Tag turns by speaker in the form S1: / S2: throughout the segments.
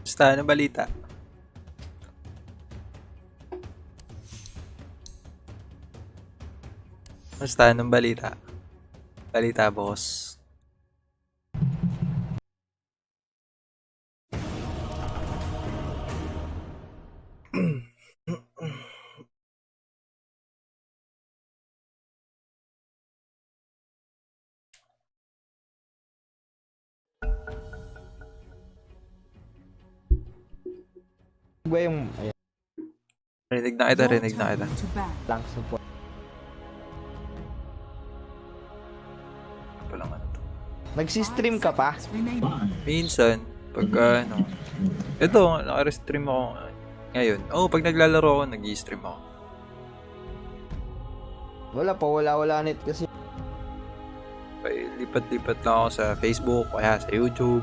S1: Basta, ano balita? Basta, anong balita? Balita, boss.
S2: Ba yung ayan,
S1: Rinig na kita, rinig na kita.
S2: lang support.
S1: Ito lang ano to.
S2: Nagsi-stream ka pa?
S1: Minsan, pag ano, ito, naka-stream ako ngayon. Oh, pag naglalaro ako, nag-i-stream ako.
S2: Wala pa, wala net kasi.
S1: Lipat-lipat lang ako sa Facebook, kaya sa YouTube.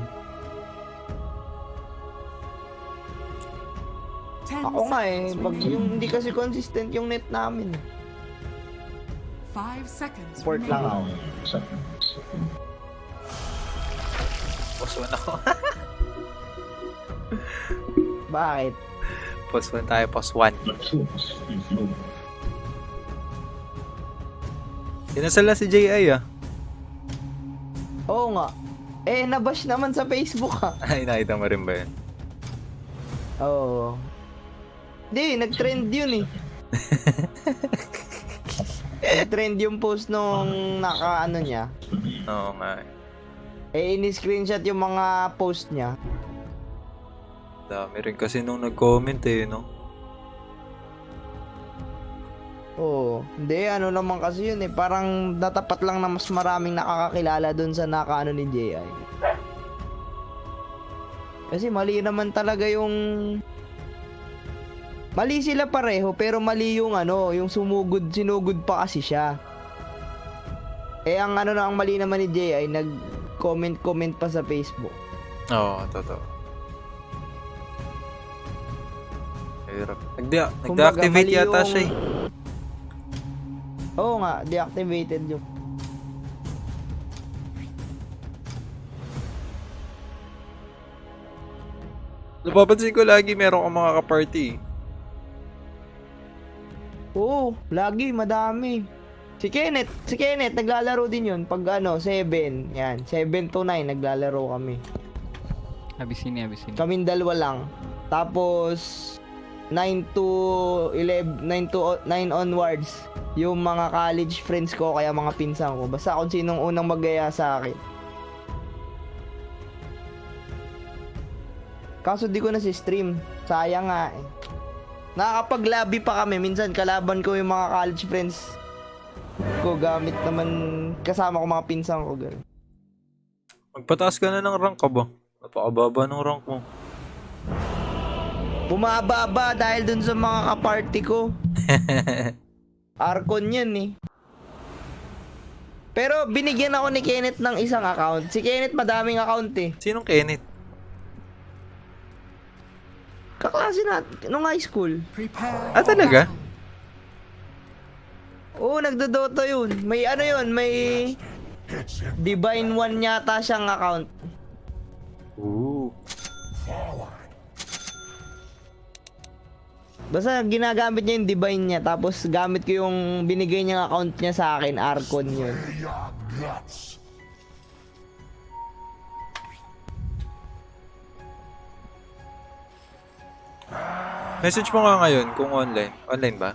S2: Ako nga pag yung hindi kasi consistent yung net namin.
S3: 5 seconds.
S2: Support lang ako.
S1: Post 1 ako.
S2: Bakit?
S1: Post 1 tayo, post 1. Kinasala si J.I. ah.
S2: Oo nga. Nabash naman sa Facebook ha.
S1: Ay, nakita mo rin ba yun?
S2: Oo. Hindi, nag-trend yun eh. Nag-trend yung post nung naka-ano niya.
S1: Oo nga.
S2: Ini-screenshot yung mga post niya.
S1: Dami rin kasi nung nag-comment eh, no?
S2: Oo. Hindi, ano naman kasi yun eh. Parang natapat lang na mas maraming nakakakilala dun sa naka-ano ni J.I. Kasi mali naman talaga yung... Mali sila pareho, pero mali yung ano, yung sinugod pa kasi siya. Ang ano na, ang mali naman ni J.I. nag-comment pa sa Facebook.
S1: Oo, totoo. Hirap. Nag-deactivate yata siya eh.
S2: Oo nga, deactivated yung...
S1: Napapansin ko lagi meron kang mga ka-party.
S2: Oo, lagi, madami. Si Kenneth, naglalaro din yun. Pag 7, yan, 7 to 9, naglalaro kami.
S4: Abisini.
S2: Kaming dalawa lang. Tapos, 9 to 9 onwards, yung mga college friends ko, kaya mga pinsan ko. Basta kung sinong unang magaya sa akin. Kaso di ko na si stream. Sayang nga eh. Nakakapag-lobby pa kami. Minsan kalaban ko yung mga college friends ko. Gamit naman kasama ko mga pinsan ko. Ganun.
S1: Magpataas ka na ng rank ka ba? Napakababa ng rank mo.
S2: Bumababa dahil dun sa mga kaparty ko. Arcon yan eh. Pero binigyan ako ni Kenneth ng isang account. Si Kenneth madaming account eh.
S1: Sinong Kenneth?
S2: Kaklase natin nung high school.
S1: Ah, talaga?
S2: Oo, nagdo-Dota yun. May ano yun, may Divine 1 yata siyang account.
S1: Ooh.
S2: Basta ginagamit niya yung Divine niya, tapos gamit ko yung binigay niyang account niya sa akin, Arcon yun.
S1: Message mo nga ngayon kung online. Online ba?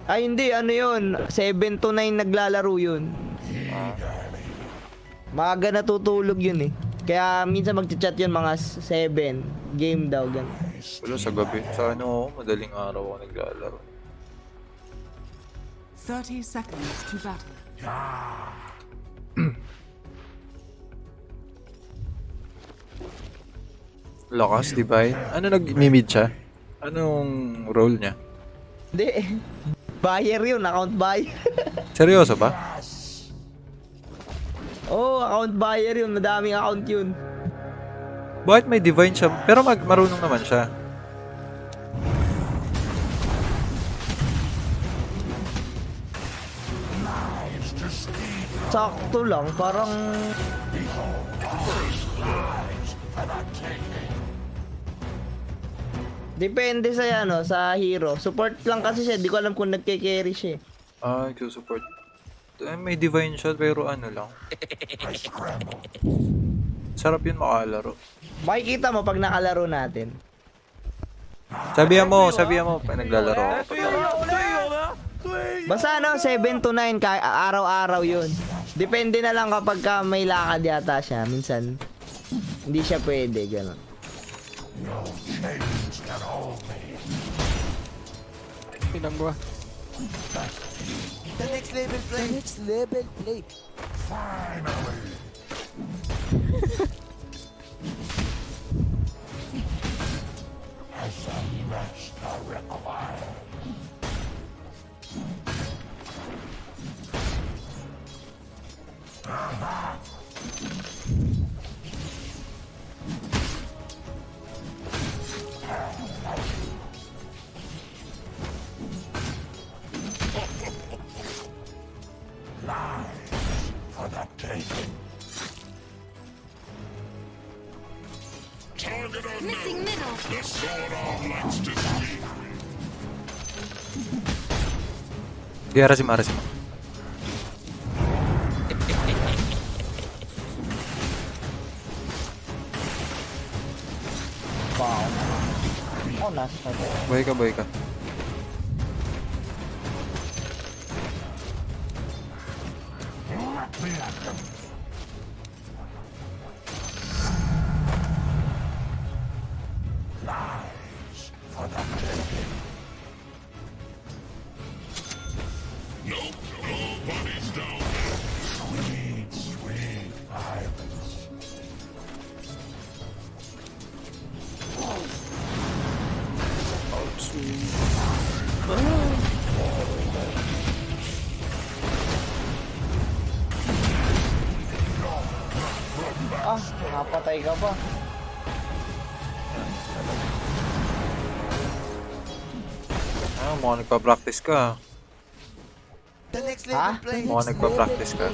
S2: Ay hindi, ano yun, 7 to 9 naglalaro yun. Maaga natutulog yun eh. Kaya minsan magchat-chat yun mga 7. Game daw, gan.
S1: Wala sa gabi. Sa ano, madaling araw ako naglalaro.
S3: 30 seconds to battle.
S1: Lakas, Divine. Ano nag-mimid siya? Anong role niya?
S2: Hindi. Buyer yun, account buyer.
S1: Seryoso ba?
S2: Oo, account buyer yun. Madaming account yun.
S1: Bakit may Divine siya? Pero marunong naman siya.
S2: Sakto lang, parang... Depende sa ano, sa hero. Support lang kasi siya, di ko alam kung nagke-carry siya.
S1: Support. May Divine siya pero ano lang. Sarap yun makalaro.
S2: Makikita mo pag nakalaro natin.
S1: Sabihan mo pag naglalaro ako.
S2: Basta ano, 7 to 9, araw-araw yun. Depende na lang kapag ka may lakad yata siya. Minsan, hindi siya pwede, gano'n.
S4: Pinanggo.
S5: The next level play. The next level play.
S6: Missing middle.
S1: Di arasim.
S2: Wow. Oh, nasa
S1: Buhay ka.
S2: Ah, napatay ka pa.
S1: Mukhang nagpa-practice ka.
S5: The next
S2: Ha?
S5: level play.
S1: Mukhang nagpa-practice ka.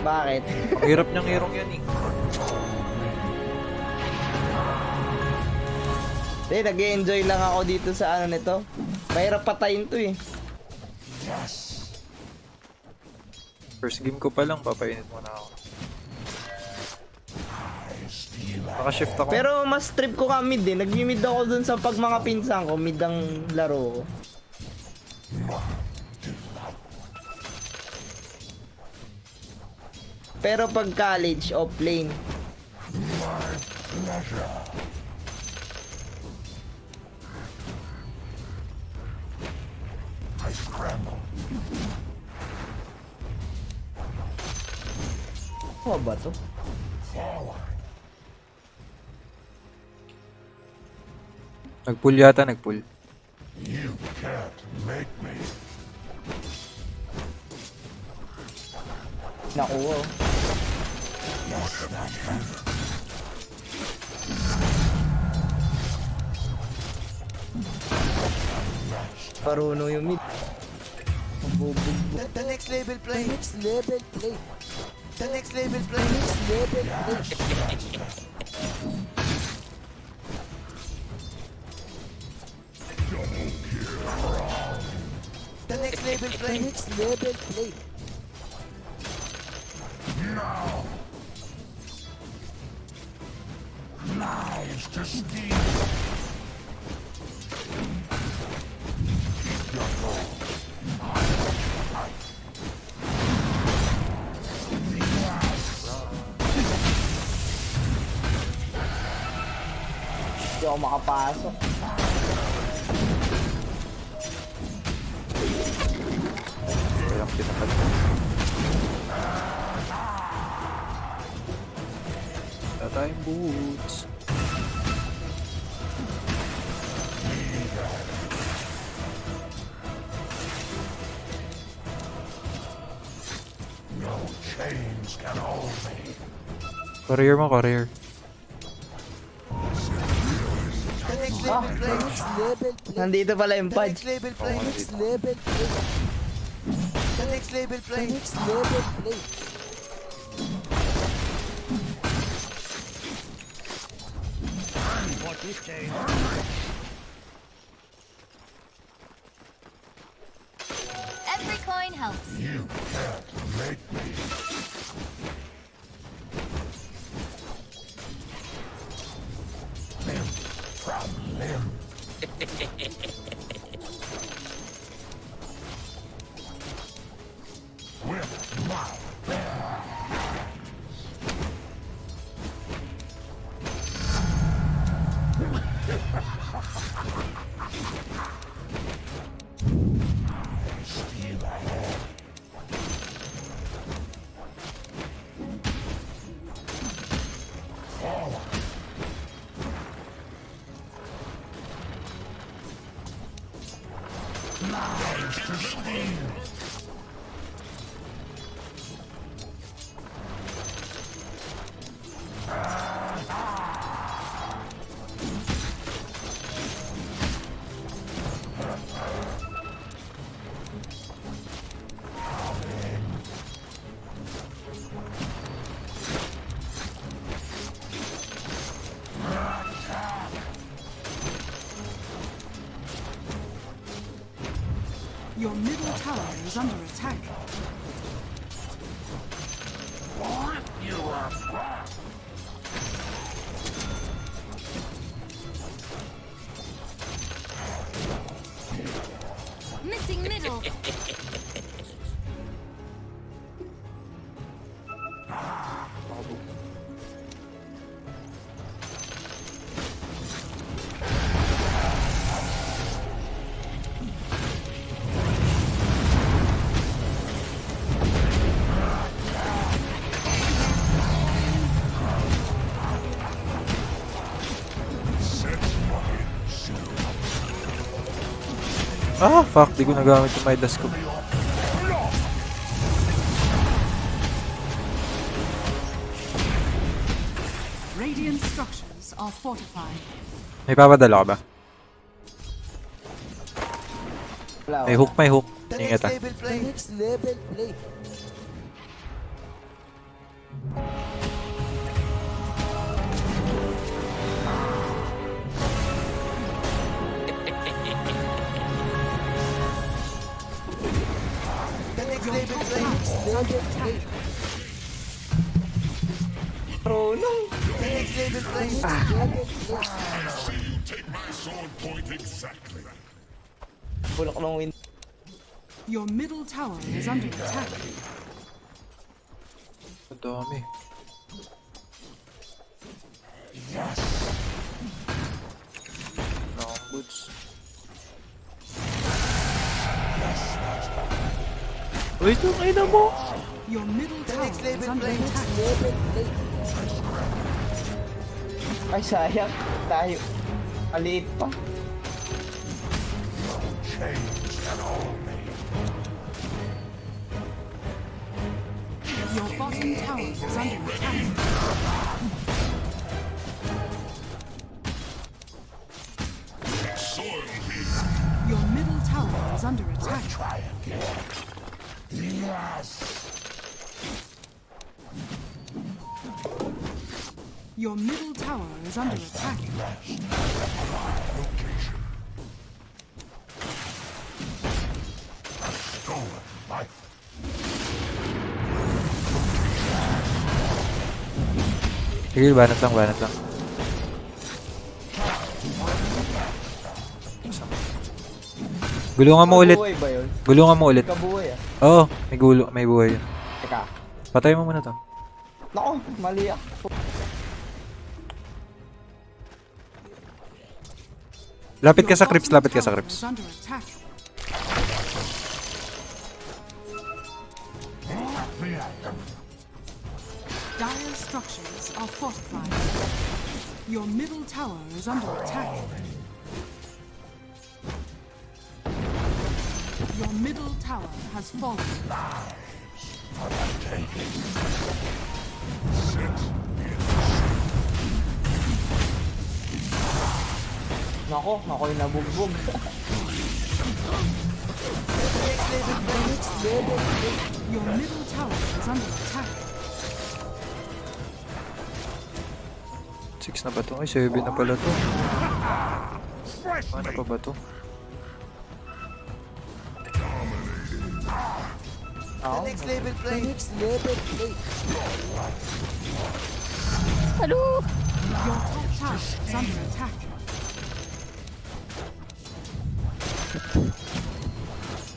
S2: Bakit?
S1: Ang hirap niyang hirong yan eh.
S2: Hindi, nag-enjoy lang ako dito sa ano nito. Mahirap patayin to eh.
S1: First game ko pa lang, papainit muna ako. Naka-shift ako.
S2: Pero mas trip ko ka mid eh. Nag-mid ako dun sa pag mga pinsan ko, mid ang laro ko. Pero pag college, off lane. Ano ba to?
S1: Nag-pull yata, nag-pull.
S2: Nakuha oh. Paruno yung mid.
S5: The next level play. The next level play. The next level play. The next level play. The next level play. The next level play.
S2: ako makapasok.
S1: Walang pinapal. Wala tayong boots. Career mo, career.
S5: The next level play. Next level play.
S2: Nandito pala yung
S5: The
S2: Pudge.
S5: next level play. Next level play. The next level play. Next level play.
S6: Every coin helps.
S3: Your middle tower is under attack.
S6: Missing middle.
S1: Ah, fuck. Di ko nagamit yung Midas ko.
S3: Radiant structures are fortified.
S1: May papadala ka ba?
S2: Wala,
S1: May
S2: wala.
S1: hook, may hook.
S5: The
S1: Ingat
S5: next
S1: ah.
S5: level play. The next level play. The next level play. Next level play.
S2: Marunong.
S5: The next level play. Next level play.
S2: Bulok ng win.
S3: Your middle tower is under attack.
S1: Ang dami. Wala akong boots. Uy, tungay na mo!
S3: Your middle
S5: The
S3: tower
S5: next
S3: is
S5: level
S3: under
S5: play. Next
S3: attack.
S5: level play.
S2: Ay, sayang. Tayo. Maliit pa.
S3: Your bottom tower is under attack. Your middle tower is under attack. Your middle tower is under attack.
S1: Sige, banat lang, banat lang. Gulungan mo ulit.
S2: Kabuhay ba yun?
S1: Gulungan mo ulit.
S2: Kabuhay ah.
S1: Oo, may gulo, may buhay yun.
S2: Teka.
S1: Patay mo muna to.
S2: Nako, mali ako.
S1: Lapit ka
S3: Your
S1: sa creeps,
S3: bottom
S1: lapit ka sa
S3: tower
S1: creeps.
S3: is under attack. Dire structures are fortified. Your middle tower is under attack. Your middle tower has fallen.
S2: Nako, ako yung nabugbog.
S5: Next level play.
S3: Your middle tower is under attack.
S1: 6 na ba to? Ay, 7 na pala to. Ano pa ba to?
S2: Ako,
S5: Next level play. Next level play.
S3: Your top tower is under attack.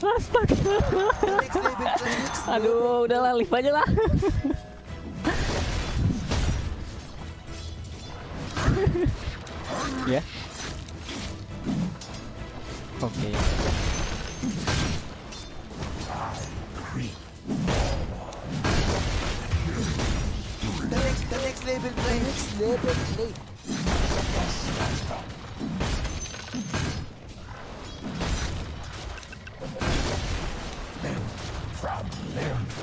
S5: Next level play. Next
S7: Aduh, udahlah live aja lah. Ya. Oke.
S5: the next level play. Next level play. The next level play. Next level.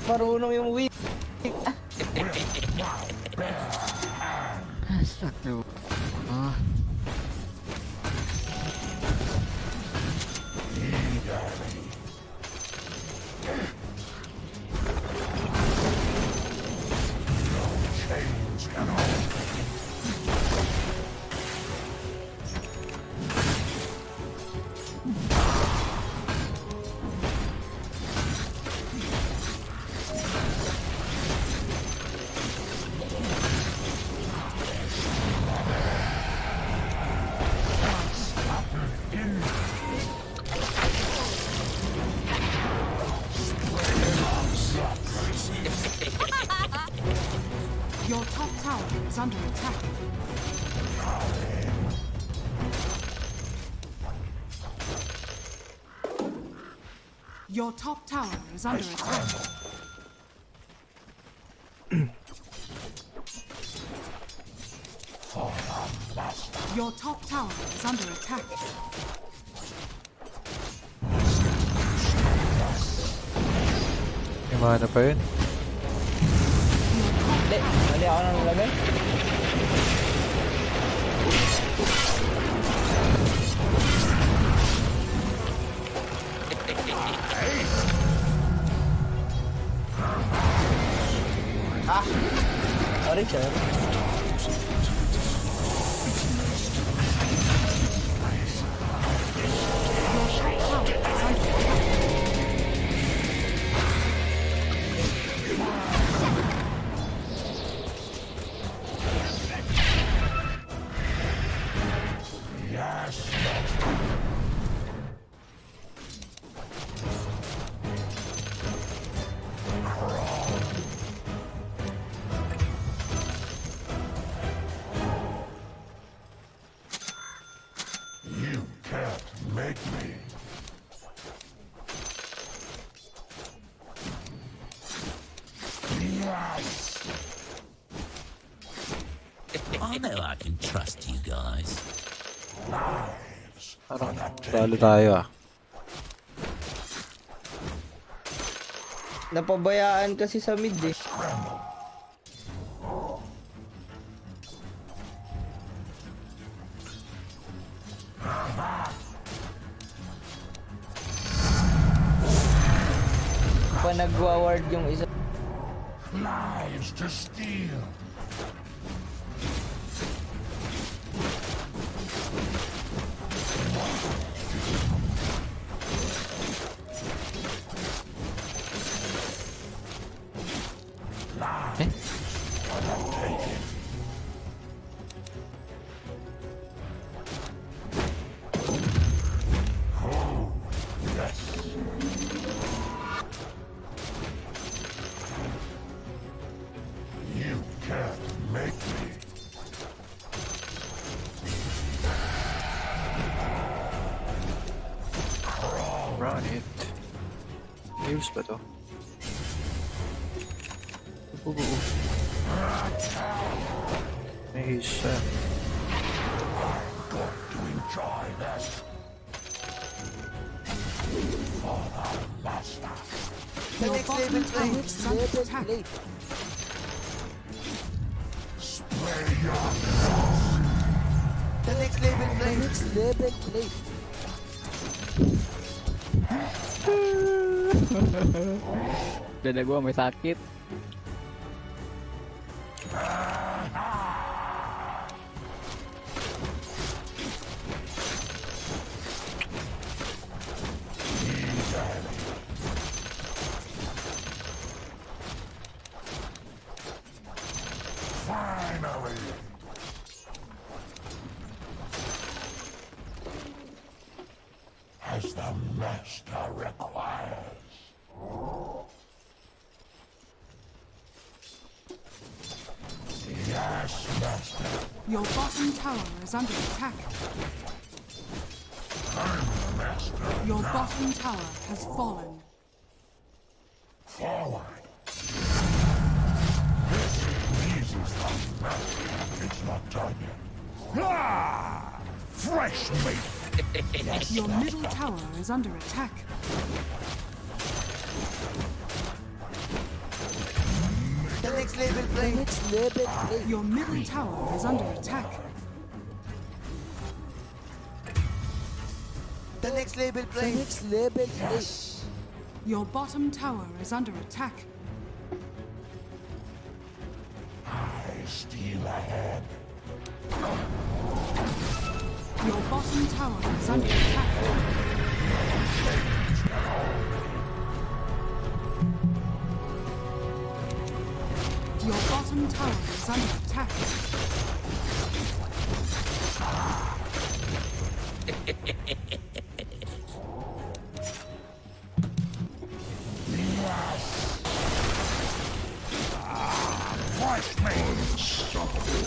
S2: marunong yung win.
S7: Astagfirullah.
S3: Your top tower is under attack. Your top tower is under attack. Your top tower is under attack.
S1: May mana pa yun.
S2: Hindi, mali ako nang nalagay. Ah! Sorry, sir.
S8: I know I can trust you guys.
S1: Parang talo tayo ah.
S2: Napabayaan kasi sa mid eh. Pa nagwa-ward yung isa.
S9: Lives to steal.
S1: Run it. Heals ba to? May heals siya.
S9: To enjoy that. For the master.
S5: The
S3: Your
S5: next
S3: bottom
S5: level
S3: tower
S5: plate.
S3: is under
S5: Level
S3: attack.
S5: plate.
S9: Spray your
S5: The next level plate. The next level plate.
S7: Dada gua sampai sakit.
S9: finally. As the master requires. Yes, master.
S3: Your bottom tower is under attack.
S9: I'm the master.
S3: Your bottom tower has fallen.
S9: Forward. This pleases the master. It's not done yet. Ah! Fresh meat.
S3: Your middle tower is under attack.
S5: The next level play. The next level play.
S3: Your middle tower is under attack.
S5: The next level play. The next level play.
S3: Your bottom tower is under attack.
S9: I steal ahead.
S3: Your bottom tower is under attack. Your bottom tower is under attack.
S9: Fresh meat.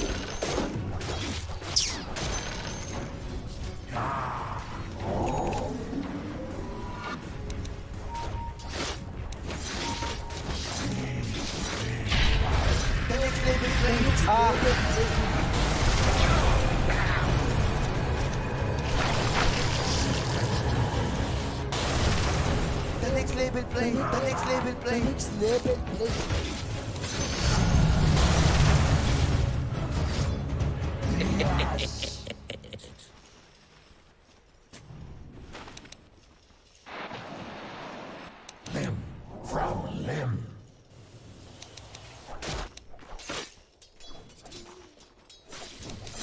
S5: The next level play. The next level play. The next level play. The next level play. The next level play.
S9: Limb from limb.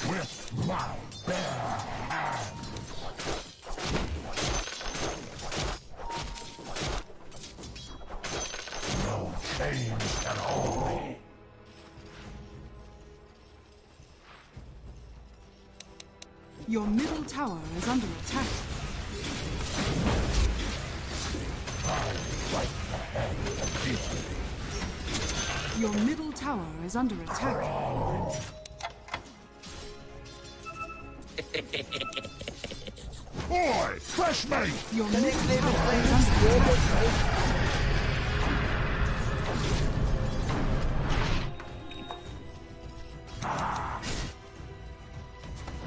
S9: With my bare hands. No chains can hold me.
S3: Your middle tower is under attack. Your middle tower is under attack.
S9: Boy, fresh meat.
S3: Your
S5: The
S3: middle
S5: next level
S3: tower
S5: play.
S3: is
S5: The next
S3: under
S5: level
S3: attack.
S5: play.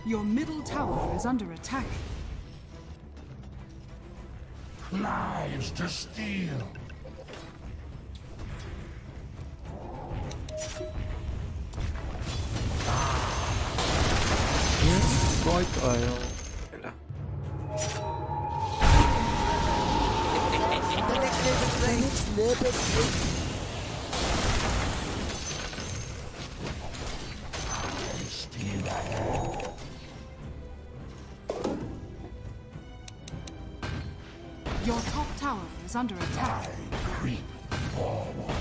S3: Your middle tower is under attack.
S9: Lives to steal.
S1: Bakit ayaw? Wala.
S5: The next level play. The next level play.
S9: Steal ahead.
S3: Your top tower is under attack.
S9: Creep forward.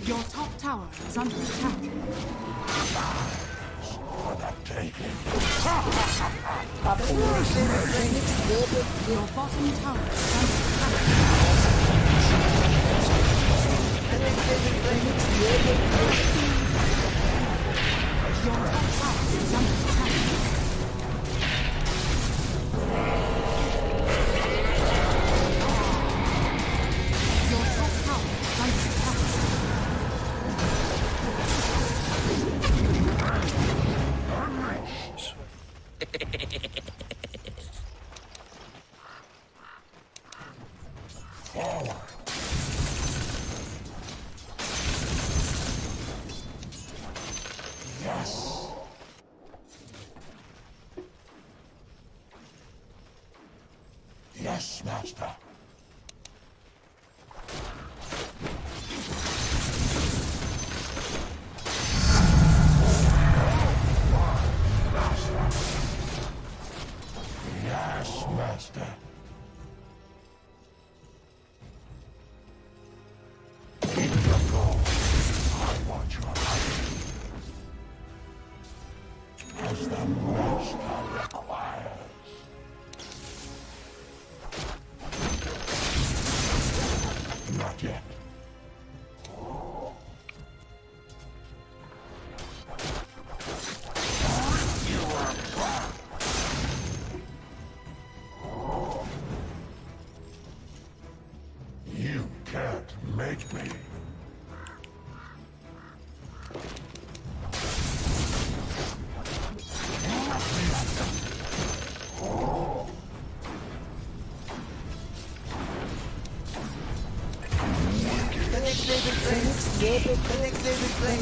S3: Your top tower is under attack.
S9: For the taking.
S5: The next level play. The next level play.
S3: Your bottom tower is under attack.
S5: The next level play. The next level play.
S3: Your top tower is under attack.
S9: Yes, master. Yes, master. Keep the goal. I want your life. As the master requires. Not yet. You can't make me.
S5: The next level play. The next level play.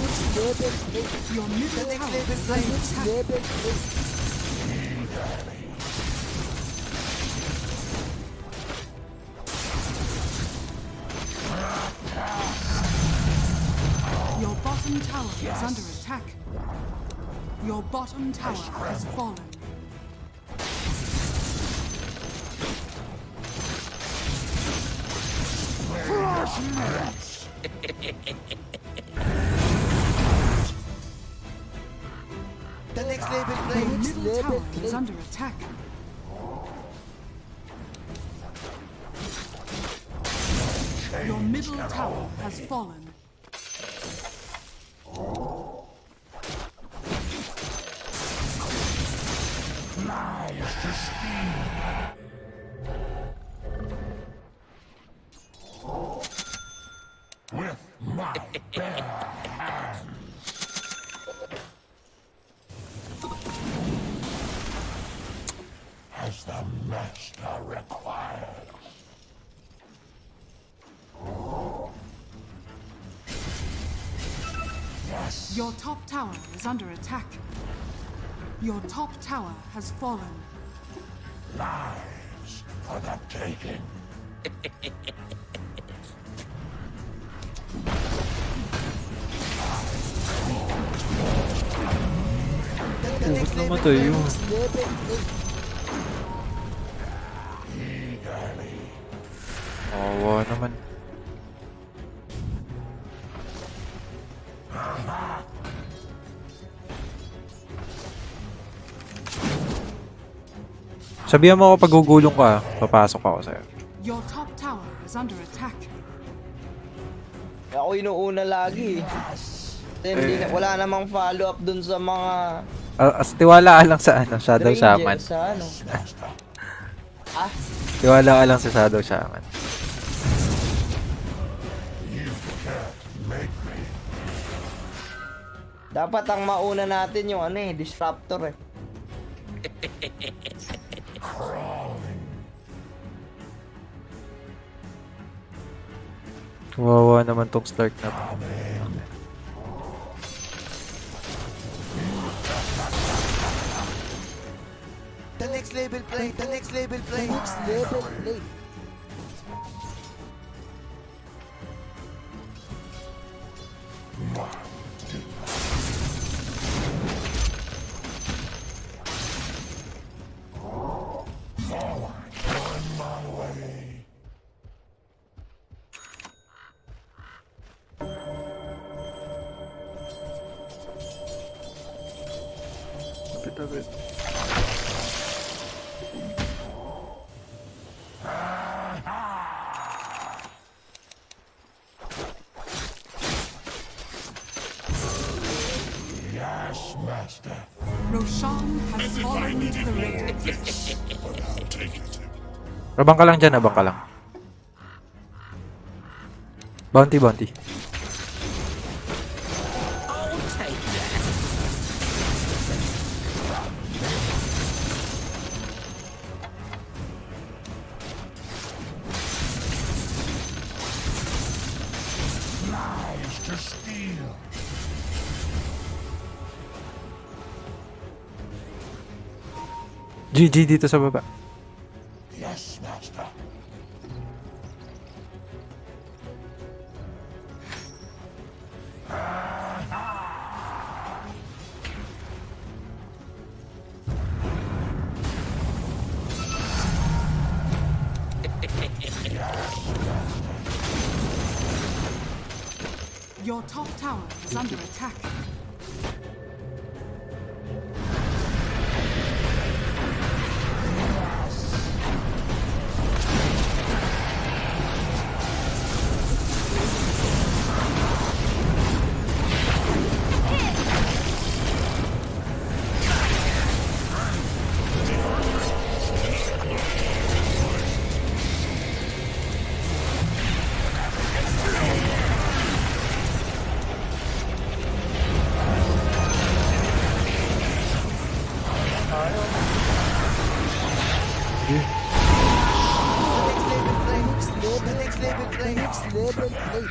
S3: Your middle
S5: The next
S3: tower
S5: level
S3: is
S5: play.
S3: under attack.
S5: Level play.
S3: Your bottom tower is under attack. Your bottom tower has fallen.
S5: The next level play.
S3: Your middle tower is
S5: play.
S3: under attack. Your middle tower has fallen.
S9: Lies to steal. With my bare hands. As the master requires. Yes.
S3: Your top tower is under attack. Your top tower has fallen.
S9: Lives for the taking.
S5: The next level
S1: namatay
S5: play.
S1: yun?
S5: Level play.
S9: Eagerly.
S1: Awa naman. Sabihan mo ako pag gugulong ka, papasok ako sa'yo.
S3: Your top tower is under attack.
S2: Ako inuuna lagi. Hindi wala namang follow up dun sa mga
S1: Tiwala ka lang sa ano, Shadow
S2: ranger
S1: Shaman.
S2: sa ano.
S1: Tiwala ka lang sa Shadow Shaman.
S9: You can't make me.
S2: Dapat ang mauna natin yung ano eh, disruptor eh.
S1: Kawawa naman tong start na to.
S5: The next level play. The next level play. The next level play.
S9: On my way. Yes, master.
S3: Roshan has fallen to the red.
S9: But I'll take it.
S1: Abang ka lang dyan, abang ka lang. Bounty, bounty.
S8: I'll take that.
S9: Lies to steal.
S1: GG dito sa baba.
S9: Yes, master.
S3: Your top tower is under attack.
S5: The next level play. Next level play.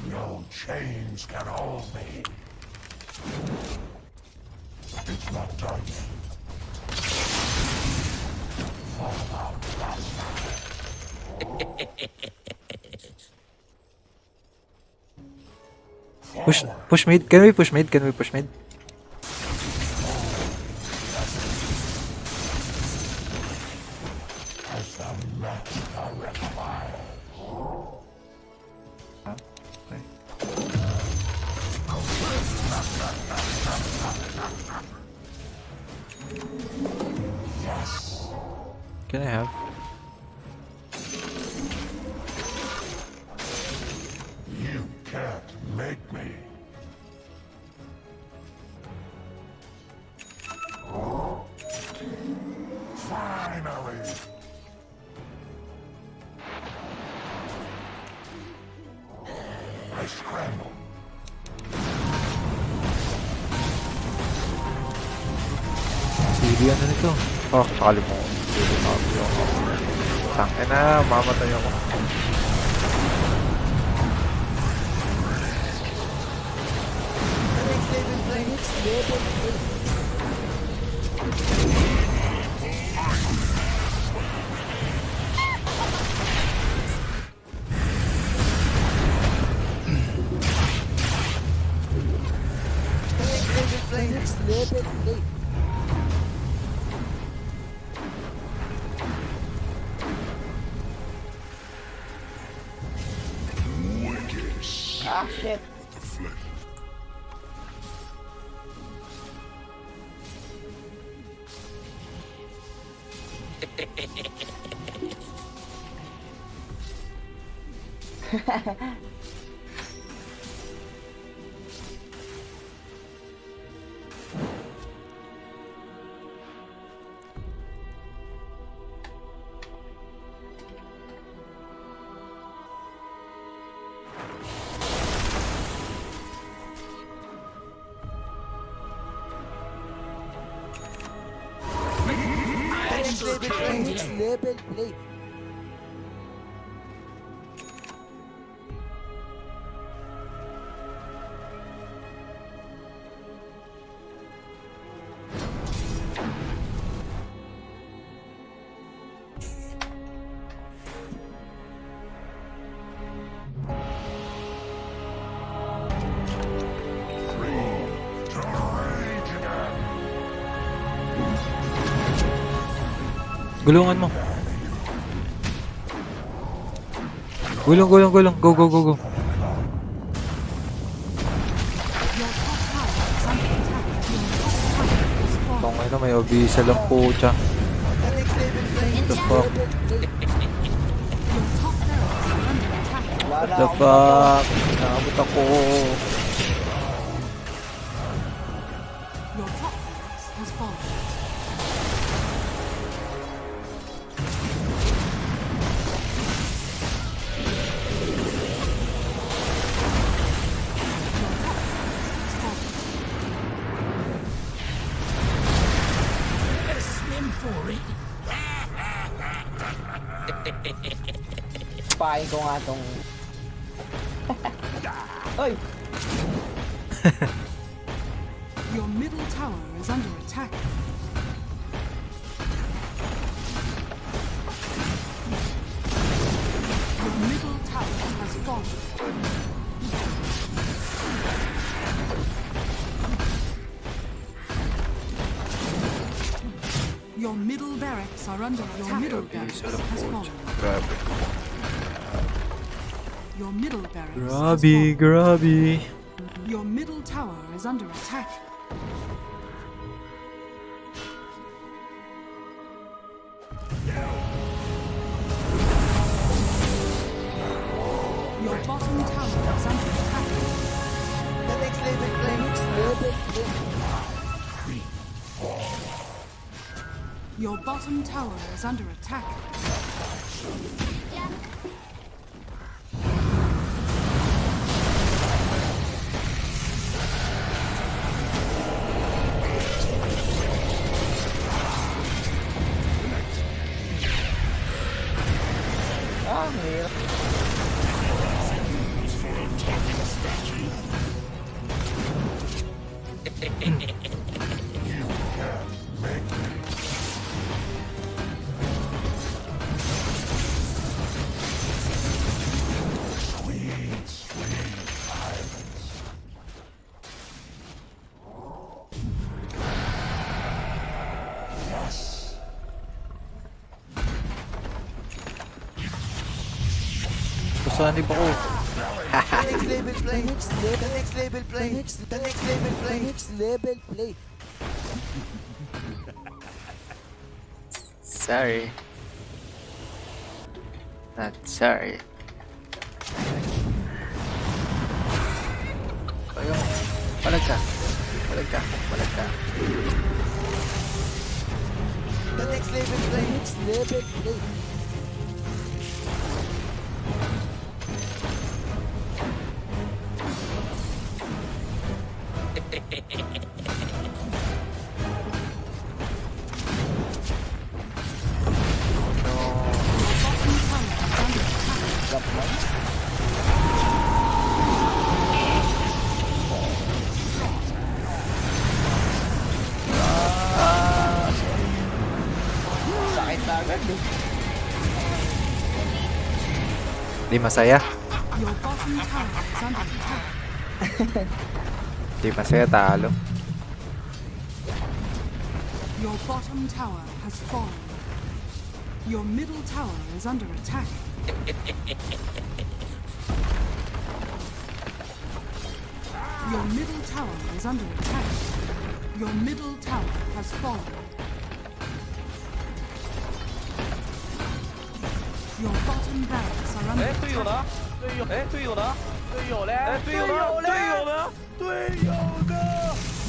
S9: No chains can hold me. It's not done yet. Fall out,
S1: Push mid. Can we push mid? Can we push mid?
S9: as the master requires. Yes.
S1: Can I have?
S9: You can't make me. Finally. I scramble.
S1: Sili ano nito? Oh, kakalimutan. Tangin na, mamatay ako.
S5: Next level play.
S2: Ah, shit.
S5: Next level play.
S1: Gulungan mo. Gulong, gulong, gulong. Go, go, go, go. Tong ina, may obisa lang po siya. The fuck? What the fuck? Nakabot ako.
S3: Your top barracks has fallen.
S2: Pain ko nga tong... Oy!
S3: Your middle tower is under attack. Your middle tower has fallen. Your middle barracks are under attack. Your middle barracks
S1: Obisa lang
S3: has
S1: po
S3: fallen.
S1: siya. Grabe.
S3: Your middle barracks has
S1: Grabe,
S3: fallen.
S1: grabe.
S3: Your middle tower is under attack. Your bottom tower is under attack.
S5: The next level play. The next level play.
S3: Your bottom tower is under attack.
S2: Ah, hirap.
S1: Pasanib ako.
S5: The next level play. The next level play. The next level play. The next level play.
S7: Sorry. Not sorry. Ayun. Palag ka. Palag ka. Palag ka.
S5: The next level play. The next level play.
S2: Sakit na agad eh.
S1: Di masaya.
S3: Your bottom tower is under attack.
S1: Di masaya, talo.
S3: Your bottom tower has fallen. Your middle tower is under attack. Your middle tower is under attack. Your middle tower has fallen. Your bottom barracks are under attack.
S10: 队友呢？队友嘞？队友呢？队友呢？队友呢？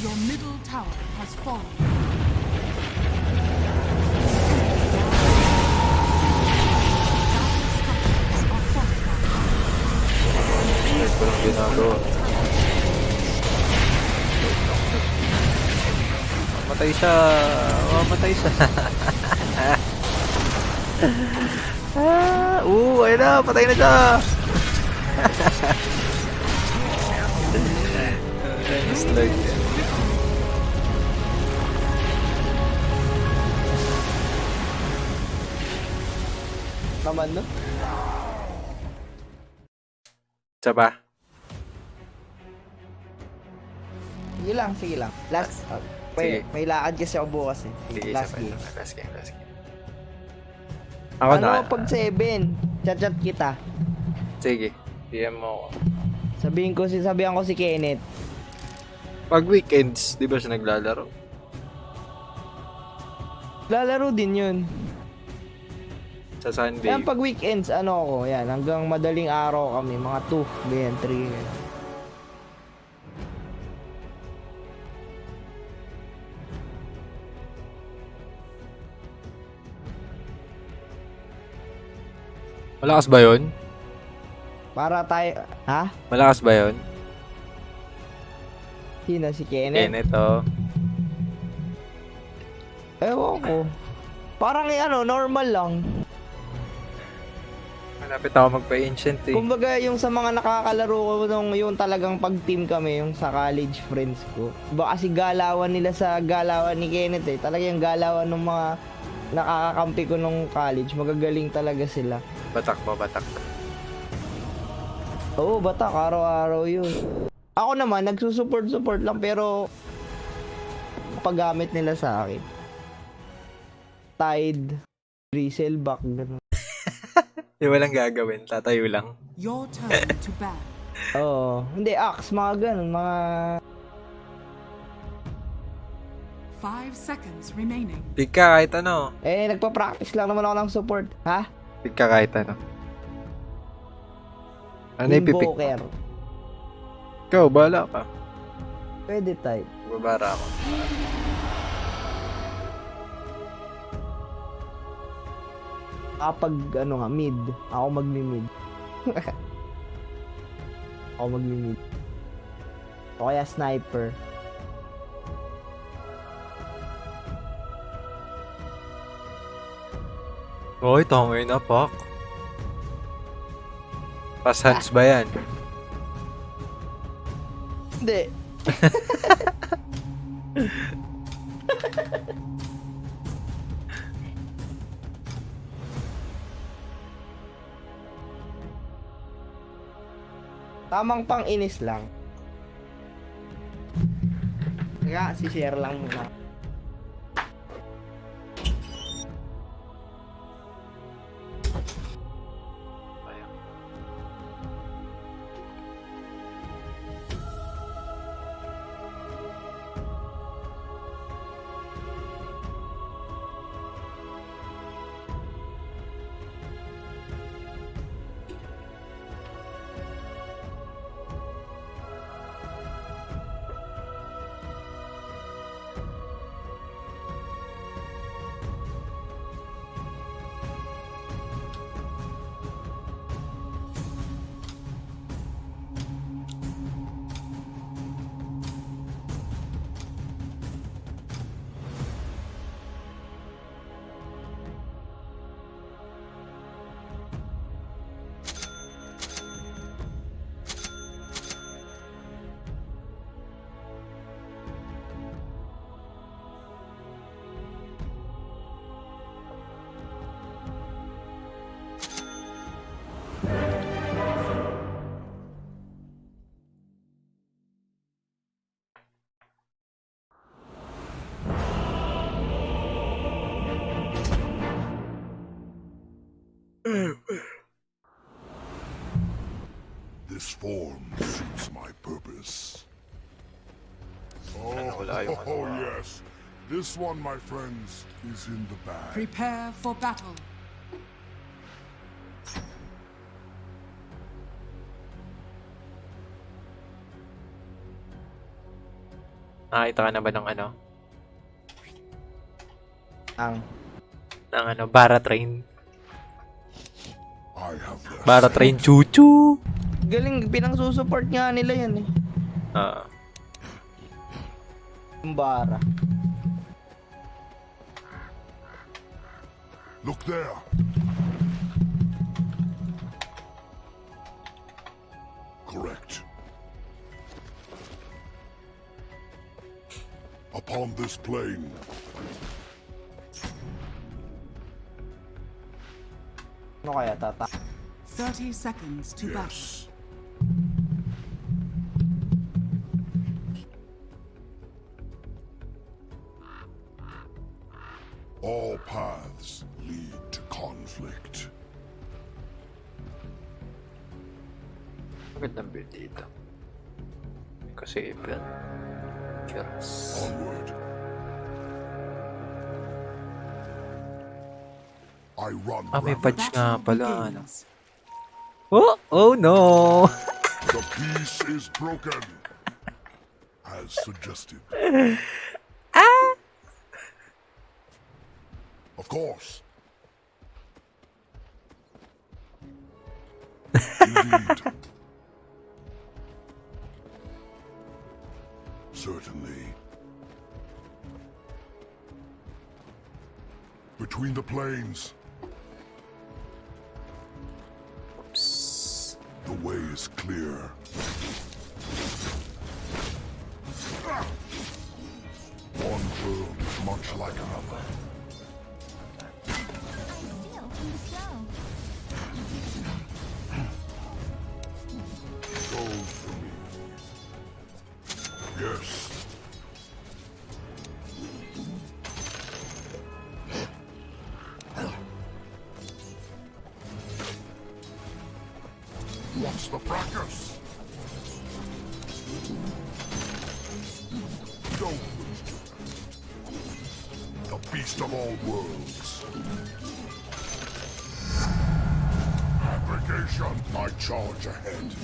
S3: Your middle tower has fallen. Structures are fortified.
S1: Walang ginagawa. Matay siya. Matay siya. Ayun na. Patay na siya. Slide yan.
S2: Naman no?
S1: Isa pa.
S2: Sige lang, sige lang. Last,
S1: Sige.
S2: may lakad kasi ako bukas eh.
S1: Sige,
S2: Last
S1: isa pa.
S2: game.
S1: Last game. Last game. Ako
S2: Ano
S1: na.
S2: pag 7? Chat-chat kita.
S1: Sige. DM mo ako.
S2: Sabihan ko si Kenneth.
S1: Pag weekends, di ba siya naglalaro?
S2: Lalaro din yun.
S1: Sa Sunday.
S2: Yan pag weekends, ano ako, yan, hanggang madaling araw kami, mga 2, ganyan, 3, ganyan.
S1: Malakas ba yun?
S2: Para tayo, ha?
S1: Malakas ba yun?
S2: Sino, si Kenneth?
S1: Kenneth, oh.
S2: Ewan ko. Parang normal lang.
S1: Malapit ako magpa-ancient eh.
S2: Kumbaga yung sa mga nakakalaro ko nung yung talagang pag-team kami, yung sa college friends ko. Iba kasi galawan nila sa galawan ni Kenneth eh. Talaga yung galawan ng mga nakakakampi ko nung college. Magagaling talaga sila.
S1: Batak ba, batak.
S2: Oo, batak. Araw-araw yun. Ako naman, nagsusupport lang pero paggamit nila sa akin. Tide, Drizzleback, gano'n.
S1: Yung walang gagawin, tatayo lang.
S3: Your turn to ban.
S2: Oo. Hindi, axe, mga ganun, mga...
S3: 5 seconds remaining.
S1: Pick ka kahit ano.
S2: Nagpa-practice lang naman ako ng support. Ha?
S1: Pick ka kahit ano. Ano yung pipick mo?
S2: Invoker.
S1: Ikaw, bahala ka.
S2: Pwede type.
S1: Babara ako.
S2: Kapag, mid. Ako magmi-mid. Ako magmi-mid. O kaya sniper.
S1: Hoy, tama yun na, Pak. Pass hands ba yan?
S2: Hindi. Tamang pang inis lang. Nga, si-share lang muna.
S9: This form suits my purpose.
S1: wala yung ano.
S9: Oh yes. This one, my friends, is in the bag.
S3: Prepare for battle.
S1: Nakita ka na ba ng ano?
S2: Ang
S1: Ng Bara Train?
S9: I have the
S1: Bara Train chuchu!
S2: galing, pinang-susupport nga nila yan eh. Yung bara.
S9: Look there. Correct. Upon this plane,
S2: Ano kaya tata?
S3: 30 seconds to battle.
S9: yes. All paths lead to conflict.
S1: Magandang build dito. Kasi even kills.
S9: Onward. I run.
S1: May
S9: rapid.
S1: patch nga
S3: Battle
S1: pala. Ano.
S3: begins.
S1: Oh no!
S9: The peace is broken. As suggested. Of course. Indeed. Certainly. Between the plains. The way is clear. One world is much like another.
S6: Steal from the stone.
S9: Gold for me. Yes. What's the fracas? Don't lose to it. The beast of all worlds. Aggregation. I charge ahead.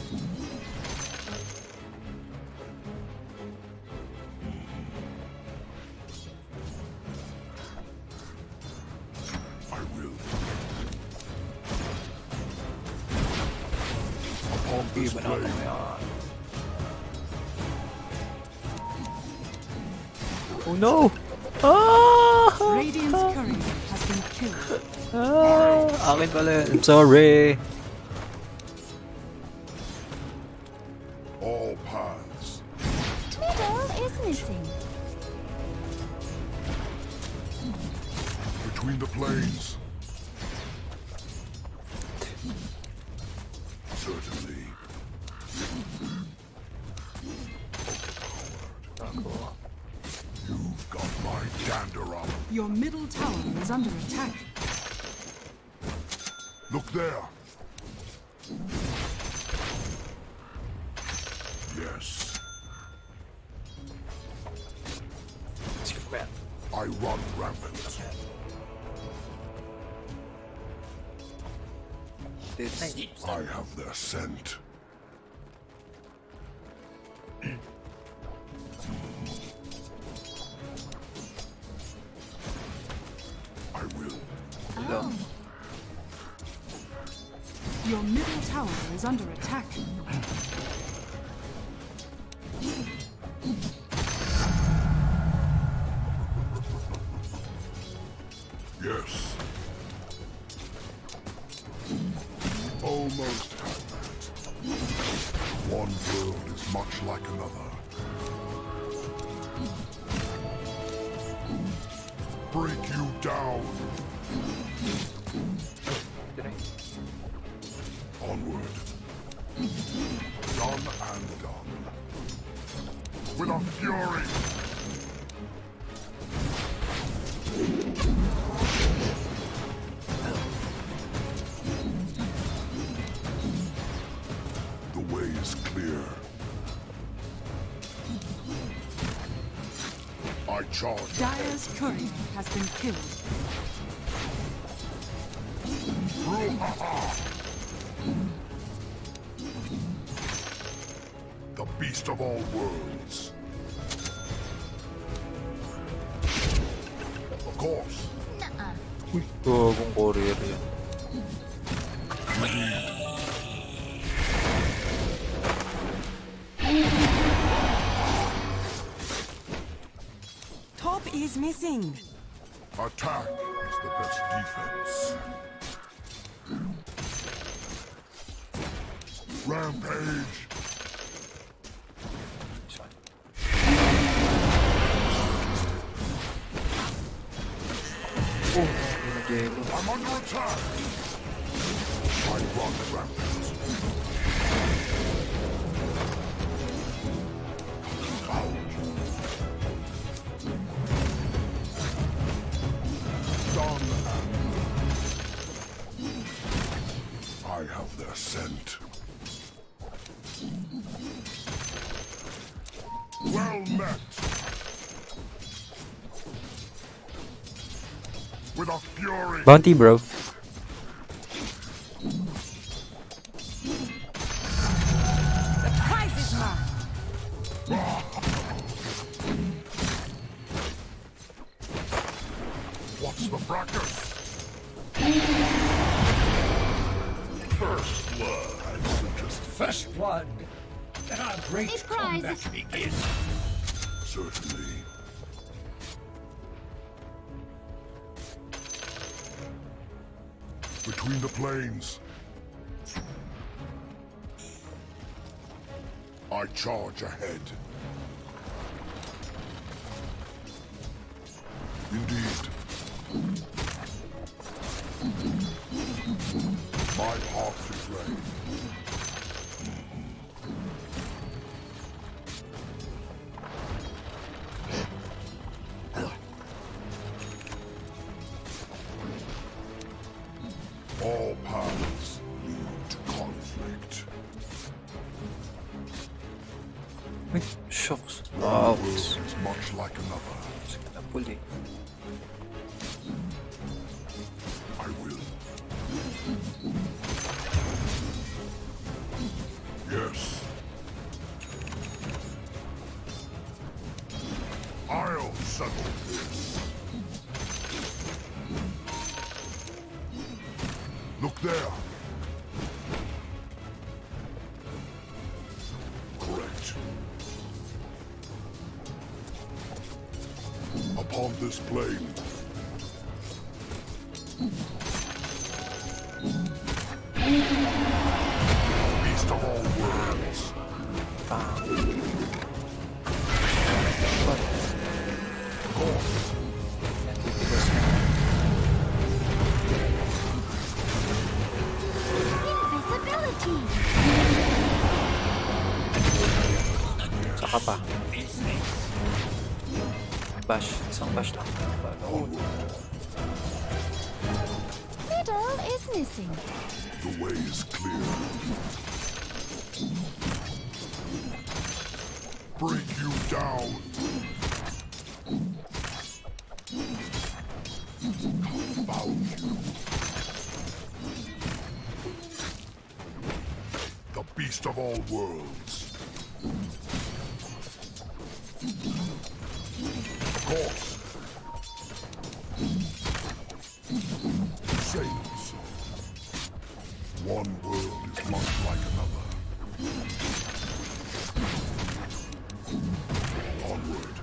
S9: I will. Upon this blade.
S1: Oh no! Ah!
S3: Radiant's courier has been killed.
S1: Akin pala yun. I'm sorry.
S9: All paths.
S6: Middle is missing.
S9: Between the plains. Certainly. You've got my gander up.
S3: Your middle tower is under attack.
S9: Look there. Yes. I run rampant. I have their scent. I will.
S6: Oh.
S3: Your middle tower is under attack.
S9: Yes. Almost had that. One world is much like another. Break you down. Onward. Done and done. With a fury. The way is clear. I charge.
S3: Dire's courier has been killed.
S9: Brouhaha! The beast of all worlds. Of course.
S1: Uy, gagong courier yan.
S3: Top is missing.
S9: Attack is the best defense. Rampage. I'm under attack. I run rampant. Out. Done and I have their scent. Well met. With a fury.
S1: Bounty, bro.
S3: The prize is mine.
S9: What's the fracas? First blood.
S8: First blood. And our great
S6: A prize.
S8: combat begins.
S9: Certainly. Between the plains. I charge ahead. Indeed. My heart is ready. All paths lead to conflict.
S1: Wow.
S9: Is much like another.
S1: Sige na puli.
S9: I will. Yes. I'll settle this. Look there. Correct. Upon this plane. Beast of all worlds.
S6: Invisibility.
S1: Saka pa. Bash. Isang bash lang.
S6: Middle is missing.
S9: The way is clear. Break you down. Confound you. The beast of all worlds. Of course. Saying so. One world is much like another. Onward.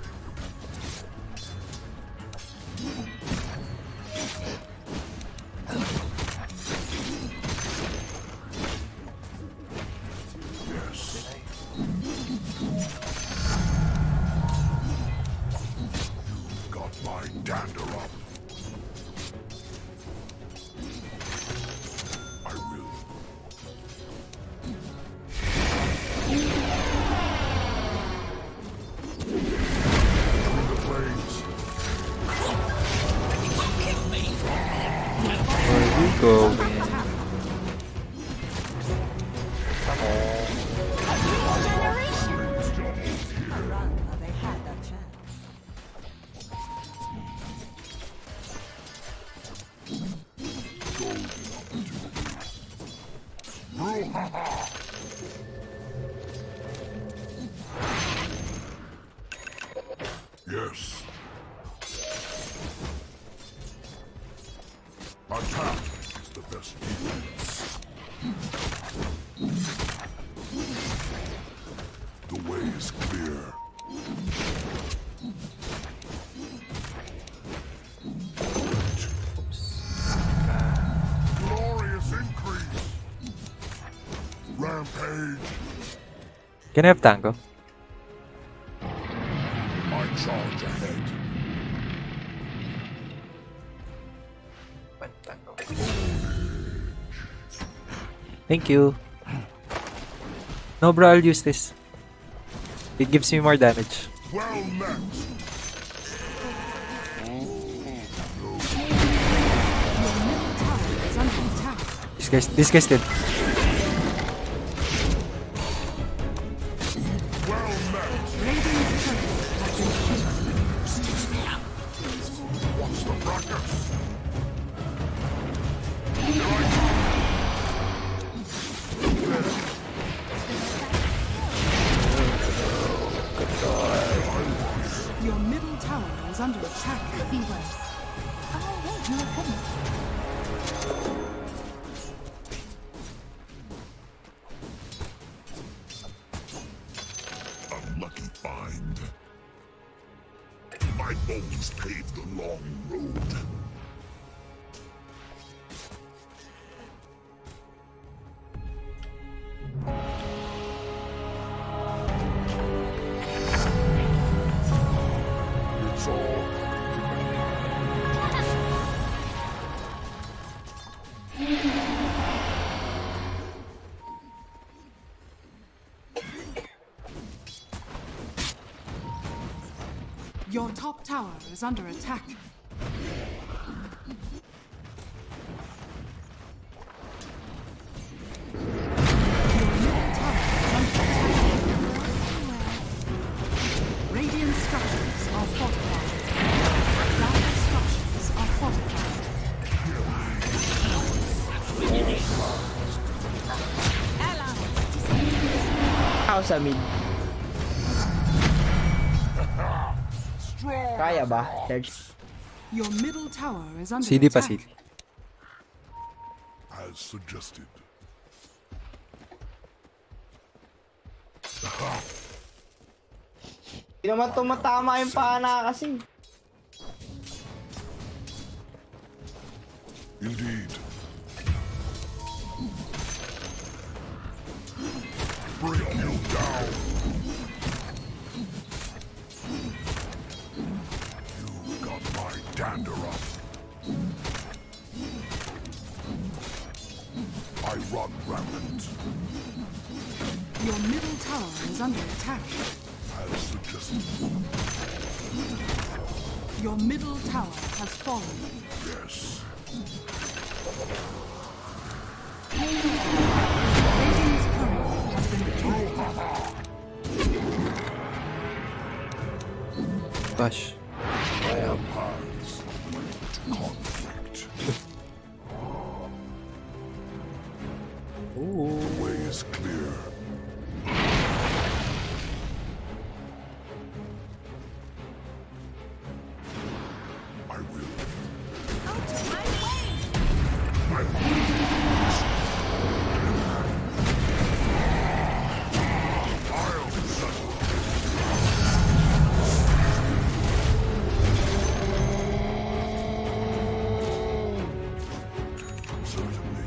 S9: Yes. You've got my dander up. I will. Between the planes.
S1: Where you going?
S9: Brouhaha! Yes. Attack is the best defense. The way is clear. Glorious increase. Rampage.
S1: Can I have tango?
S9: I charge ahead.
S1: One tango. Thank you. No bro, I'll use this. It gives me more damage.
S9: Well met.
S3: Is under attack.
S1: This guy's dead.
S9: Well met.
S3: Radiant's turret has been killed.
S9: What's the ruckus?
S3: Your middle tower is under attack.
S6: Could be worse. Oh, wait, no, it couldn't.
S9: Unlucky find. My bones paved the long road. It's all
S3: Your top tower is under attack. Your middle tower is under attack. structures are fortified. Dire structures are fortified.
S2: Ako sa mid. Kaya ba? Search.
S3: Your middle tower is under
S1: CD pa
S3: attack.
S1: CD.
S9: As suggested.
S2: Hindi naman tumatama yung pana kasi.
S9: Indeed. Bring you down. You've got my dander up. I run rampant.
S3: Your middle tower is under attack.
S9: As suggested.
S3: Your middle tower has fallen.
S9: Yes.
S3: Radiant's courier has been killed.
S1: Bash.
S9: Our paths lead to conflict. The way is clear. I will. I'll settle. Certainly.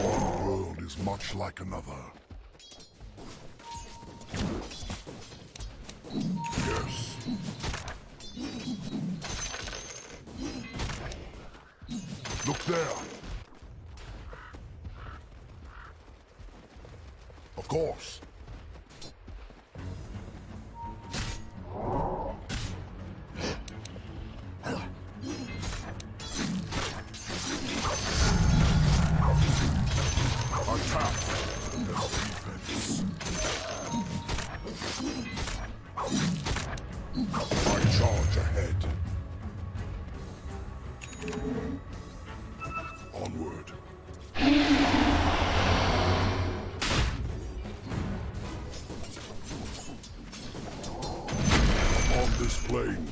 S9: One world is much like another. Yes. Look there. Of course. Attack. Defense. I charge ahead. Onward. On this plane.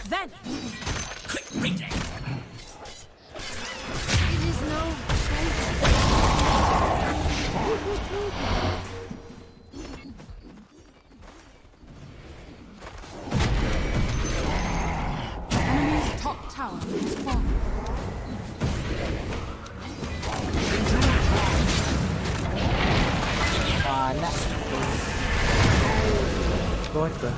S6: Then
S8: Quick reading.
S6: it is no
S3: Enemy's top tower is fallen.
S2: Pana.
S7: Bakit ba?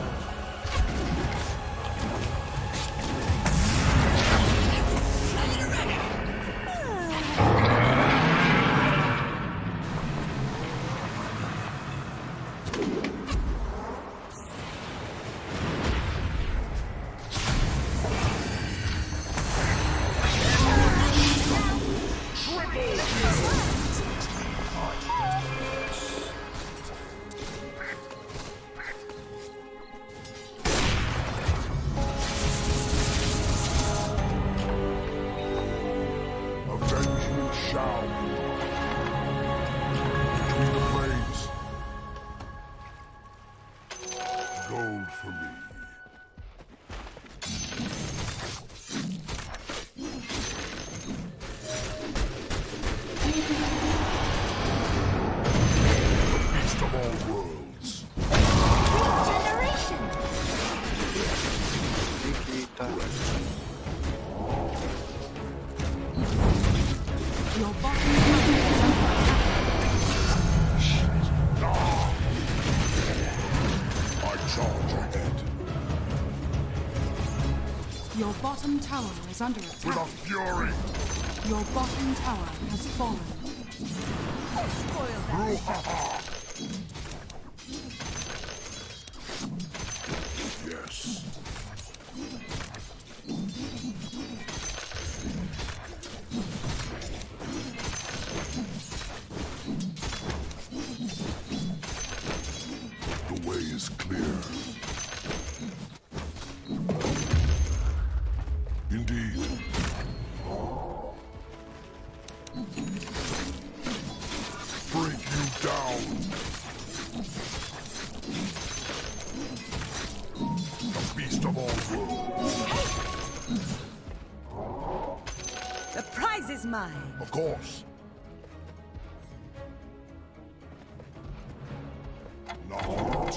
S9: Avengement shall. Between the blades. Gold for me. Beast of all worlds.
S6: generation.
S3: Your bottom tower is under attack.
S9: I charge ahead.
S3: Your bottom tower is under
S9: With
S3: attack.
S9: a fury.
S3: Your bottom tower has fallen.
S9: way is clear. Indeed. Break you down. The beast of all worlds.
S6: The prize is mine.
S9: Of course. Not yet.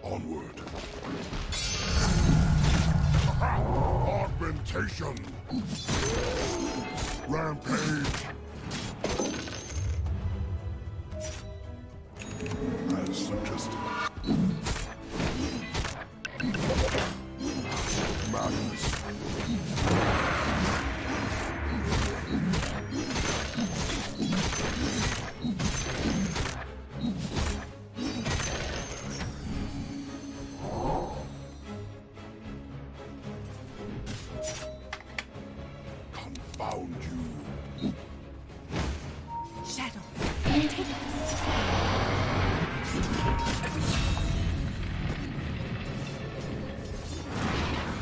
S9: Onward. Augmentation. Rampage. As suggested. Madness. Confound you.
S6: Shadow.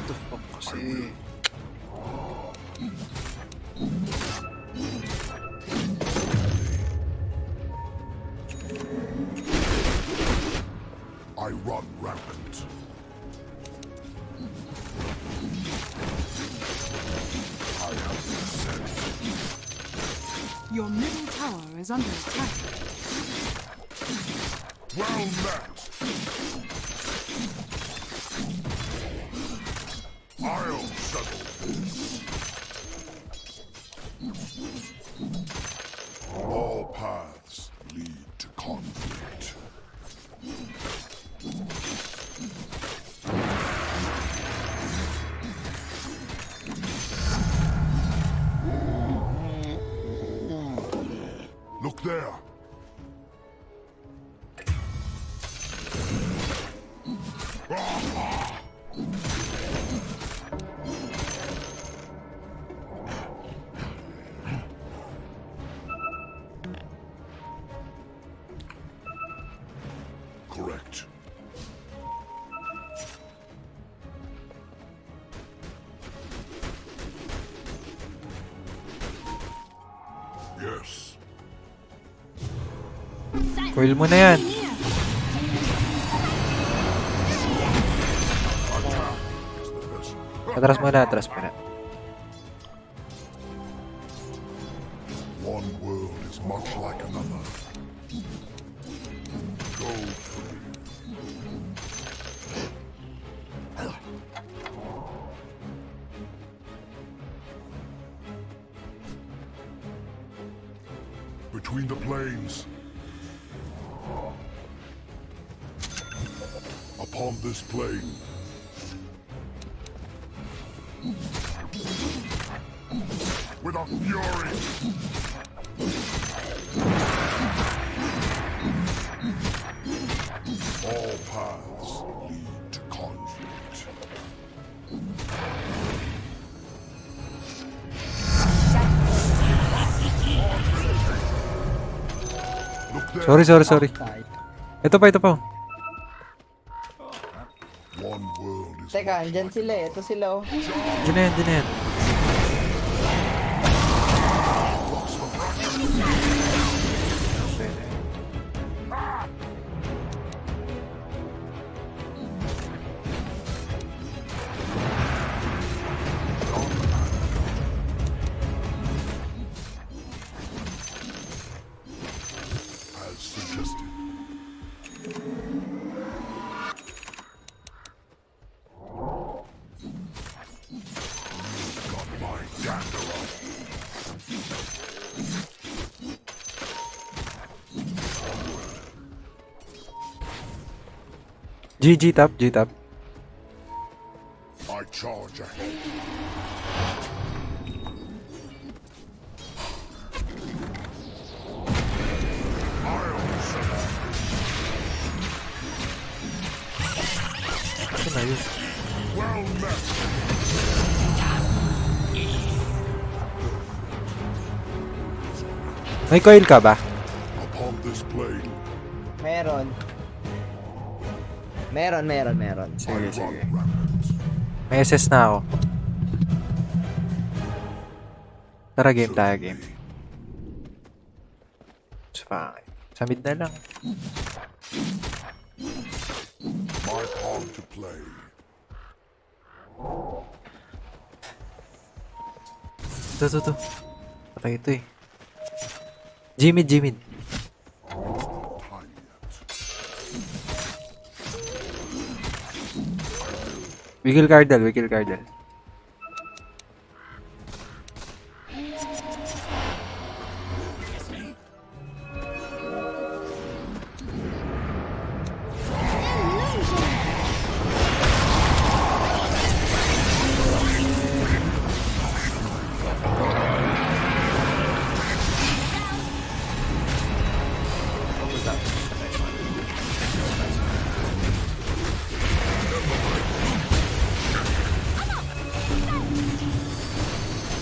S1: The fuck kasi?
S9: I run rampant. I have been sent.
S3: Your middle tower is under attack.
S9: Well met. I'll settle this. All paths lead to conflict. Look there. Correct. Yes.
S1: Coil mo na yan.
S9: Attack is the best.
S1: Atras muna, atras muna.
S9: One world is much like another. Go free. Between the plains. Upon this plain. With a fury. All paths lead to conflict. Look there.
S1: Sorry. Ito pa.
S9: One world is
S2: Teka, andyan sila eh. Ito sila oh.
S1: Diyan na yan.
S9: as suggested. Got my dander up.
S1: GG tap.
S9: I charge ahead. I'll settle.
S1: Ano na yun?
S9: Well met.
S1: May coil ka ba?
S2: Meron. Meron.
S1: Sige, sige. May SS na ako. Tara, game tayo, game. Sa mid na lang.
S9: My call to play.
S1: Ito. Patay ito eh. Jimid. Wiggle Cardal.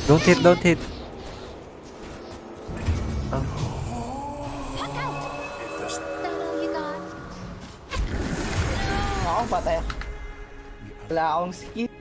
S1: Don't hit. Oh.
S2: Ako, patay. Wala akong skill.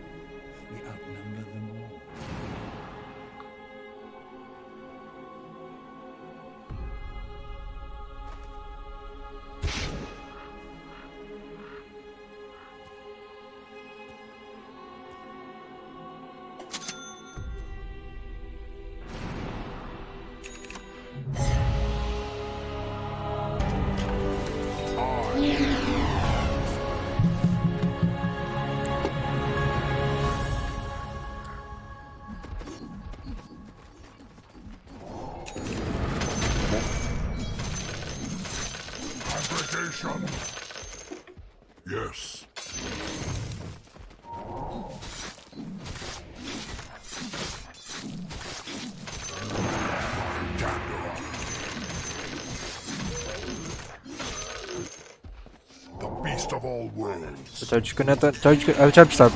S9: Aggregation. Yes. The beast of all worlds.
S1: Charge ko na to. I'll charge stop.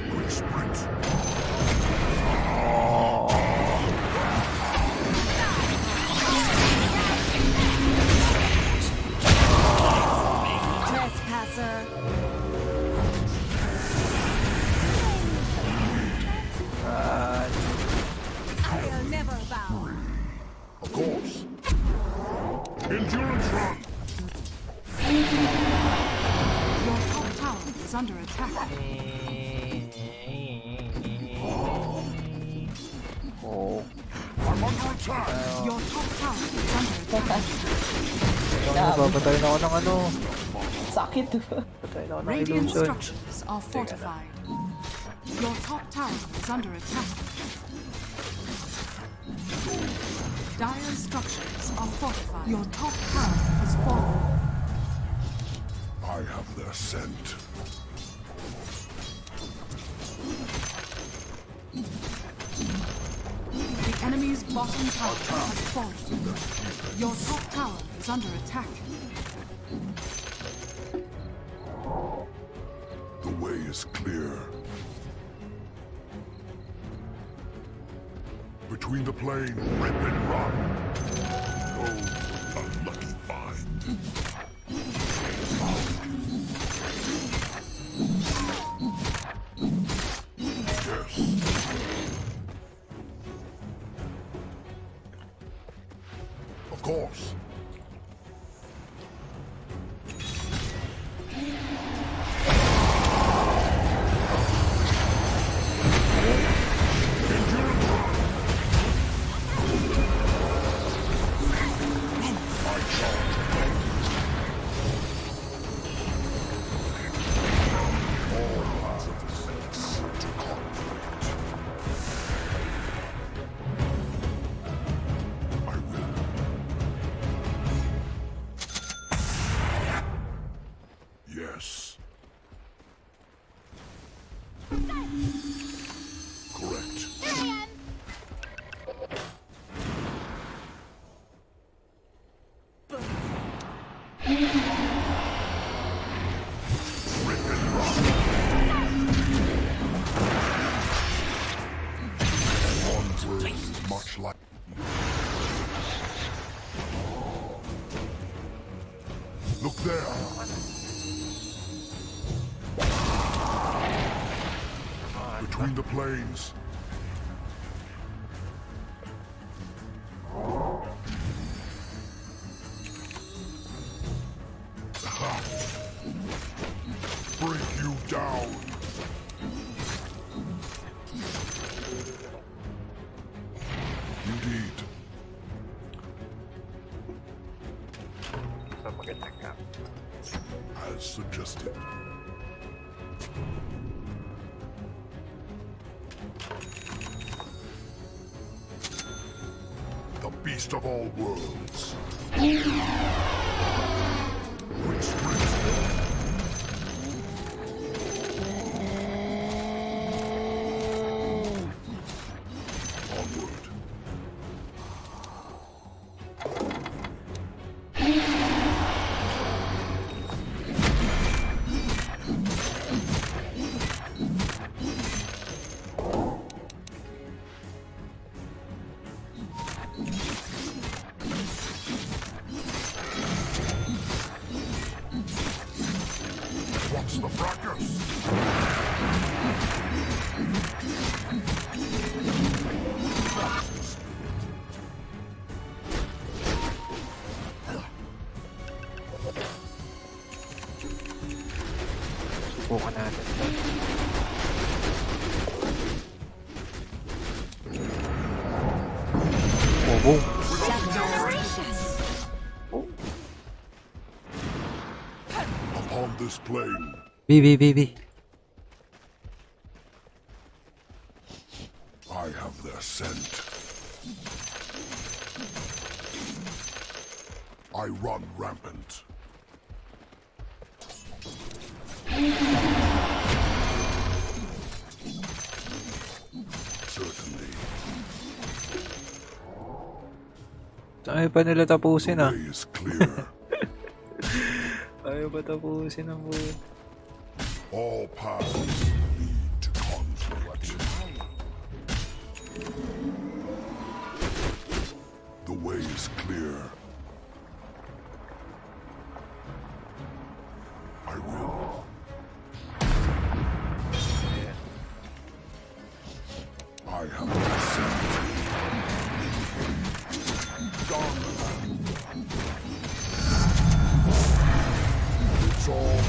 S9: Quick sprint.
S6: Trespasser. I'll never bow.
S9: Of course. Endurance run.
S3: Your top tower is under attack.
S9: I'm under attack.
S3: Your top tower is under attack.
S1: Papatay na ako ng ano.
S2: Sakit.
S1: Patay na ako ng
S3: Radiant
S1: illusion.
S3: structures are fortified. Your top tower is under attack. Dire structures are fortified. Your top tower has fallen.
S9: I have their scent.
S3: The enemy's bottom tower has fallen. Your top tower is under attack.
S9: The way is clear. Between the plain, rip and run. Oh, a lucky find. Yes. Of course. Yes. Correct. Rip and run. between the planes. Break you down. Indeed. As suggested. The beast of all worlds. Which springs onward. What's the fracas?
S7: Subukan natin. Oh, boom.
S9: Upon this plane,
S7: B.
S9: I have their scent. I run rampant. Certainly,
S1: Ayaw pa nila tapusin
S9: the
S1: ah.
S9: way is clear.
S1: Ayaw pa tapusin ang buhay.
S9: All paths lead to conflict. The way is clear. I will. I have the scent. Done. It's all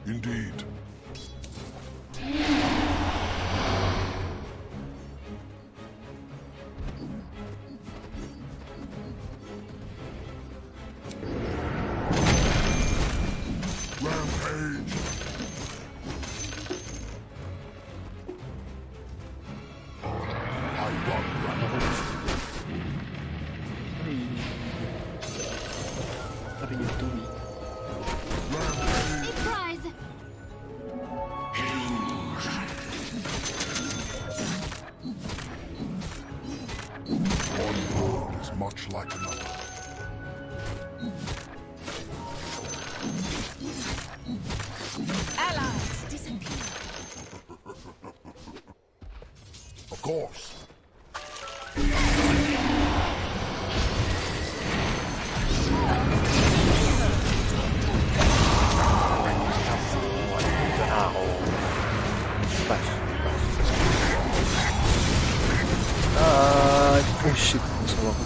S9: indeed. Rampage. I run rampage.
S7: What are you doing?
S9: Rampage.
S6: Surprise!
S9: One world is much like another.
S6: Allies disappear.
S9: Of course.
S7: Ito na ako. Bash. Oh shit. Masawa ko.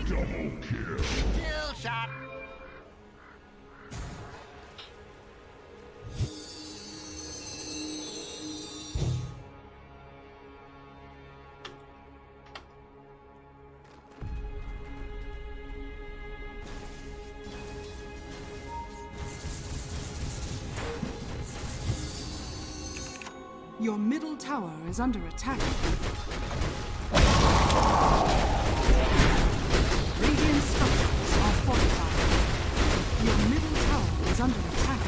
S9: Double kill.
S8: Kill shot.
S3: Your middle tower is under attack. Radiant structures are fortified. Your middle tower is under attack.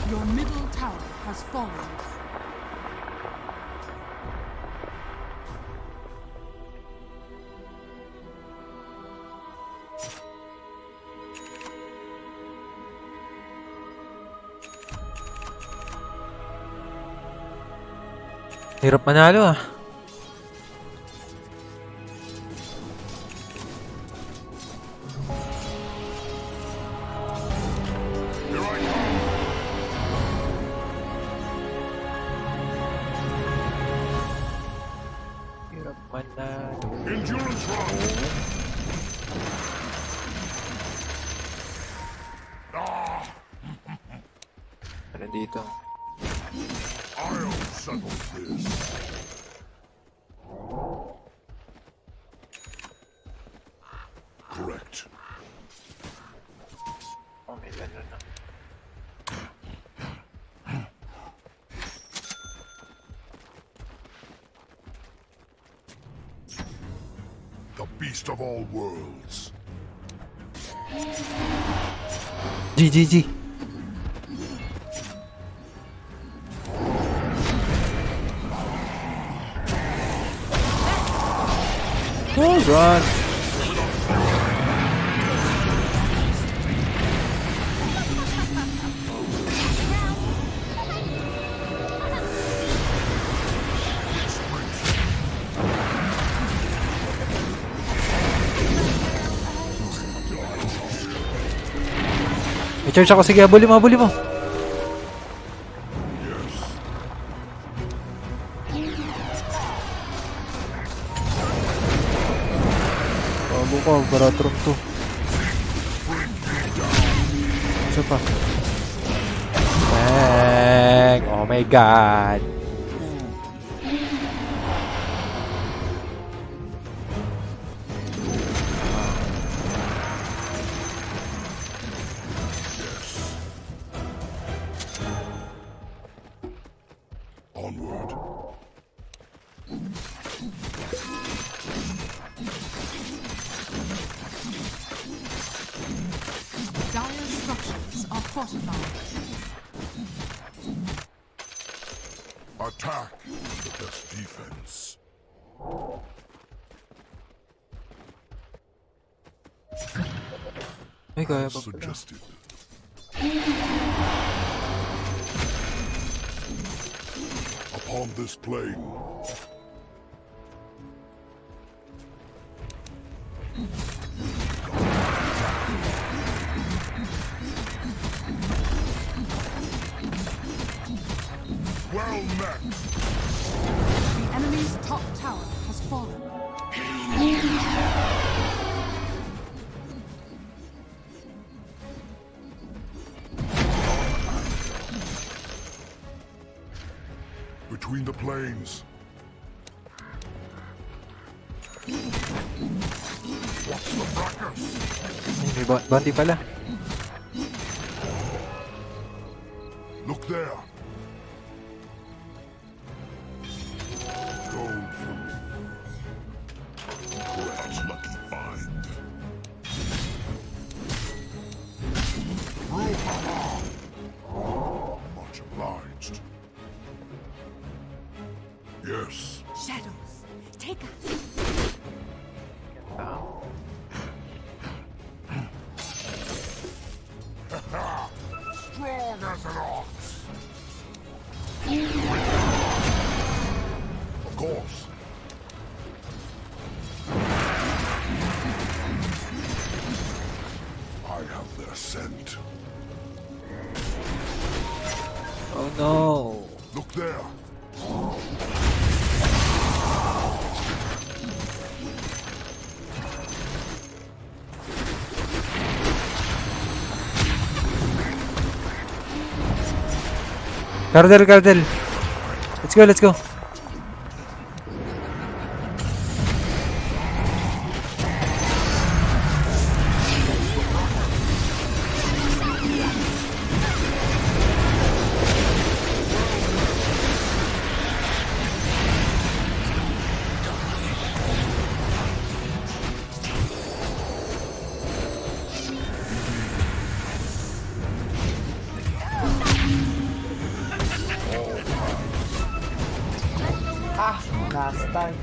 S3: Your middle tower has fallen.
S1: Hirap manalo ah. Hirap manalo.
S9: Endurance run.
S1: Ano dito?
S9: I'll settle this. Correct.
S1: Oh, may gano'n na.
S9: The beast of all worlds.
S1: G. Oh, run! May charge ako. Sige, abuli mo. Bago ko, baratron to. Isa pa. Bang! Oh my god!
S9: Onward.
S3: Dire structures are fortified.
S9: Attack. The best defense.
S1: Ay, kaya
S9: As
S1: pa pala.
S9: suggested. Upon this plane. Well met.
S3: The enemy's top tower has fallen.
S9: Between the planes. What's the fracas?
S1: Ay, may bounty pala.
S9: Look there. Gold for me. Correct. Lucky find. Brouhaha. Much obliged. Yes.
S6: Shadows, take us.
S9: Strong as an ox. Of course. I have their scent.
S1: Oh no!
S9: Look there.
S1: Cardel! Let's go!
S2: Na-stun.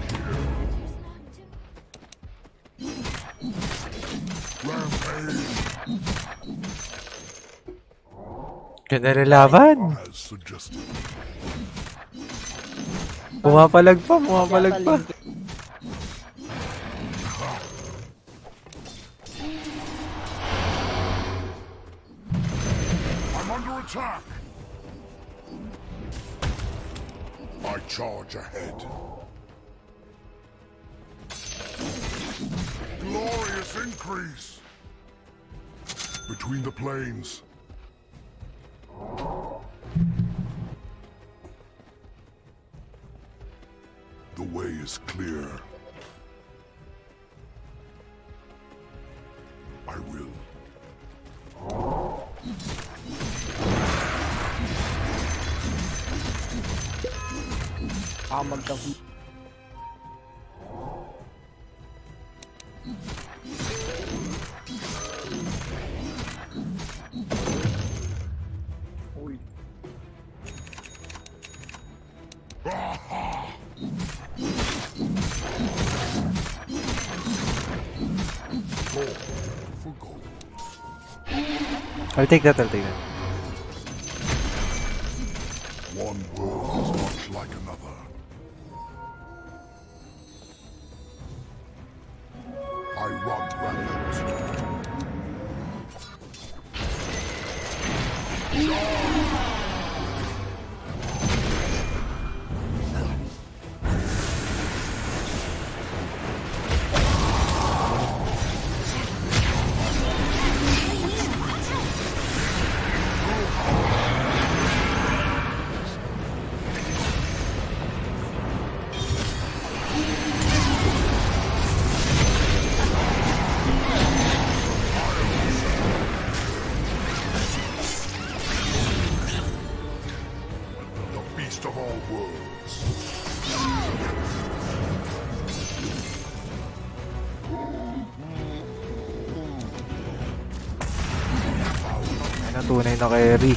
S1: Ganda na laban.
S9: As suggested.
S1: Pumapalag pa.
S9: I'm under attack. I charge ahead. Glorious increase. Between the plains. The way is clear. I will.
S5: Magka-V.
S9: For gold.
S1: I'll take that.
S9: One world is much like another. I run rampant. The beast of all worlds.
S1: Ay, natunay na carry.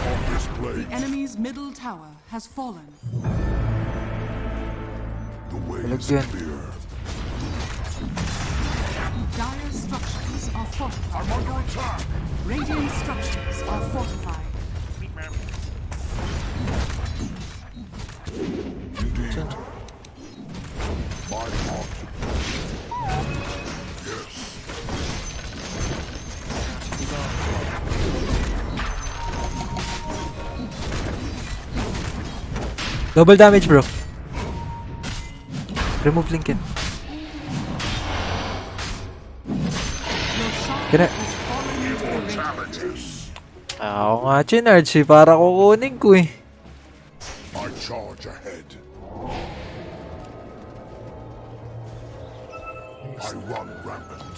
S9: On this blade,
S3: The enemy's middle tower has fallen.
S9: the way
S1: Balag
S9: is
S1: yan.
S9: clear.
S3: Dire structures are fortified.
S9: I'm under attack.
S3: Radiant structures are fortified.
S9: Indeed. My heart. Yes.
S1: Double damage, bro. Remove Lincoln.
S3: Your shark
S1: Kaya,
S3: has fallen into the ring.
S9: Challenges.
S1: ako nga chinarge eh. Para kukunin ko eh.
S9: I charge ahead. I run rampant.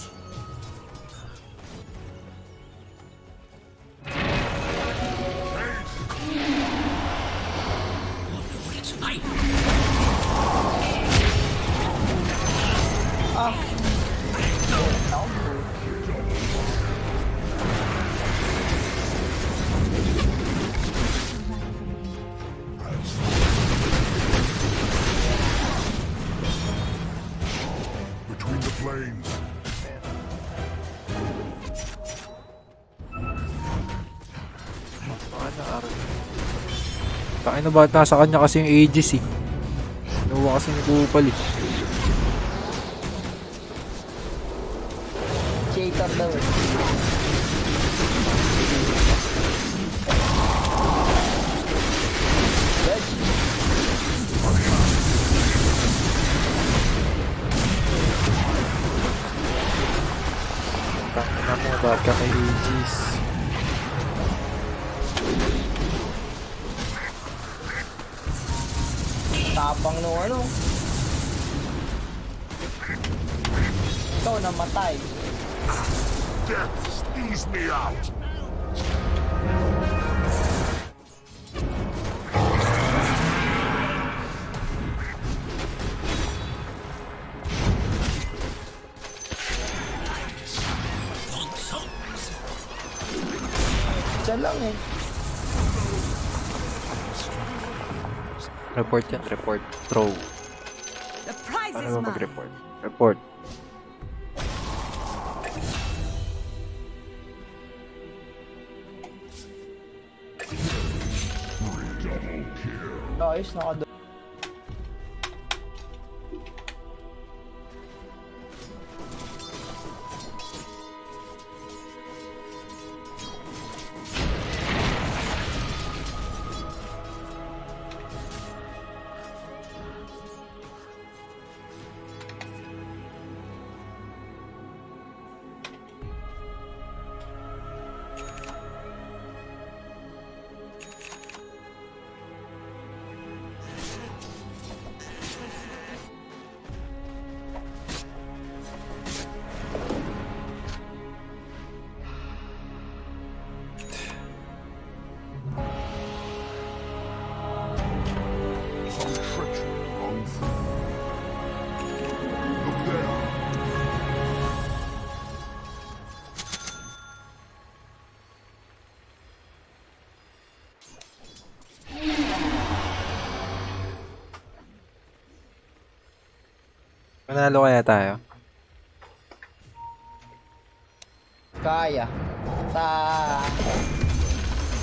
S9: Between the plains.
S1: Takin na ba nasa kanya kasi yung Aegis eh. Nawa kasi ni Kupal eh.
S2: Cheater daw eh.
S1: Takin na mo, bakit ka may Aegis?
S2: Tapang nung ano. Ikaw namatay.
S9: Death spews me out.
S2: Diyan lang eh.
S1: Report yan, report. Throw.
S3: The prize is
S1: Ano ba
S3: mine.
S1: mag-report? Report.
S2: Ayos, nakado.
S9: Some treachery wrong through. Look there.
S1: Manalo kaya tayo?
S2: Kaya.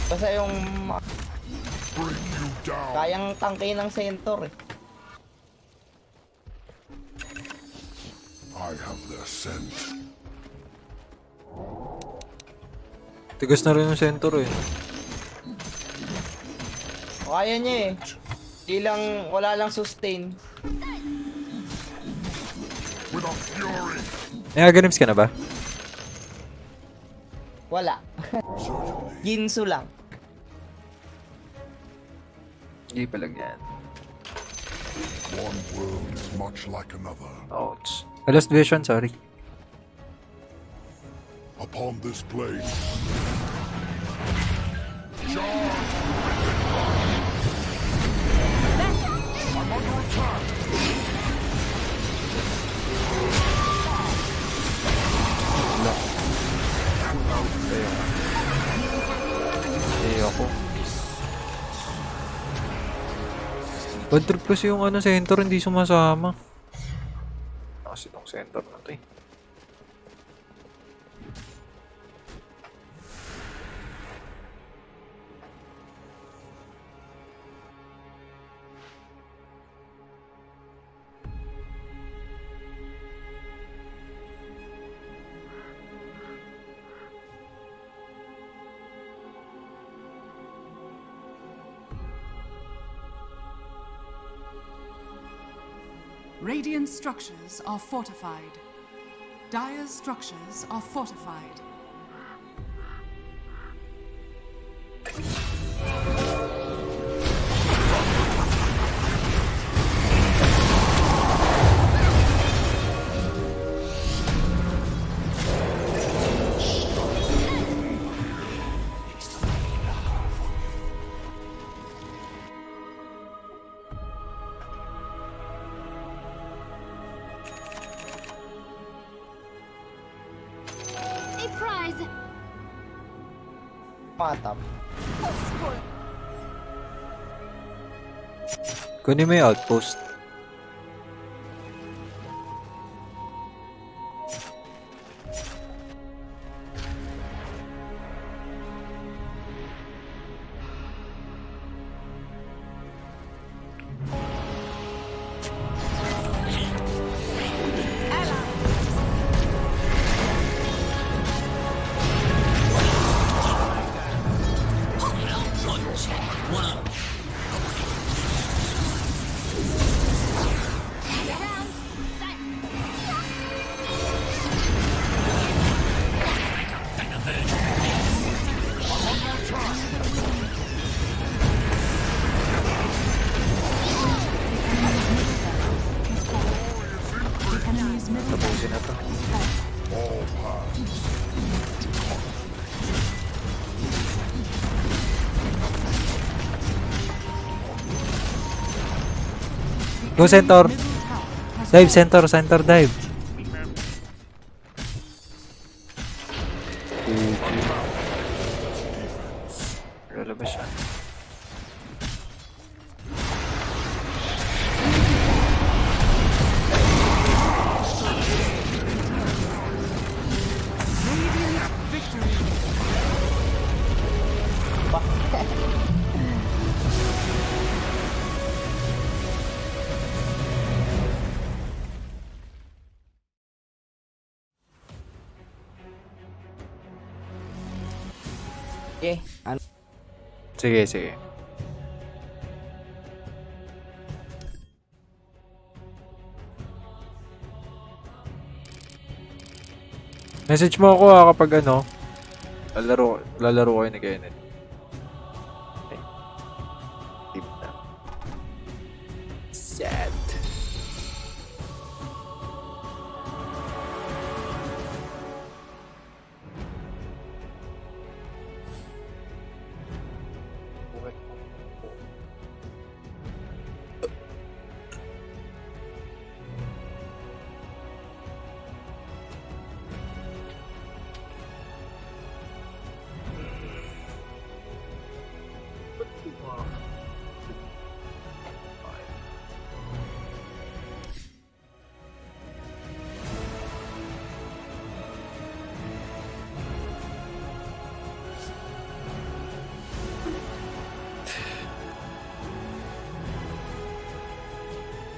S2: Basta yung
S9: Bring you down.
S2: kayang tangke ng center eh.
S9: I have their scent.
S1: Tigas na rin yung center eh.
S2: Kaya niya eh. Wala lang sustain.
S9: With a fury.
S1: Nagaganims ka na ba?
S2: Wala.
S9: Certainly.
S2: Ginsu lang.
S1: Hindi pa lang yan.
S9: One world is much like another.
S1: Ouch. I lost vision, sorry.
S9: Upon this plane. I'm under attack.
S1: Ako. Bad trip kasi yung center hindi sumasama. Kasi itong center na to eh.
S3: Radiant structures are fortified. Dire's structures are fortified.
S6: A prize.
S2: Matap.
S1: Kunin mo yung outpost. Tapusin na to.
S9: All paths.
S1: Go center!
S3: Middle tower has
S1: Dive, center, dive! Lalabas siya.
S2: Eh, ano?
S1: Sige, sige. Message mo ako kapag ano, lalaro kayo ni Kenneth. Okay. Team na. Sad.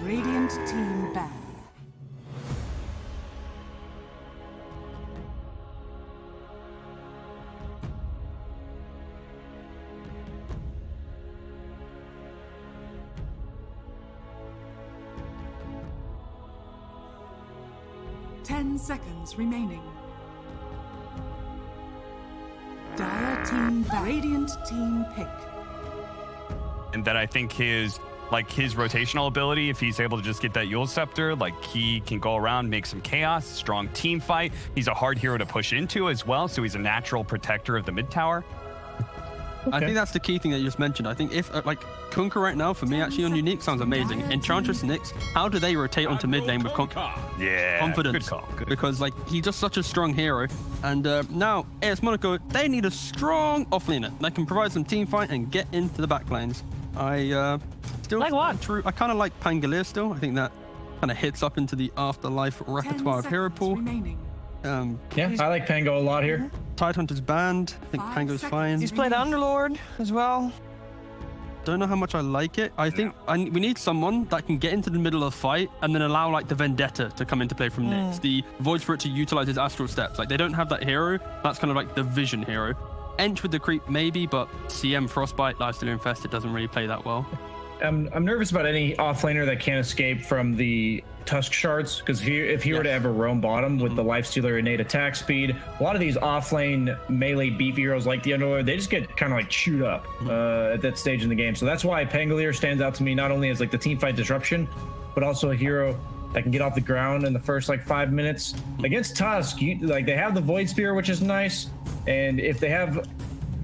S3: Radiant team ban. Ten seconds remaining. Dire team ban. Radiant team pick.
S11: And that I think his rotational ability, if he's able to just get that Yule Scepter, like he can go around, make some chaos, strong team fight. He's a hard hero to push into as well, so he's a natural protector of the mid tower.
S7: Okay. I think that's the key thing that you just mentioned. I think if like Kunkka right now for me actually on Unique sounds amazing. Enchantress Nyx, how do they rotate onto mid lane with confidence?
S11: Good call. Good.
S7: Because like he's just such a strong hero. And now AS Monaco, they need a strong offlaner that can provide some team fight and get into the back lanes. I still
S10: like what?
S7: True. I kind of like Pangolier still. I think that kind of hits up into the afterlife repertoire of hero pool.
S3: Remaining.
S12: Yeah, I like Pango a lot here.
S7: Tidehunter's banned. I think Pango's fine.
S10: He's played Underlord as well.
S7: Don't know how much I like it. I think we need someone that can get into the middle of the fight and then allow like the Vendetta to come into play from Nyx. The Void Spirit to utilize his Astral Steps. Like they don't have that hero. That's kind of like the Vision hero. Ench with the creep maybe, but CM Frostbite, Lifestealer Infested doesn't really play that well.
S12: I'm nervous about any offlaner that can't escape from the Tusk Shards, because if he were to ever roam bottom with the Lifestealer innate attack speed, a lot of these offlane melee beefy heroes like the Underlord, they just get kind of like chewed up at that stage in the game. So that's why Pangolier stands out to me, not only as like the teamfight disruption, but also a hero that can get off the ground in the first like 5 minutes. Against Tusk, they have the Void Spear, which is nice, and if they have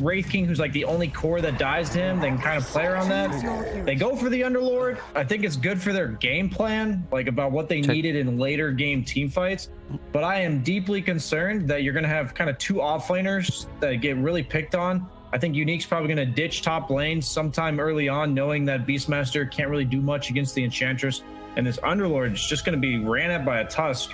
S12: Wraith King, who's like the only core that dies to him, they can kind of play around that. They go for the Underlord. I think it's good for their game plan, like about what they needed in later game team fights. But I am deeply concerned that you're going to have kind of two offlaners that get really picked on. I think Unique's probably going to ditch top lane sometime early on, knowing that Beastmaster can't really do much against the Enchantress. And this Underlord is just going to be ran at by a Tusk.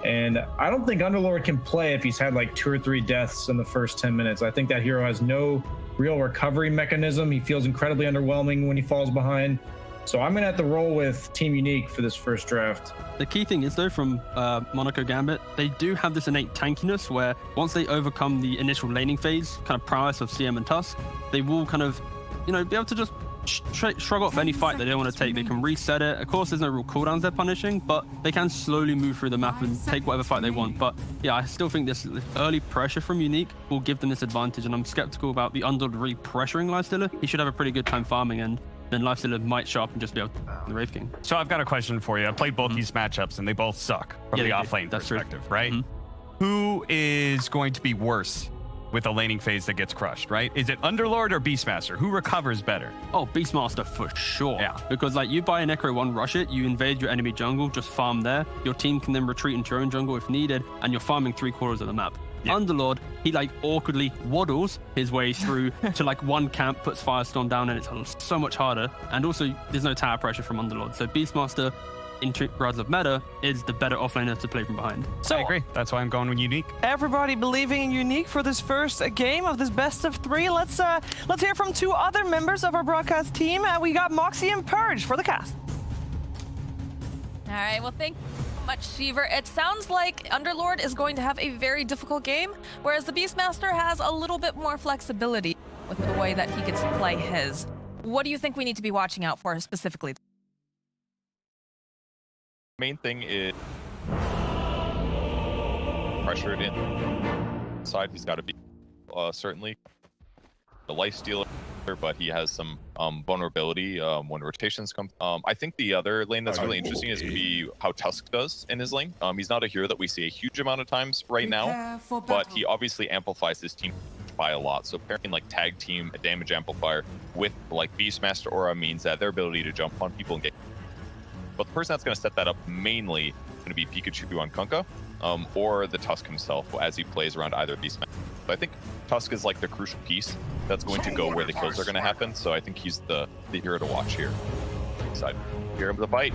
S12: And I don't think Underlord can play if he's had like 2 or 3 deaths in the first 10 minutes. I think that hero has no real recovery mechanism. He feels incredibly underwhelming when he falls behind. So I'm going to have to roll with Team Unique for this first draft.
S7: The key thing is though, from Monaco Gambit, they do have this innate tankiness where once they overcome the initial laning phase, kind of prowess of CM and Tusk, they will kind of, be able to just shrug off any fight they don't want to take. They can reset it. Of course, there's no real cooldowns they're punishing, but they can slowly move through the map and take whatever fight they want. But yeah, I still think this early pressure from Unique will give them this advantage, and I'm skeptical about the Underlord re-pressuring Lifestealer. He should have a pretty good time farming, and then Lifestealer might show up and just be able to the Wraith King.
S11: So I've got a question for you. I played both these matchups, and they both suck from the offlane perspective, right? Who is going to be worse with a laning phase that gets crushed, right? Is it Underlord or Beastmaster? Who recovers better?
S7: Oh, Beastmaster for sure.
S11: Yeah.
S7: Because like you buy an Echo 1, rush it, you invade your enemy jungle, just farm there. Your team can then retreat into your own jungle if needed, and you're farming 3/4 of the map. Yeah. Underlord, he like awkwardly waddles his way through to like one camp, puts Firestorm down, and it's so much harder. And also, there's no tower pressure from Underlord. So Beastmaster, in regards of meta, is the better offlaner to play from behind.
S11: So I agree. That's why I'm going with Unique.
S10: Everybody believing in Unique for this first game of this best of 3. Let's hear from 2 other members of our broadcast team. We got Moxie and Purge for the cast.
S6: All right. Well, much, Sheever. It sounds like Underlord is going to have a very difficult game, whereas the Beastmaster has a little bit more flexibility with the way that he gets to play his. What do you think we need to be watching out for specifically?
S13: Main thing is pressured in side. He's got to be certainly the life stealer, but he has some vulnerability when rotations come. I think the other lane that's really interesting is going to be how Tusk does in his lane. He's not a hero that we see a huge amount of times right now, but he obviously amplifies his team by a lot. So pairing like tag team, a damage amplifier with like Beastmaster Aura means that their ability to jump on people and get. But the person that's going to set that up mainly is going to be Pikachu on Kunkka, or the Tusk himself as he plays around either Beastmaster. But I think Tusk is like the crucial piece that's going to go where the kills are going to happen. So I think he's the hero to watch here. Side. Here comes the fight.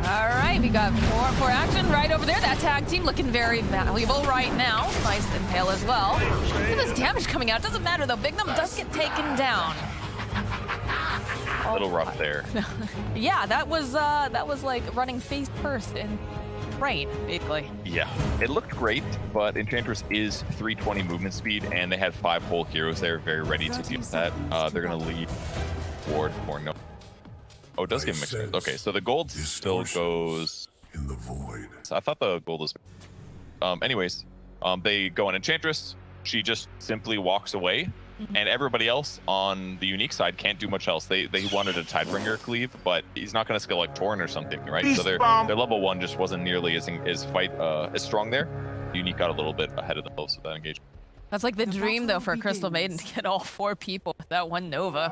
S6: All right, we got 4 action right over there. That tag team looking very valuable right now. Nice impale as well. Look at this damage coming out. Doesn't matter though. Big Num does get taken down.
S13: A little rough there.
S6: Yeah, that was like running face first in train, basically.
S13: Yeah, it looked great, but Enchantress is 320 movement speed, and they had 5 whole heroes there, very ready to deal with that. They're gonna lead forward for no. Oh, it does give mixed. Okay, so the gold still goes
S9: in the void.
S13: So I thought the gold was. Anyways, they go on Enchantress. She just simply walks away. And everybody else on the unique side can't do much else. They wanted a Tidebringer cleave, but he's not going to skill like Torn or something, right? So their level 1 just wasn't nearly as strong there. Unique got a little bit ahead of the most of that engagement.
S6: That's like the dream though for Crystal Maiden to get all 4 people with that one Nova.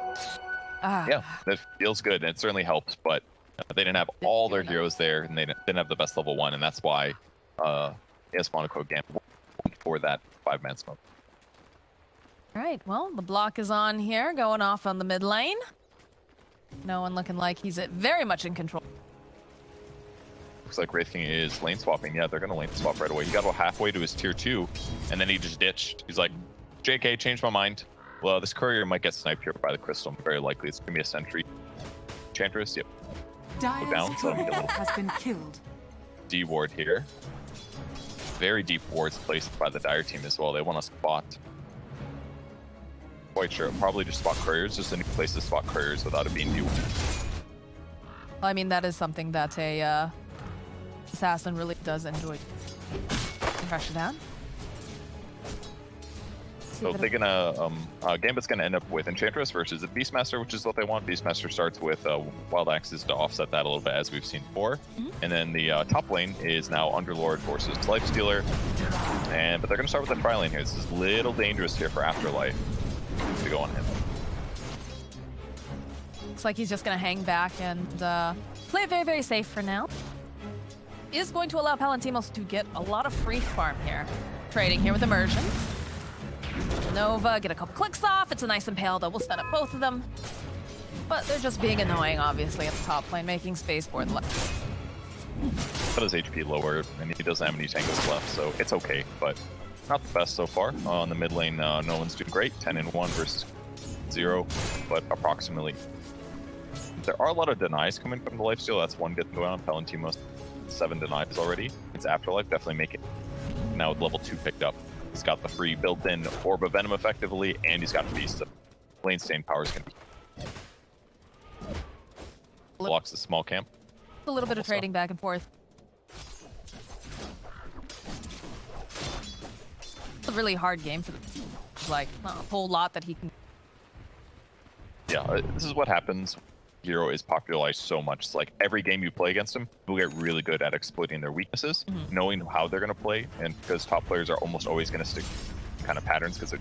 S13: Yeah, that feels good, and it certainly helps. But they didn't have all their heroes there, and they didn't have the best level 1, and that's why Monaco Gambit went for that 5-man smoke.
S6: All right, well, the block is on here, going off on the mid lane. No one looking like he's very much in control.
S13: Looks like Wraith King is lane swapping. Yeah, they're going to lane swap right away. He got about halfway to his tier 2, and then he just ditched. He's like, JK, changed my mind. Well, this courier might get sniped here by the Crystal. Very likely it's going to be a sentry. Enchantress, yep. Go down, so
S3: has been killed.
S13: D ward here. Very deep wards placed by the Dire team as well. They want to spot. Quite sure. Probably just spot couriers. Just a new place to spot couriers without it being new.
S6: Well, I mean, that is something that a assassin really does enjoy. Pressure down.
S13: So they're gonna Gambit's gonna end up with Enchantress versus a Beastmaster, which is what they want. Beastmaster starts with Wild Axes to offset that a little bit, as we've seen before. And then the top lane is now Underlord versus Lifestealer. But they're gonna start with the tri lane here. This is a little dangerous here for Afterlife to go on him.
S6: Looks like he's just gonna hang back and play it very, very safe for now. Is going to allow Palantimos to get a lot of free farm here. Trading here with Immersion. Nova, get a couple clicks off. It's a nice impale that will set up both of them. But they're just being annoying, obviously, at the top lane, making space for the left.
S13: Got his HP lower, and he doesn't have any tangles left, so it's okay, but not the best so far. On the mid lane, no one's doing great. 10-1 versus 0, but approximately. There are a lot of denies coming from the lifesteal. That's one good going on. Palantimos, 7 denies already. It's Afterlife, definitely make it. Now with level 2 picked up. He's got the free built-in Orb of Venom effectively, and he's got Feast. So lane staying power is going to be. Blocks the small camp.
S6: A little bit of trading back and forth. It's a really hard game for them. Like, not a whole lot that he can.
S13: Yeah, this is what happens. Hero is popularized so much. It's like every game you play against him, you'll get really good at exploiting their weaknesses, knowing how they're going to play, and because top players are almost always going to stick kind of patterns because they're.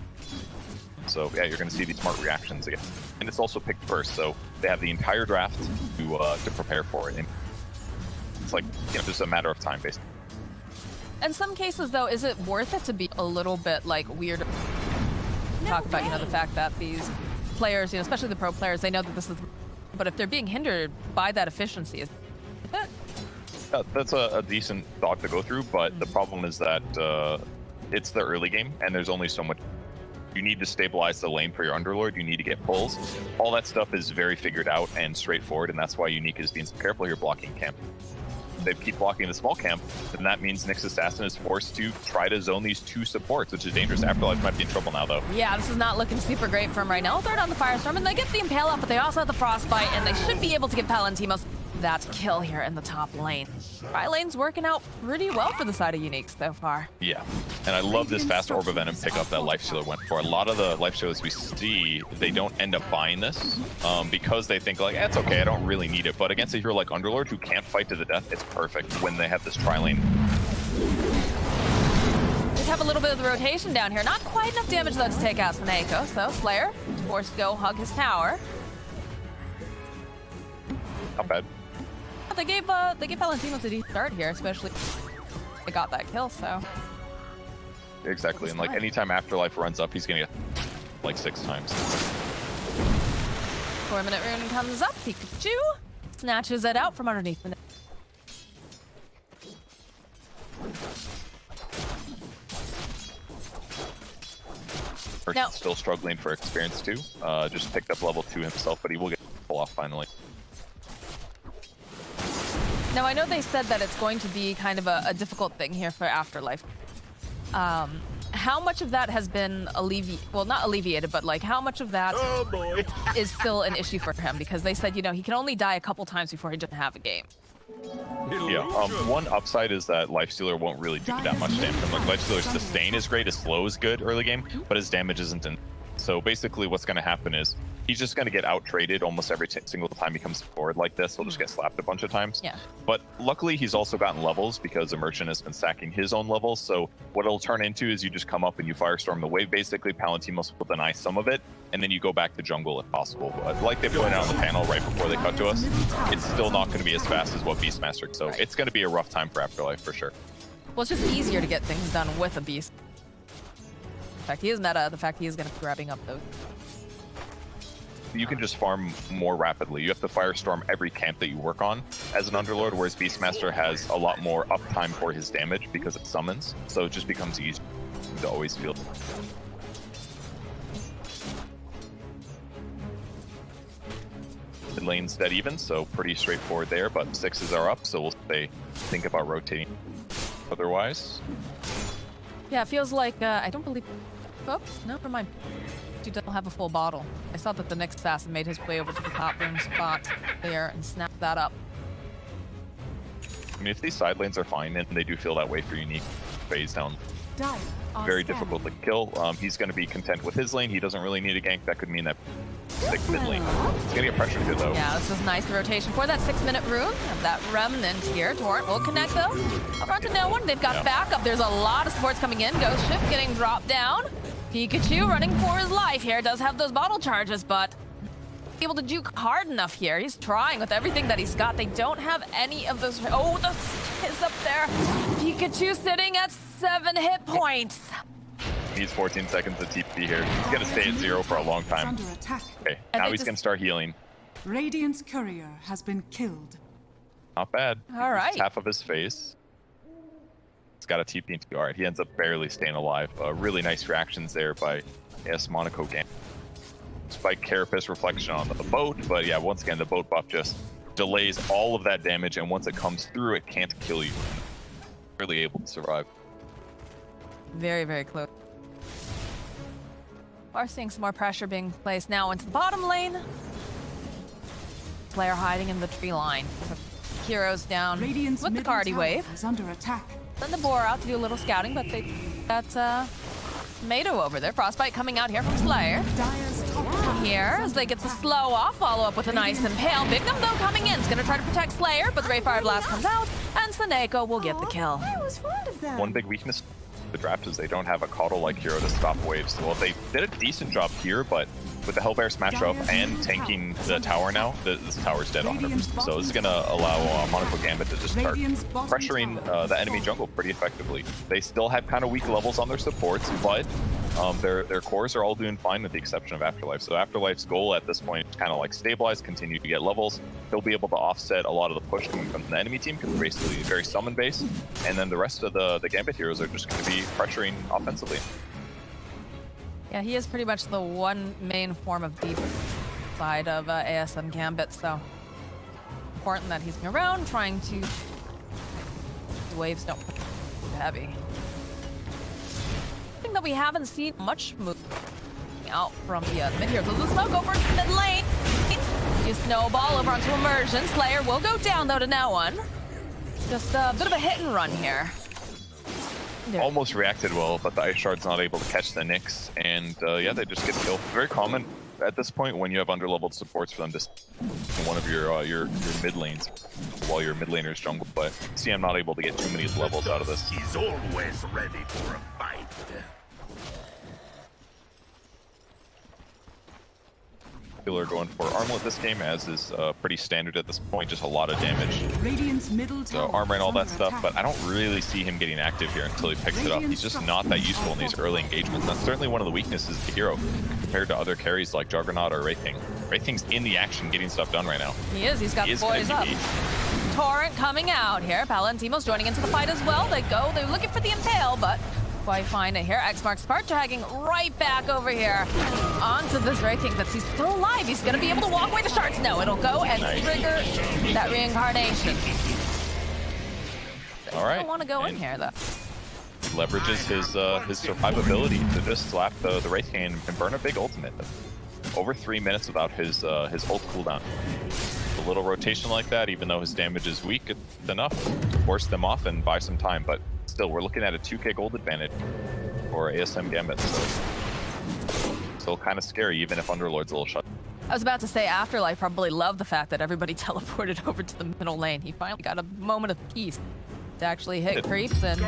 S13: So yeah, you're going to see these smart reactions again, and it's also picked first, so they have the entire draft to prepare for it. And it's like just a matter of time, basically.
S6: In some cases, though, is it worth it to be a little bit like weird? Talk about the fact that these players, especially the pro players, they know that this is. But if they're being hindered by that efficiency, is it?
S13: Yeah, that's a decent thought to go through, but the problem is that it's the early game, and there's only so much. You need to stabilize the lane for your Underlord, you need to get pulls. All that stuff is very figured out and straightforward, and that's why Unique is being so careful here blocking camp. they keep blocking the small camp, then that means Nyx Assassin is forced to try to zone these 2 supports, which is dangerous. Afterlife might be in trouble now, though.
S6: Yeah, this is not looking super great for him right now. Third on the Firestorm, and they get the Impale up, but they also have the Frostbite, and they should be able to get Palantimos that kill here in the top lane. Tri lane's working out pretty well for the side of Unique so far.
S13: Yeah, and I love this fast Orb of Venom pickup that Lifestealer went for. A lot of the Lifestealers we see, they don't end up buying this because they think like, it's okay, I don't really need it. But against a hero like Underlord who can't fight to the death, it's perfect when they have this tri-lane.
S6: They have a little bit of the rotation down here. Not quite enough damage though to take out Sneko, so Slayer forced to go hug his tower.
S13: Not bad.
S6: They gave Palantimos a decent start here, especially they got that kill, so.
S13: Exactly, and like anytime Afterlife runs up, he's gonna get like 6 times.
S6: 4-minute rune comes up, Pikachu snatches it out from underneath the net.
S13: Now, still struggling for experience too. Just picked up level 2 himself, but he will get pull off finally.
S6: Now, I know they said that it's going to be kind of a difficult thing here for Afterlife. How much of that has been not alleviated, but like how much of that is still an issue for him? Because they said, you know, he can only die a couple times before he doesn't have a game.
S13: Yeah, one upside is that Lifestealer won't really do that much damage. Like Lifestealer's sustain is great, his slow is good early game, but his damage isn't in. So basically what's going to happen is he's just going to get out-traded almost every single time he comes forward like this. He'll just get slapped a bunch of times.
S6: Yeah.
S13: But luckily he's also gotten levels because Immersion has been stacking his own levels. So what it'll turn into is you just come up and you Firestorm the wave. Basically, Palantimos will deny some of it, and then you go back to jungle if possible. But like they pointed out on the panel right before they cut to us, it's still not going to be as fast as what Beastmaster. So it's going to be a rough time for Afterlife for sure.
S6: Well, it's just easier to get things done with a Beast. In fact, he is meta. The fact he is going to be grabbing up those.
S13: You can just farm more rapidly. You have to Firestorm every camp that you work on as an Underlord, whereas Beastmaster has a lot more uptime for his damage because it summons, so it just becomes easier to always field. Mid lane's dead even, so pretty straightforward there, but 6s are up, so we'll think about rotating otherwise.
S6: Yeah, it feels like, I don't believe... Oh, no, never mind. You don't have a full bottle. I saw that the next assassin made his way over to the top room spot there and snapped that up.
S13: I mean, if these side lanes are fine, and they do feel that way for Unique, phase down. Very difficult to kill. He's going to be content with his lane. He doesn't really need a gank. That could mean that 6 mid lane. He's going to get pressured here, though.
S6: Yeah, this is nice. The rotation for that 6-minute rune. Have that remnant here. Torrent will connect, though. Up front to no one. They've got backup. There's a lot of supports coming in. Ghost Ship getting dropped down. Pikachu running for his life here. Does have those bottle charges, but able to juke hard enough here. He's trying with everything that he's got. They don't have any of those. Oh, the is up there. Pikachu sitting at 7 hit points.
S13: He's 14 seconds of TP here. He's going to stay at 0 for a long time. Okay, now he's going to start healing.
S3: Radiant's courier has been killed.
S13: Not bad.
S6: All right.
S13: Half of his face. He's got a TP into. All right, he ends up barely staying alive. Really nice reactions there by Monaco game. Spike Carapace reflection on the boat, but yeah, once again, the boat buff just delays all of that damage, and once it comes through, it can't kill you. Really able to survive.
S6: Very, very close. We're seeing some more pressure being placed now into the bottom lane. Slayer hiding in the tree line. Heroes down
S3: Radiant's
S6: with the Cardi wave.
S3: Is under attack.
S6: Send the boar out to do a little scouting, but they got Tomato over there. Frostbite coming out here from Slayer. Here as they get the slow off, follow up with a nice impale. Victim though coming in, is gonna try to protect Slayer, but the Rayfire Blast comes out, and Sneko will get the kill.
S13: One big weakness of the draft is they don't have a Caudle-like hero to stop waves. Well, they did a decent job here, but with the Hellbear smash up and tanking the tower now, this tower's dead 100%. So this is going to allow Monaco Gambit to just start pressuring the enemy jungle pretty effectively. They still have kind of weak levels on their supports, but their cores are all doing fine with the exception of Afterlife. So Afterlife's goal at this point is kind of like stabilize, continue to get levels. They'll be able to offset a lot of the push coming from the enemy team because they're basically very summon based. And then the rest of the Gambit heroes are just going to be pressuring offensively.
S6: Yeah, he is pretty much the one main form of deep side of ASM Gambit, so important that he's around trying to the waves don't push too heavy. I think that we haven't seen much movement out from the mid here. So the smoke over to mid lane. You snowball over onto Immersion. Slayer will go down though to no one. Just a bit of a hit and run here.
S13: Almost reacted well, but the Ice Shard's not able to catch the Nyx, and yeah, they just get killed. Very common at this point when you have underleveled supports for them to one of your mid lanes while your mid laner's jungle play. See, I'm not able to get too many levels out of this.
S9: He's always ready for a fight.
S13: People are going for armlet this game, as is pretty standard at this point, just a lot of damage.
S3: Radiant's middle
S13: So
S3: tower
S13: armor and all
S3: is
S13: that
S3: under
S13: stuff,
S3: attack.
S13: but I don't really see him getting active here until he picks it up. He's just not that useful in these early engagements. That's certainly one of the weaknesses of the hero compared to other carries like Juggernaut or Wraithing. Wraithing's in the action getting stuff done right now.
S6: He is. He's got the boys up. Torrent coming out here. Palantimo's joining into the fight as well. They're looking for the Impale, but quite find it here. X marks part, dragging right back over here onto this Wraithing. That's he's still alive. He's gonna be able to walk away the shards. No, it'll go and trigger that reincarnation.
S13: All right.
S6: I don't want to go in here though.
S13: He leverages his survivability to just slap the Wraithing and burn a big ultimate. Over 3 minutes without his ult cooldown. A little rotation like that, even though his damage is weak, it's enough to force them off and buy some time. But still, we're looking at a 2k gold advantage for ASM Gambit. So still kind of scary, even if Underlord's a little shut.
S6: I was about to say Afterlife probably loved the fact that everybody teleported over to the middle lane. He finally got a moment of peace to actually hit creeps and,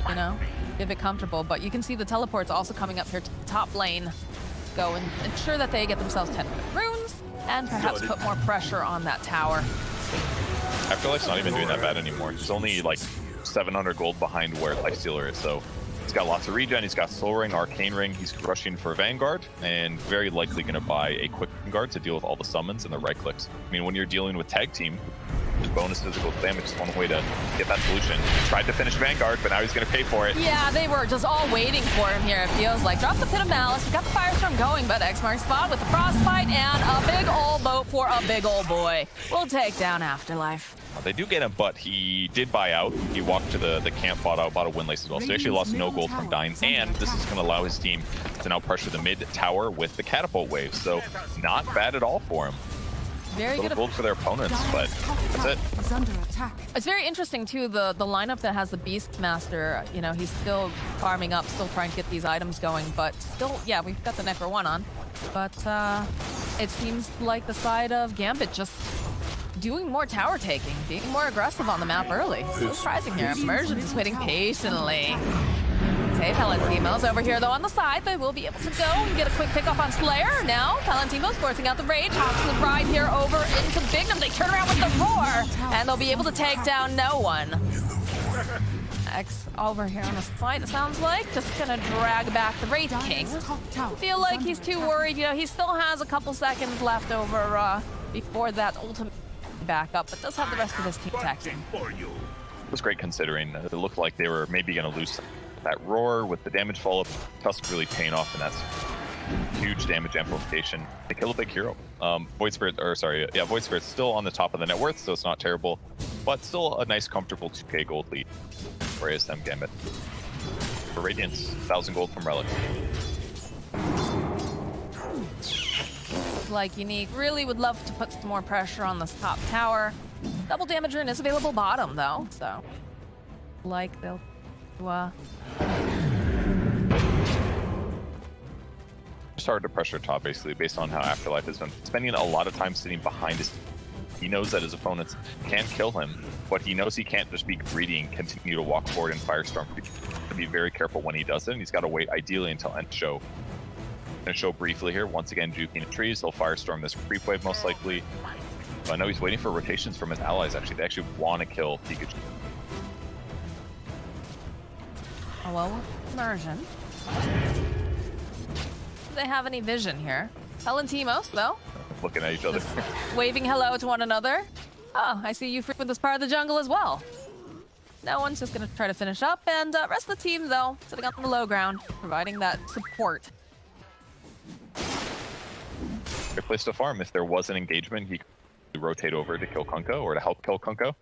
S6: you know, give it comfortable. But you can see the teleports also coming up here to the top lane. Go and ensure that they get themselves 10 runes and perhaps put more pressure on that tower.
S13: Afterlife's not even doing that bad anymore. He's only like 700 gold behind where Lifestealer is, so he's got lots of regen. He's got Soul Ring, Arcane Ring. He's rushing for Vanguard and very likely going to buy a quick Vanguard to deal with all the summons and the right clicks. I mean, when you're dealing with tag team, just bonus physical damage is one way to get that solution. He tried to finish Vanguard, but now he's going to pay for it.
S6: Yeah, they were just all waiting for him here, it feels like. Drop the Pit of Malice. We got the Firestorm going, but X-Mark spot with the Frostbite and a big ol' boat for a big ol' boy. We'll take down Afterlife.
S13: They do get him, but he did buy out. He walked to the camp, bought a Windlace as well. So he actually lost no gold from dying, and this is going to allow his team to now pressure the mid tower with the catapult wave. So not bad at all for him.
S6: Very good
S13: gold for their opponents, but that's it.
S3: Is under attack.
S6: It's very interesting too, the lineup that has the Beastmaster. You know, he's still farming up, still trying to get these items going, but still, yeah, we've got the Necro 1 on. But it seems like the side of Gambit just doing more tower taking, being more aggressive on the map early. So surprising here. Immersion is waiting patiently. Okay, Palantimo's over here though on the side. They will be able to go and get a quick pick off on Slayer. Now, Palantimo's forcing out the rage. Hops the ride here over into Bignum. They turn around with the roar, and they'll be able to take down no one. X over here on the side, it sounds like. Just gonna drag back the Wraith King. I feel like he's too worried. You know, he still has a couple seconds left over before that ultimate backup, but does have the rest of his team attacking.
S13: It was great considering it looked like they were maybe going to lose that roar with the damage follow-up. Tusk really paying off, and that's huge damage amplification. They kill a big hero. Void Spirit's still on the top of the net worth, so it's not terrible, but still a nice, comfortable 2k gold lead for ASM Gambit. For Radiance, 1,000 gold from Relic.
S6: Like Unique really would love to put some more pressure on this top tower. Double damage rune is available bottom though, so like they'll
S13: It's hard to pressure top basically based on how Afterlife has been spending a lot of time sitting behind his. He knows that his opponents can kill him, but he knows he can't just be greedy and continue to walk forward in Firestorm. He's to be very careful when he does it, and he's got to wait ideally until end show. Gonna show briefly here. Once again, juking the trees. They'll Firestorm this creep wave most likely. But I know he's waiting for rotations from his allies. Actually, they actually want to kill Pikachu.
S6: Hello, Immersion. Do they have any vision here? Palantimos, though.
S13: Looking at each other.
S6: Waving hello to one another. Oh, I see you frequent this part of the jungle as well. No one's just gonna try to finish up, and rest of the team, though, sitting on the low ground, providing that support.
S13: Great place to farm. If there was an engagement, he could rotate over to kill Kunko or to help kill Kunko.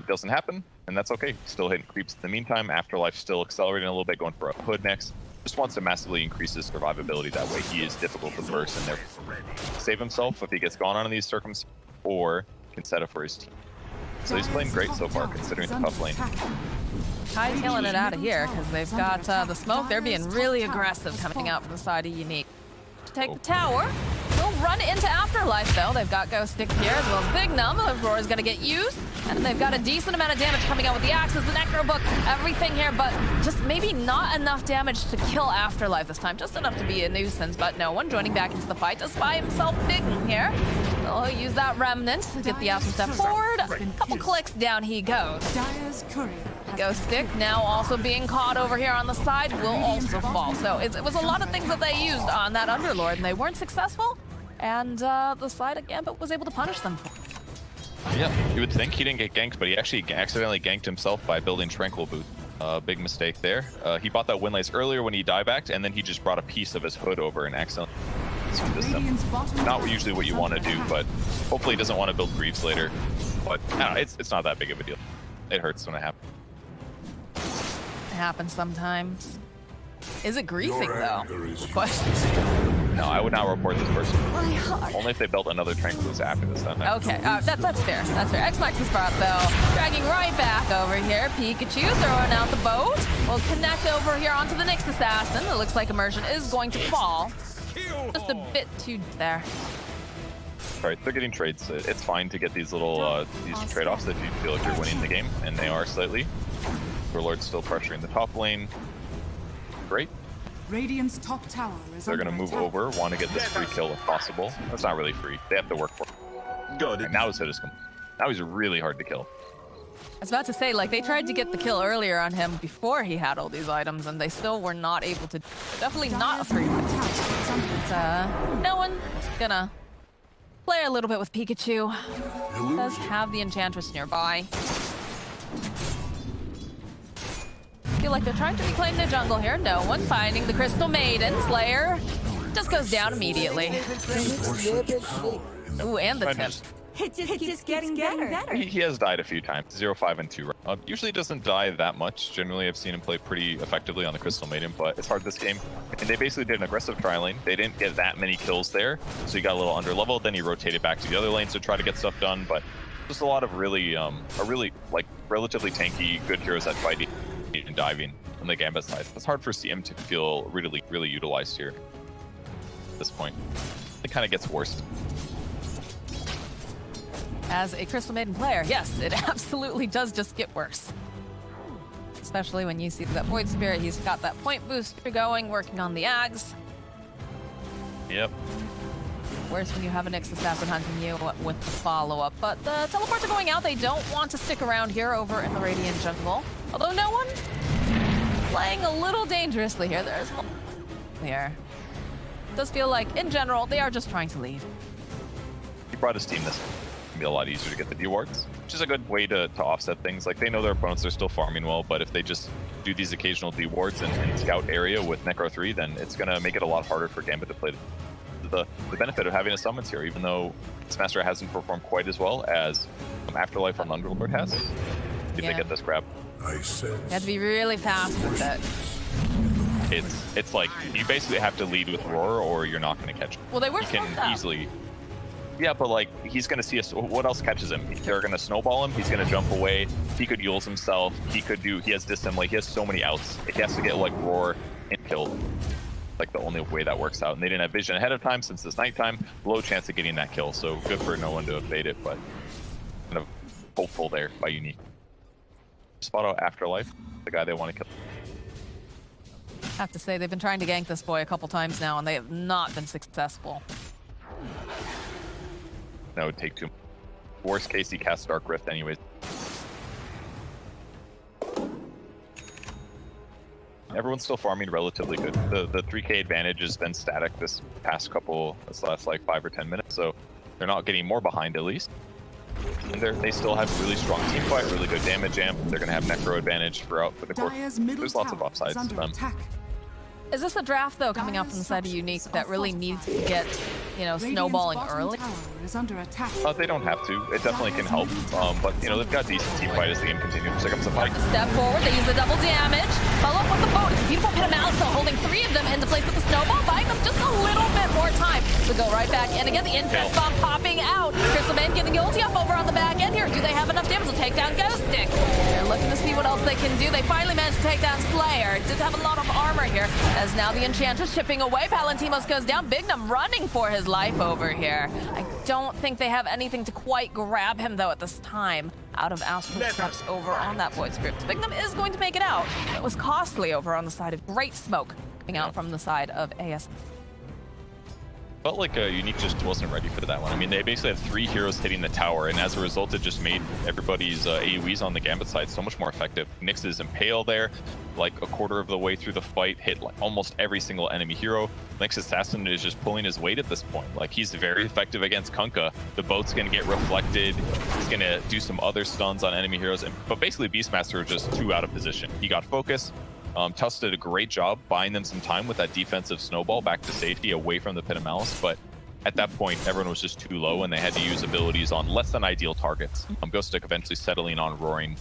S13: doesn't happen, and that's okay. Still hitting creeps in the meantime. Afterlife still accelerating a little bit, going for a hood next. Just wants to massively increase his survivability. That way he is difficult to burst and therefore save himself if he gets gone on in these circumstances, or can set up for his team. So he's playing great so far, considering the tough lane.
S6: Hightailing it out of here because they've got the smoke. They're being really aggressive coming out from the side of Unique. To take the tower. They'll run into Afterlife though. They've got Ghost Stick here as well as Big Numb. The Roar is going to get used. And they've got a decent amount of damage coming out with the axes, the Necro Book, everything here, but just maybe not enough damage to kill Afterlife this time. Just enough to be a nuisance, but no one joining back into the fight to spy himself Big here. So he'll use that Remnant to get the awesome step forward. A couple clicks, down he goes. Ghost Stick now also being caught over here on the side will also fall. So it was a lot of things that they used on that Underlord, and they weren't successful. And the side of Gambit was able to punish them.
S13: Yeah, you would think he didn't get ganked, but he actually accidentally ganked himself by building Tranquil Boot. Big mistake there. He bought that Windlace earlier when he diebacked, and then he just brought a piece of his hood over and accidentally not usually what you want to do, but hopefully he doesn't want to build Greaves later. But I don't know, it's not that big of a deal. It hurts when it happens.
S6: It happens sometimes. Is it griefing though? Question.
S13: No, I would not report this person. Only if they built another Tranquilus after this time.
S6: Okay, that's fair. That's fair. X-Max is brought though. Dragging right back over here. Pikachu throwing out the boat. We'll connect over here onto the next assassin. It looks like Immersion is going to fall. Just a bit too there.
S13: All right, they're getting trades. It's fine to get these little these trade-offs if you feel like you're winning the game, and they are slightly. Warlord's still pressuring the top lane. Great.
S3: Radiant's top tower is
S13: They're gonna move over, want to get this free kill if possible. That's not really free. They have to work for it. Good. Right, now his hit is complete. Now he's really hard to kill.
S6: I was about to say, like, they tried to get the kill earlier on him before he had all these items, and they still were not able to. Definitely not a free win. But, no one's gonna play a little bit with Pikachu. Does have the Enchantress nearby. Feel like they're trying to reclaim their jungle here. No one finding the Crystal Maiden. Slayer just goes down immediately. Ooh, and the tip.
S14: It just keeps getting better.
S13: He has died a few times. 0, 5, and 2. Usually doesn't die that much. Generally, I've seen him play pretty effectively on the Crystal Maiden, but it's hard this game. And they basically did an aggressive tri lane. They didn't get that many kills there, so he got a little under level. Then he rotated back to the other lanes to try to get stuff done. But just a lot of really, like relatively tanky, good heroes at fighting and diving on the Gambit side. It's hard for CM to feel really utilized here at this point. It kind of gets worse.
S6: As a Crystal Maiden player, yes, it absolutely does just get worse. Especially when you see that Void Spirit, he's got that point booster going, working on the Ags.
S13: Yep.
S6: Worse when you have an Nyx Assassin hunting you with the follow-up. But the teleports are going out. They don't want to stick around here over in the Radiant jungle. Although no one playing a little dangerously here. There's one here. It does feel like, in general, they are just trying to leave.
S13: He brought his team this be a lot easier to get the D-wards, which is a good way to offset things. Like, they know their opponents are still farming well, but if they just do these occasional D-wards in scout area with Necro 3, then it's going to make it a lot harder for Gambit to play. The benefit of having a summons here, even though Master hasn't performed quite as well as Afterlife on Underlord has, if they get this grab.
S6: You have to be really fast with it.
S13: It's like, you basically have to lead with Roar or you're not going to catch him.
S6: Well, they were
S13: You can easily... Yeah, but like, he's going to see us. What else catches him? They're going to snowball him. He's going to jump away. He could Yules himself. He has Disembly. He has so many outs. He has to get like Roar and killed. Like the only way that works out. And they didn't have vision ahead of time since it's nighttime. Low chance of getting that kill. So good for no one to evade it, but kind of hopeful there by Unique. Spot out Afterlife, the guy they want to kill.
S6: I have to say, they've been trying to gank this boy a couple times now, and they have not been successful.
S13: That would take too much. Worst case, he casts Dark Rift anyways. Everyone's still farming relatively good. The 3k advantage has been static this last like 5 or 10 minutes, so they're not getting more behind at least. And they still have a really strong team fight, really good damage amp. They're going to have Necro advantage throughout the course. There's lots of upsides to them.
S6: Is this a draft, though, coming out from the side of Unique that really needs to get, snowballing early?
S3: is under attack.
S13: They don't have to. It definitely can help. But, you know, they've got decent team fight as the game continues. Pick up some fight.
S6: Step forward, they use the double damage. Follow up with the boat. It's a beautiful pit of malice, though, holding 3 of them into place with the snowball, buying them just a little bit more time to go right back in. Again, the infest bomb popping out. Crystal Man getting the ulti up over on the back end here. Do they have enough damage to take down Ghost Stick? They're looking to see what else they can do. They finally managed to take down Slayer. Did have a lot of armor here, as now the Enchantress chipping away. Palantimos goes down. Bignum running for his life over here. I don't think they have anything to quite grab him, though, at this time. Out of Astral Steps over on that Void Script. Bignum is going to make it out. It was costly over on the side of Great Smoke coming out from the side of AS.
S13: Felt like Unique just wasn't ready for that one. I mean, they basically had 3 heroes hitting the tower, and as a result, it just made everybody's AoEs on the Gambit side so much more effective. Nyx's Impale there, like a quarter of the way through the fight, hit like almost every single enemy hero. Nyx Assassin is just pulling his weight at this point. Like, he's very effective against Kunkka. The boat's gonna get reflected. He's gonna do some other stuns on enemy heroes, but basically Beastmaster was just too out of position. He got focus. Tusk did a great job buying them some time with that defensive snowball back to safety away from the Pit of Malice, but at that point, everyone was just too low and they had to use abilities on less than ideal targets. Ghost Stick eventually settling on Roaring,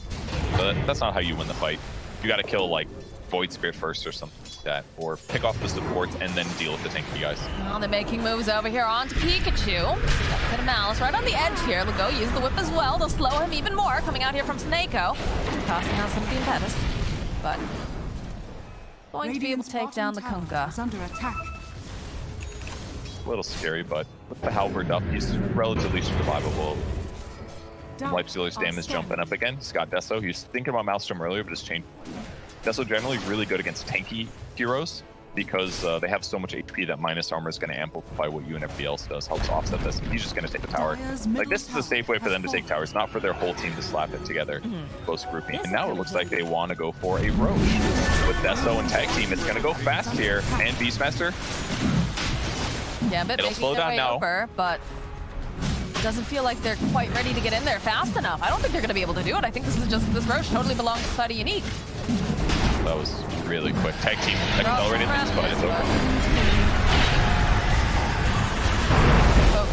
S13: but that's not how you win the fight. You gotta kill, like, Void Spirit first or something like that, or pick off the supports and then deal with the tanky guys.
S6: Well, they're making moves over here onto Pikachu. Got Pit of Malice right on the edge here. They'll go use the whip as well. They'll slow him even more, coming out here from Snako. Tossing out some of the impetus, but going to be able to take down the Kunkka.
S3: Under attack.
S13: A little scary, but with the halberd up, he's relatively survivable. Lifestealer's damage jumping up again. He's got Deso. He was thinking about Maelstrom earlier, but it's changed. Deso generally really good against tanky heroes because they have so much HP that minus armor is going to amplify what you and everybody else does. Helps offset this. He's just going to take the tower. Like, this is a safe way for them to take towers, not for their whole team to slap it together. Close grouping. And now it looks like they want to go for a Roche. With Deso and tag team, it's going to go fast here. And Beastmaster.
S6: Yeah, but
S13: it'll slow down now.
S6: Over, but it doesn't feel like they're quite ready to get in there fast enough. I don't think they're going to be able to do it. I think this Roche totally belongs to side of Unique.
S13: That was really quick. Tag team accelerated this, but it's over.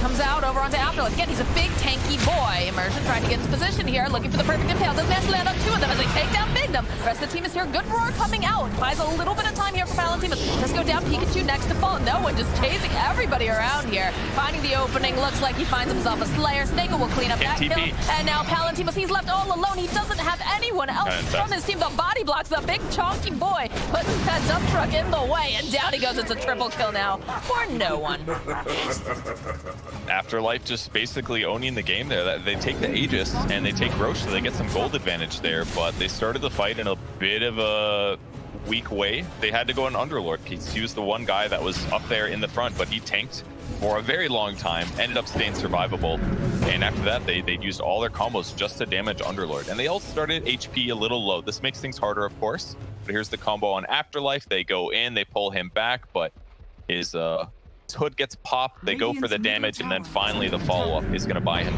S6: Comes out over onto Afterlife. Again, he's a big tanky boy. Immersion trying to get into position here, looking for the perfect impale. Doesn't manage to land on 2 of them as they take down Bignum. The rest of the team is here. Good roar coming out. Buys a little bit of time here for Palantimos. Just go down. Pikachu next to fall. No one just chasing everybody around here. Finding the opening. Looks like he finds himself a Slayer. Snako will clean up that kill. And now Palantimos, he's left all alone. He doesn't have anyone else from his team. The body blocks the big chonky boy. Puts that dump truck in the way. And down he goes. It's a triple kill now for no one.
S13: Afterlife just basically owning the game there. They take the Aegis and they take Roche, so they get some gold advantage there, but they started the fight in a bit of a weak way. They had to go on Underlord. He was the one guy that was up there in the front, but he tanked for a very long time, ended up staying survivable, and after that they used all their combos just to damage Underlord, and they all started HP a little low. This makes things harder, of course, but here's the combo on Afterlife. They go in, they pull him back, but his hood gets popped, they go for the damage, and then finally the follow-up is going to buy him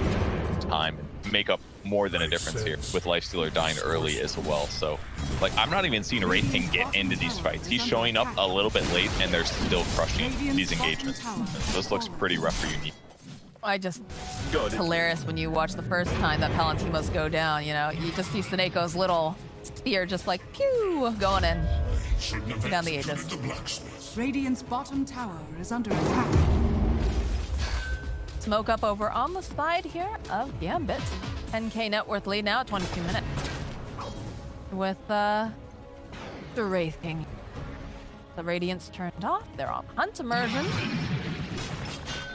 S13: time and make up more than a difference here, with Lifestealer dying early as well. So, like, I'm not even seeing Wraith King get into these fights. He's showing up a little bit late, and they're still crushing these engagements. This looks pretty rough for Unique.
S6: It's hilarious when you watch the first time that Palantimos go down, you know, you just see Snako's little spear just like, pew, going in. Down the Aegis.
S3: Radiant's bottom tower is under attack.
S6: Smoke up over on the side here of Gambit. 10k net worth lead now at 22 minutes. With the Wraith King. The Radiant's turned off. They're on Hunt Immersion.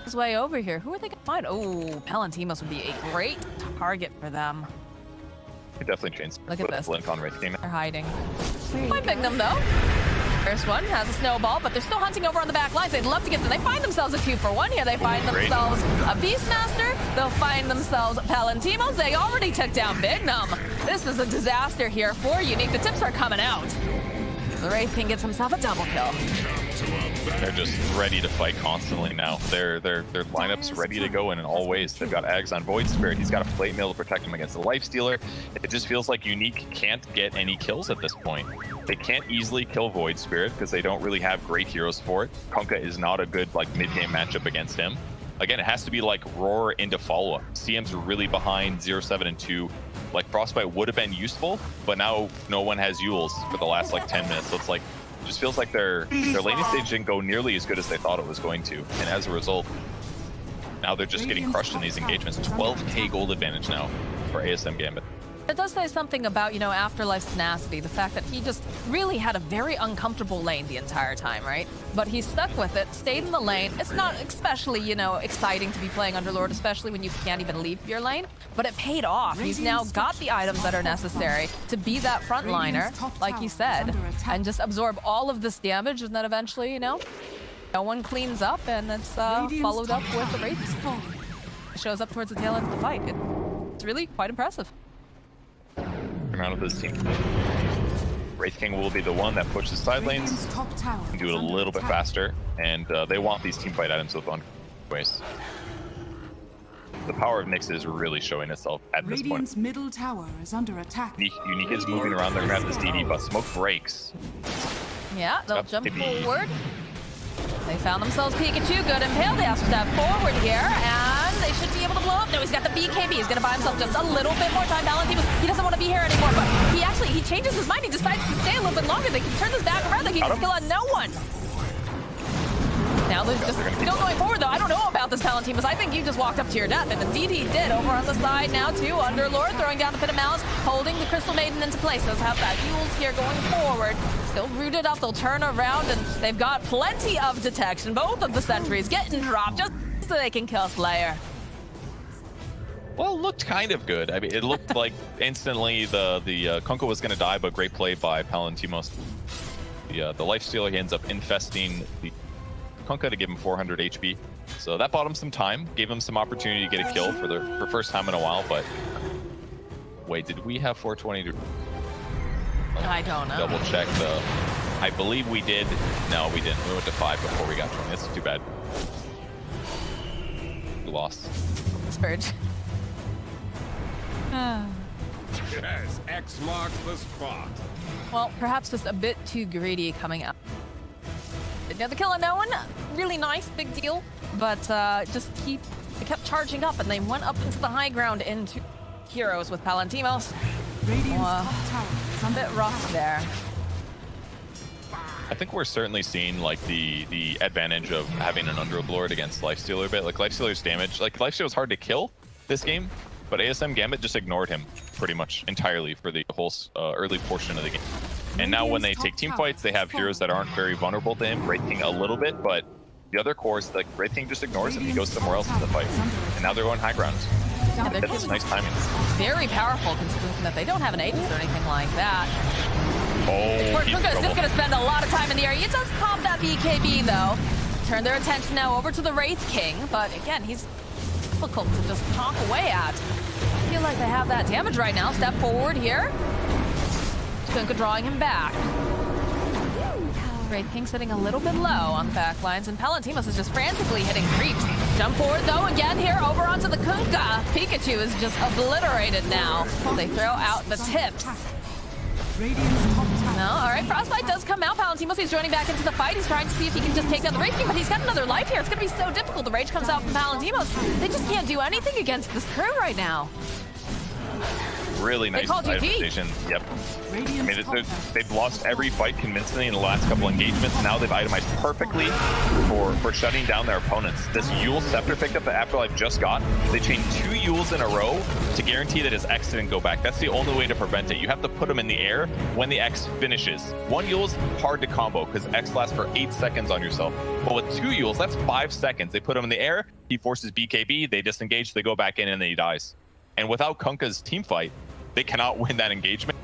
S6: His way over here. Who are they gonna find? Oh, Palantimos would be a great target for them.
S13: He definitely changed.
S6: Look at this.
S13: Blink on Wraith King.
S6: They're hiding. Find Bignum though. First one has a snowball, but they're still hunting over on the back lines. They'd love to get them. They find themselves a 2-for-1 here. They find themselves a Beastmaster. They'll find themselves Palantimos. They already took down Bignum. This is a disaster here for Unique. The tips are coming out. The Wraith King gets himself a double kill.
S13: They're just ready to fight constantly now. Their lineup's ready to go in all ways. They've got Ags on Void Spirit. He's got a Plate Mail to protect him against the Lifestealer. It just feels like Unique can't get any kills at this point. They can't easily kill Void Spirit because they don't really have great heroes for it. Kunkka is not a good, like, mid-game matchup against him. again, it has to be like Roar into follow-up. CM's really behind 0-7 and 2. Like Frostbite would have been useful, but now no one has Yules for the last like 10 minutes. So it's like, it just feels like their laning stage didn't go nearly as good as they thought it was going to. And as a result, now they're just getting crushed in these engagements. 12k gold advantage now for ASM Gambit.
S6: It does say something about, you know, Afterlife's tenacity, the fact that he just really had a very uncomfortable lane the entire time, right? But he stuck with it, stayed in the lane. It's not especially, you know, exciting to be playing Underlord, especially when you can't even leave your lane, but it paid off. He's now got the items that are necessary to be that frontliner, like he said, and just absorb all of this damage, and then eventually, you know, no one cleans up, and it's followed up with the Wraith. Shows up towards the tail end of the fight. It's really quite impressive.
S13: Out of this team. Wraith King will be the one that pushes side lanes and do it a little bit faster, and they want these teamfight items with on ways. The power of Nyx is really showing itself at this point.
S3: Middle tower is under attack.
S13: Unique is moving around. They're gonna have this DD, but smoke breaks.
S6: Yeah, they'll jump forward. They found themselves Pikachu, good impale. They have to step forward here, and they should be able to blow up. No, he's got the BKB. He's going to buy himself just a little bit more time. He doesn't want to be here anymore, but he changes his mind. He decides to stay a little bit longer. They can turn this back around. They can kill on no one. Now they're just still going forward, though. I don't know about this Palutimus. I think you just walked up to your death, and indeed he did. Over on the side now, too. Underlord throwing down the Pit of Malice, holding the Crystal Maiden into place. Does have that Yules here going forward. Still rooted up. They'll turn around, and they've got plenty of detection. Both of the sentries getting dropped just so they can kill Slayer.
S13: Well, it looked kind of good. I mean, it looked like instantly the Kunkka was going to die, but great play by Palantimos. The Lifestealer, he ends up infesting the Kunkka to give him 400 HP. So that bought him some time, gave him some opportunity to get a kill for the first time in a while, but... Wait, did we have 420?
S6: I don't know.
S13: Double check the... I believe we did. No, we didn't. We went to 5 before we got 20. That's too bad. We lost.
S6: Spurge.
S9: Yes, X marks the spot.
S6: Well, perhaps just a bit too greedy coming out. Now the kill on no one, really nice, big deal, but they kept charging up, and they went up into the high ground into heroes with Palantimos. A bit rough there.
S13: I think we're certainly seeing like the advantage of having an Underlord against Lifestealer a bit. Like Lifestealer's damage, like Lifestealer's hard to kill this game, but ASM Gambit just ignored him pretty much entirely for the whole early portion of the game. And now when they take team fights, they have heroes that aren't very vulnerable to him, Wraith King a little bit, but the other cores, like Wraith King just ignores him. He goes somewhere else in the fight. And now they're going high ground.
S6: Yeah,
S13: that's nice timing.
S6: Very powerful considering that they don't have an Aegis or anything like that.
S13: Oh,
S6: Kunkka is just going to spend a lot of time in the area. He does pop that BKB though. Turn their attention now over to the Wraith King, but again, he's difficult to just chomp away at. I feel like they have that damage right now. Step forward here. Kunkka drawing him back. Wraith King sitting a little bit low on the back lines, and Palantimos is just frantically hitting creeps. Jump forward though again here over onto the Kunkka. Pikachu is just obliterated now. They throw out the tips. No, alright, Frostbite does come out. Palantimos, he's joining back into the fight. He's trying to see if he can just take down the Wraith King, but he's got another life here. It's gonna be so difficult. The rage comes out from Palantimos. They just can't do anything against this crew right now.
S13: Really nice itemization. Yep. I mean, they've lost every fight convincingly in the last couple engagements. Now they've itemized perfectly for shutting down their opponents. This Yule Scepter picked up that Afterlife just got. They chained 2 Yules in a row to guarantee that his X didn't go back. That's the only way to prevent it. You have to put him in the air when the X finishes. 1 Yule's hard to combo because X lasts for 8 seconds on yourself. But with 2 Yules, that's 5 seconds. They put him in the air, he forces BKB, they disengage, they go back in, and then he dies. And without Kunkka's team fight, they cannot win that engagement.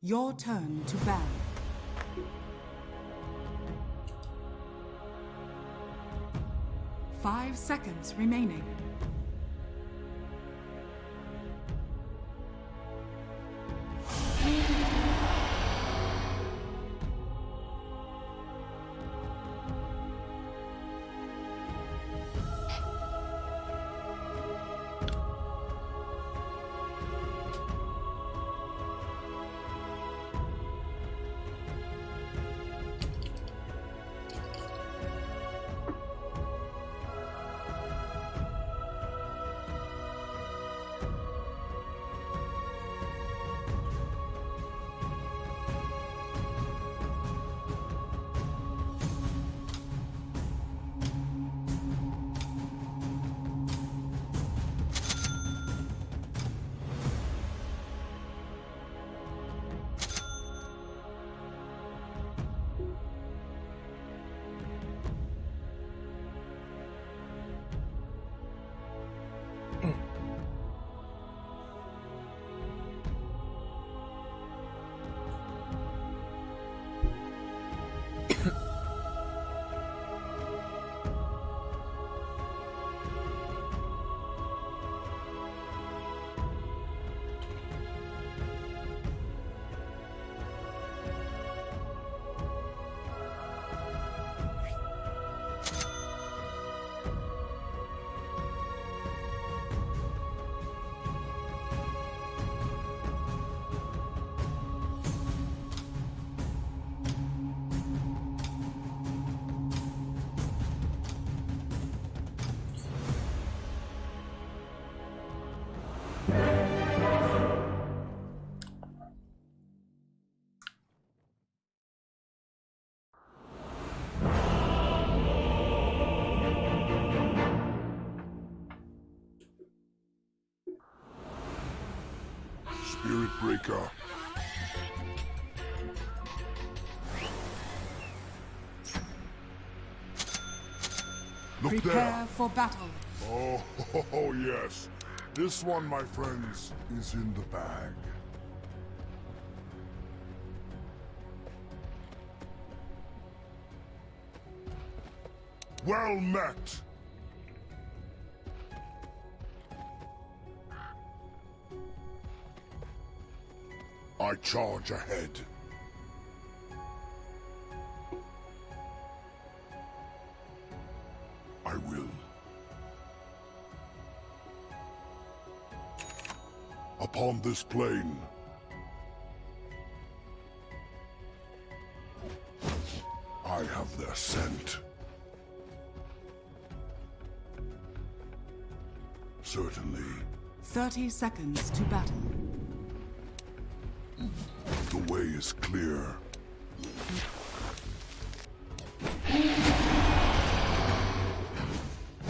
S3: Your turn to ban. Five seconds remaining.
S9: Spirit Breaker. Look
S3: Prepare
S9: there.
S3: for battle.
S9: Oh, yes. This one, my friends, is in the bag. Well met. I charge ahead. I will. Upon this plain, I have their scent. Certainly.
S3: 30 seconds to battle.
S9: The way is clear.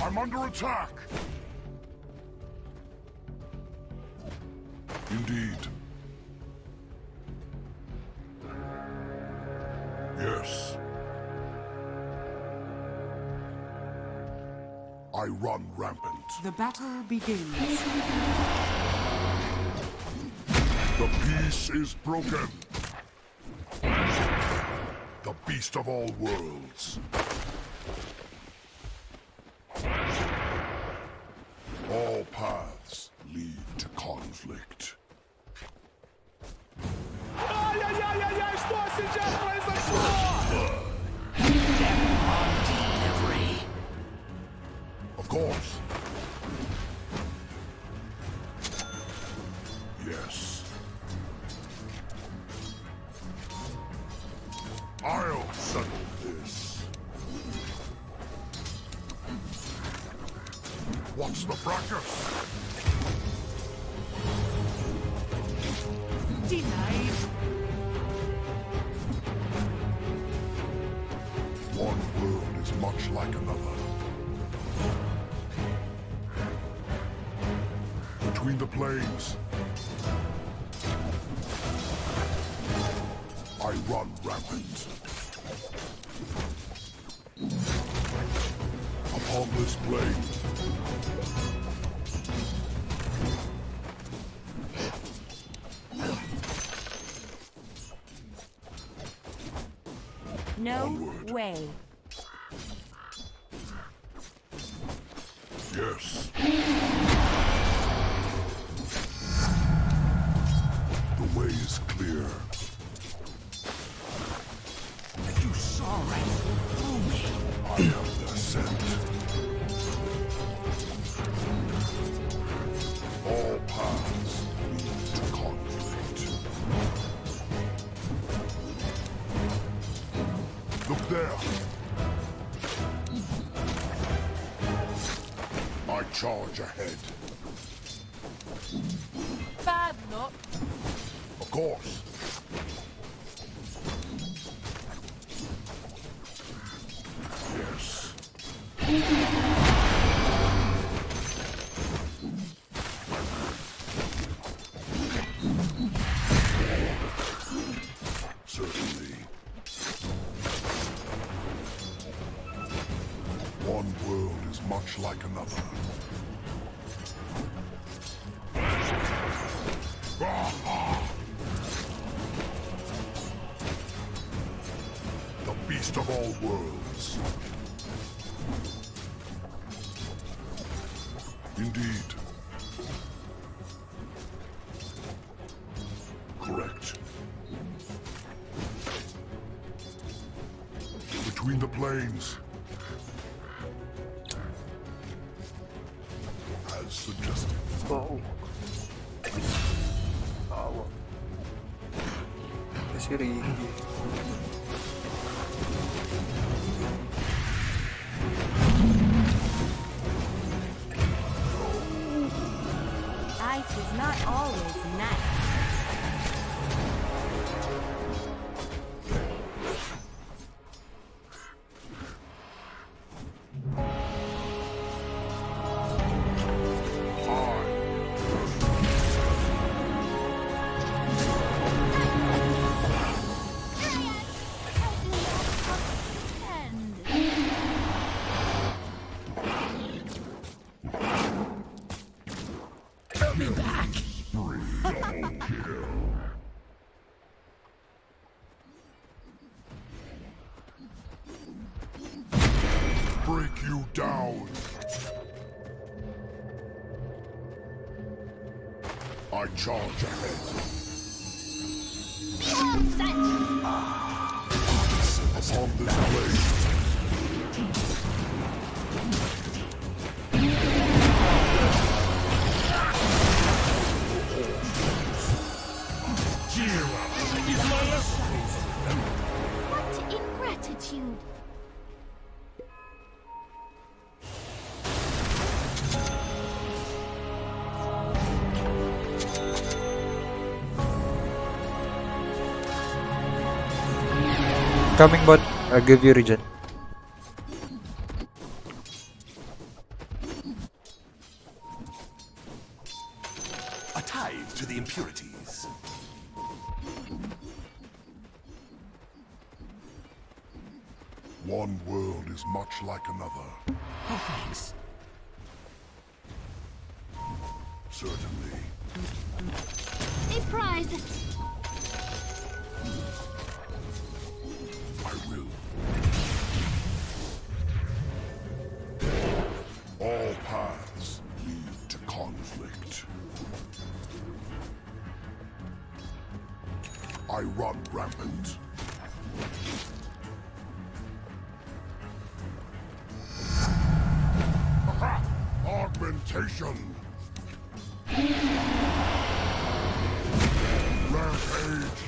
S9: I'm under attack! Indeed. Yes. I run rampant.
S3: The battle begins.
S9: The peace is broken. The beast of all worlds. All paths lead to conflict. Of course. Yes. I'll settle this. What's the fracas?
S3: Denied.
S9: One world is much like another. Between the plains, I run rampant. Upon this plain,
S14: No way.
S9: Yes. The way is clear.
S8: You saw right through me.
S9: I am the scent. All paths lead to conflict. Look there. I charge ahead.
S6: Bad luck.
S9: Of course. Yes. Certainly. One world is much like another. The beast of all worlds. Indeed. Correct. Between the planes. As suggested.
S1: Oh. Awa. Kasi Ricky.
S14: Ice is not always nice.
S8: Be back.
S9: Break you down. I charge ahead. Upon this blade.
S14: What ingratitude!
S1: Coming bot, I'll give you regen.
S8: A tithe to the impurities.
S9: One world is much like another.
S8: Oh, thanks.
S9: Certainly.
S14: A prize!
S9: I will. All paths lead to conflict. I run rampant. Aha! Augmentation! Rampage!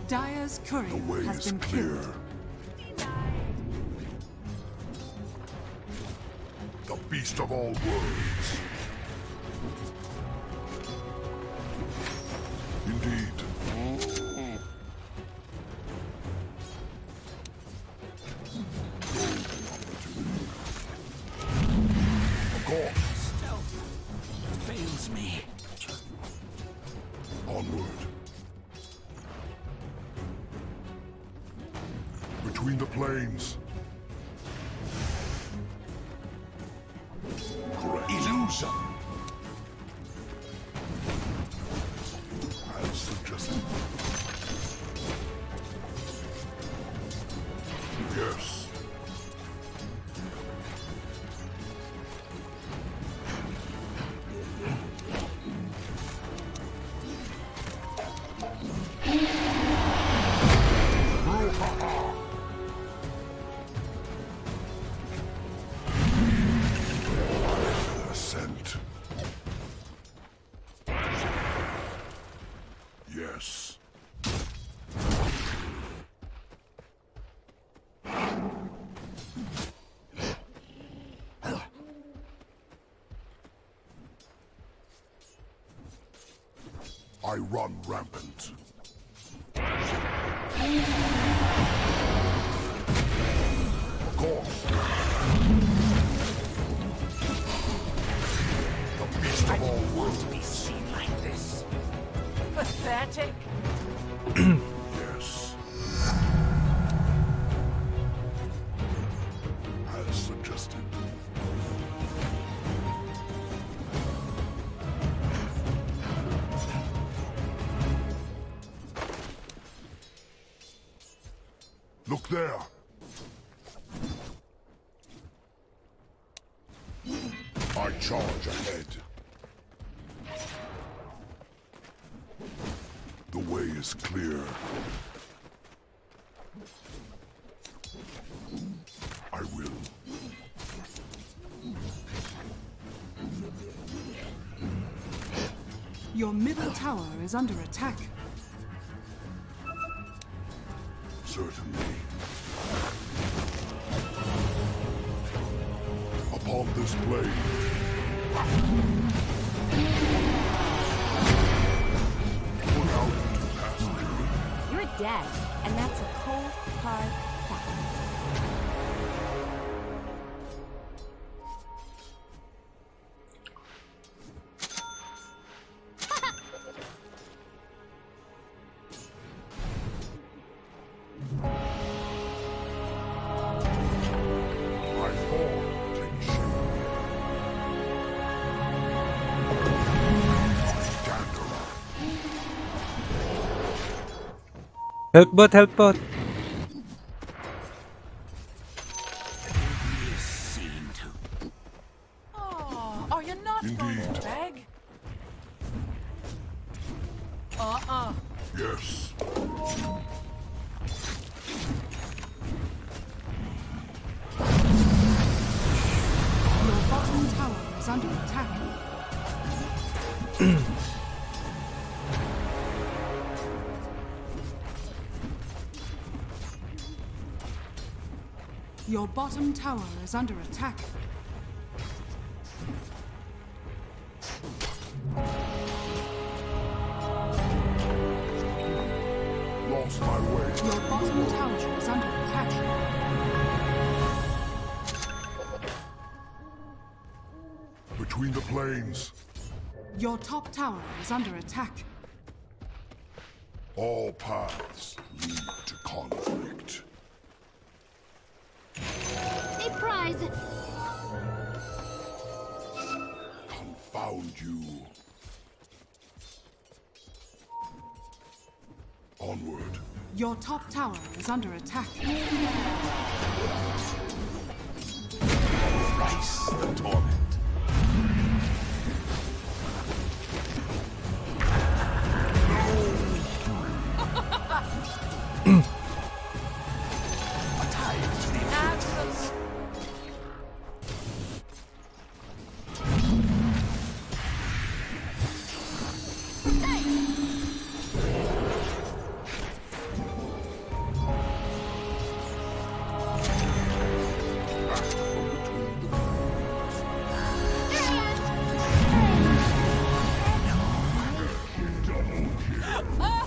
S3: Dire's courier
S9: The way
S3: has
S9: is
S3: been
S9: clear.
S3: killed.
S9: The beast of all worlds. Indeed. Of course.
S8: Fails me.
S9: Onward. Between the planes.
S8: Correct. Illusion.
S9: yes. I run rampant. Of course. The beast of all worlds.
S8: be seen like this.
S3: Pathetic.
S9: Yes. As suggested. Look there. I charge ahead. The way is clear. I will.
S3: Your middle tower is under attack.
S9: Certainly. Upon this blade. Put out into passage.
S14: You're dead, and that's a cold, hard fact.
S9: My form takes shape. Dandara.
S1: Help bot, help bot.
S3: Oh, are you not going
S9: Indeed.
S3: to beg?
S9: Yes.
S3: Your bottom tower is under attack. Your bottom tower is under attack.
S9: Lost my way.
S3: Your bottom tower is under attack.
S9: Between the plains.
S3: Your top tower is under attack.
S9: All paths lead to conflict.
S14: A prize.
S9: Confound you. Onward.
S3: Your top tower is under attack.
S9: Thrice the torment.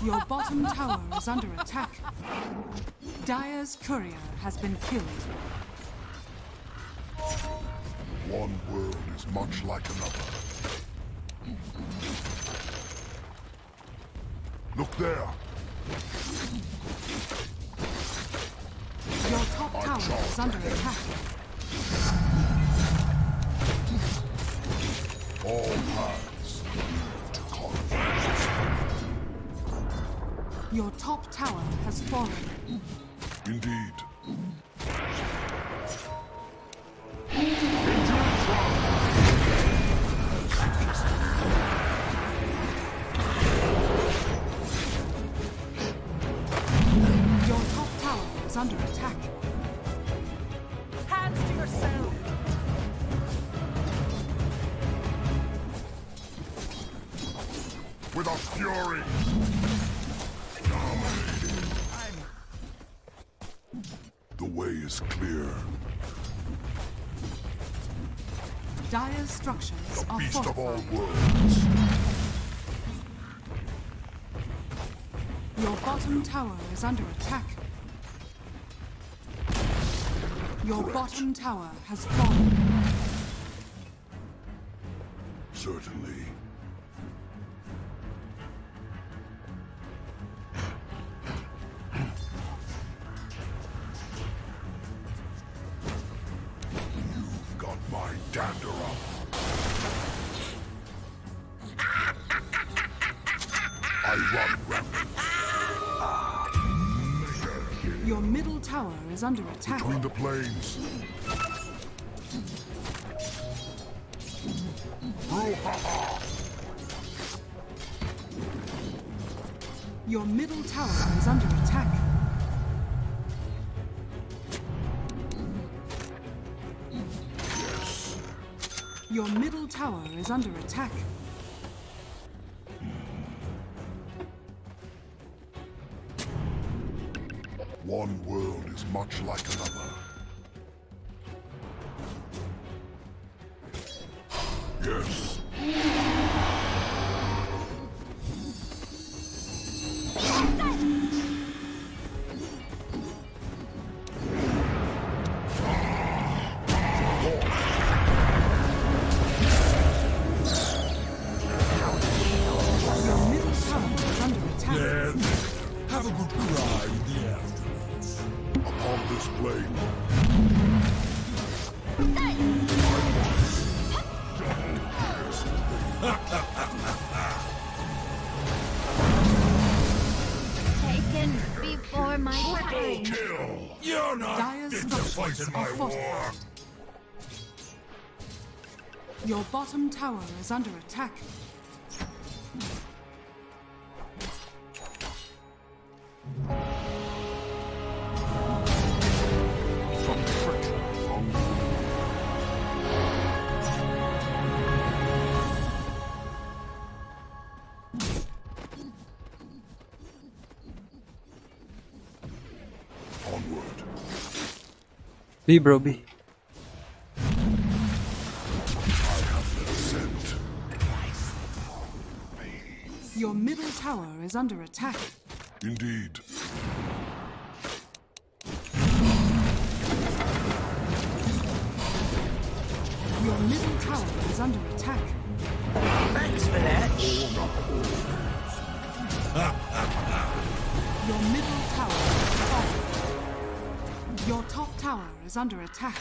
S3: Your bottom tower is under attack. Dire's courier has been killed.
S9: One world is much like another. Look there.
S3: Your top tower is under attack.
S9: All paths lead to conflict.
S3: Your top tower has fallen.
S9: Indeed.
S3: Your top tower is under attack. Hands to yourself.
S9: With a fury. way is clear.
S3: Dire's structures
S9: The
S3: are
S9: beast of all
S3: fortified.
S9: worlds.
S3: Your bottom tower is under attack. Your bottom tower has fallen.
S9: Certainly. You've got my dander up. I run rampant.
S3: Your middle tower is under attack.
S9: Between the plains. Brouhaha!
S3: Your middle tower is under attack.
S9: Yes.
S3: Your middle tower is under attack.
S9: One world is much like another. Yes.
S3: Your middle tower is under attack.
S9: Have a good cry in the afterwards. Upon this plane.
S14: Taken before my time.
S9: Kill! You're not
S3: Dire's
S9: fit to fight
S3: structures
S9: in
S3: are
S9: my war.
S3: fortified. Your bottom tower is under attack.
S9: Some treachery among you. Onward.
S1: B, bro, B.
S9: I have the scent.
S3: Your middle tower is under attack.
S9: Indeed.
S3: Your middle tower is under attack.
S8: Thanks for that.
S3: Your middle tower is fallen. Your top tower is under attack.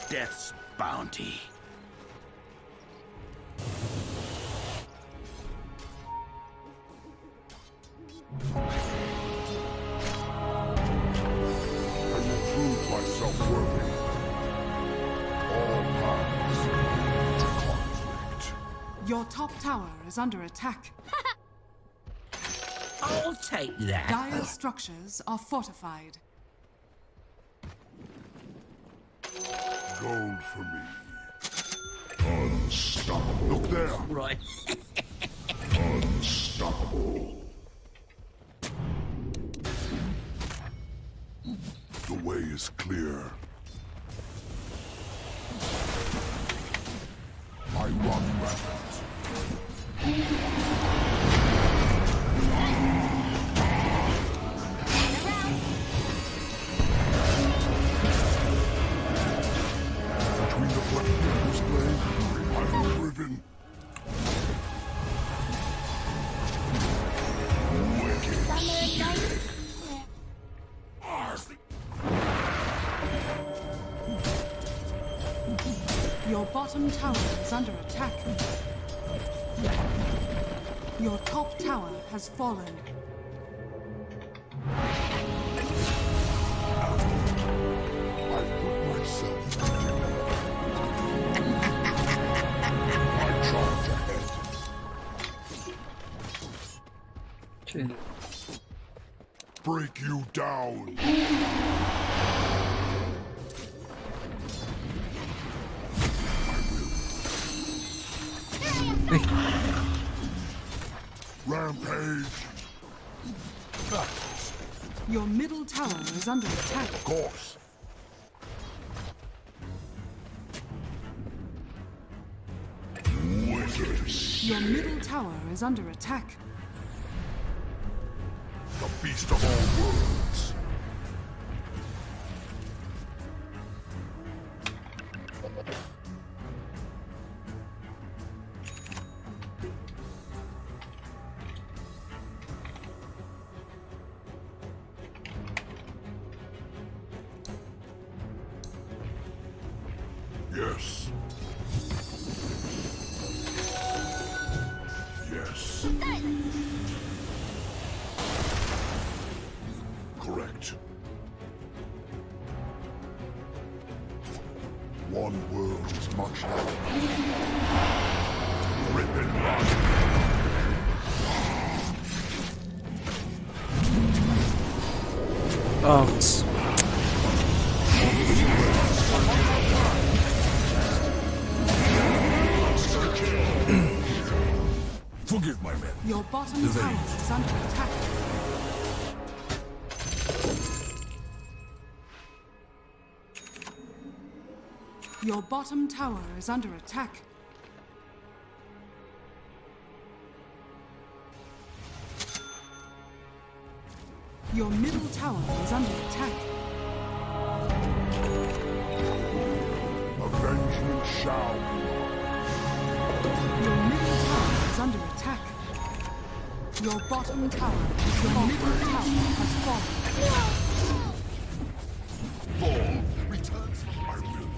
S8: Death's bounty.
S9: I will prove myself worthy. All paths to conflict.
S3: Your top tower is under attack.
S8: I'll take that.
S3: Dire's structures are fortified.
S9: Gold for me. Unstoppable. Look there.
S8: Right.
S9: Unstoppable. The way is clear. I run rampant. Between the blade and this blade, I am driven. Wicked.
S3: Your bottom tower is under attack. Your top tower has fallen.
S9: I put myself together. I charge ahead.
S1: Chill.
S9: Break you down. Rampage.
S3: Your middle tower is under attack.
S9: Of course.
S3: Your middle tower is under attack.
S9: The beast of all worlds. Yes. Yes. Correct. One world is much like another. Rip and run.
S1: Oh,
S9: Forgive my men.
S3: Your bottom tower is under attack. Your bottom tower is under attack. Your middle tower is under attack.
S9: Avengement shall be.
S3: Your middle tower is under attack. Your bottom tower, your middle tower has fallen.
S9: Fall returns from my will.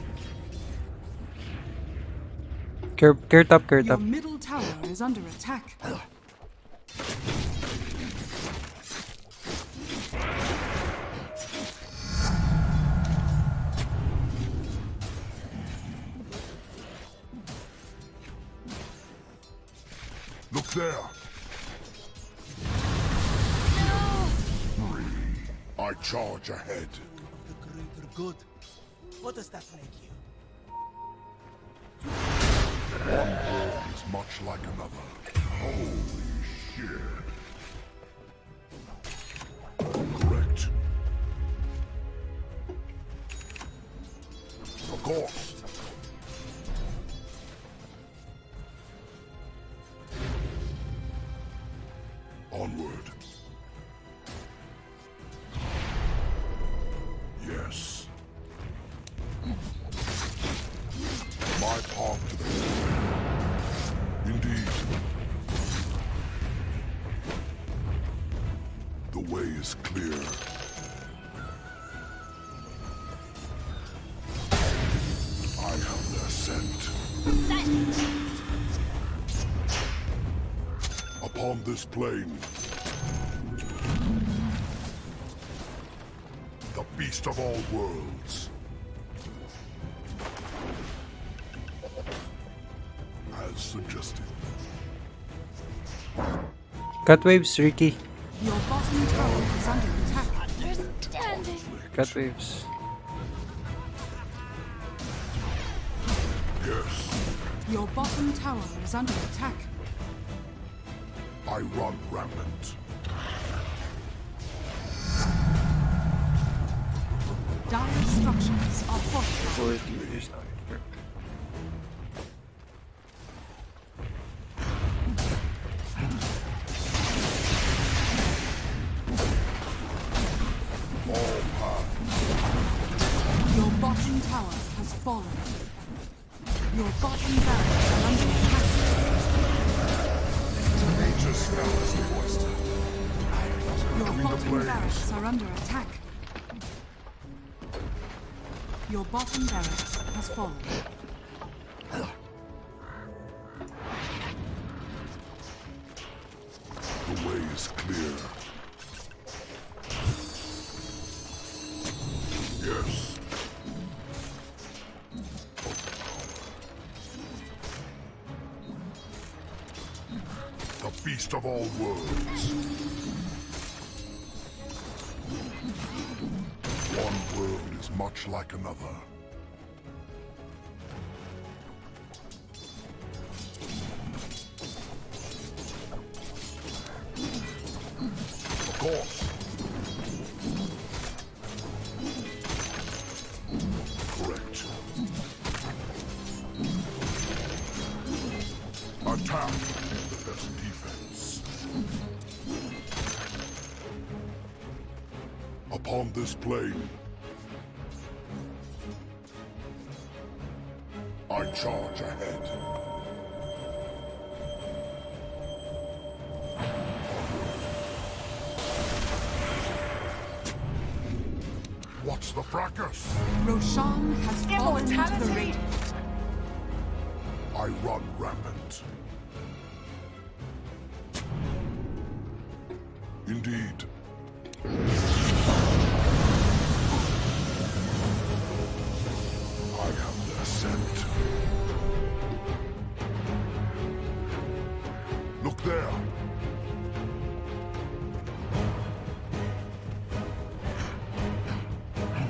S1: Care top, care
S3: Your
S1: top.
S3: middle tower is under attack.
S9: Look there. I charge ahead.
S5: The greater good. What does that make you?
S9: One world is much like another. Holy shit. Correct. Of course. Onward. Yes. My part to the Indeed. The way is clear. I have their scent. Upon this plane, the beast of all worlds. As suggested.
S1: Cut waves, Ricky.
S3: Your bottom tower is under attack.
S14: Understanding.
S1: Cut waves.
S9: Yes,
S3: Your bottom tower is under attack.
S9: I run rampant.
S3: Dire structures are fortified.
S1: 40 years now.
S3: Your bottom tower has fallen. Your bottom barracks are under attack.
S9: Nature smells the oyster.
S3: Your bottom barracks are under attack. Your bottom barracks has fallen.
S9: The way is clear. Yes. The beast of all worlds. One world is much like another. Of course. Attack is the best defense. Upon this plane, I charge ahead. What's the fracas?
S3: Roshan has fallen into the Radiant.
S9: I run rampant. Indeed. I have their scent. Look there.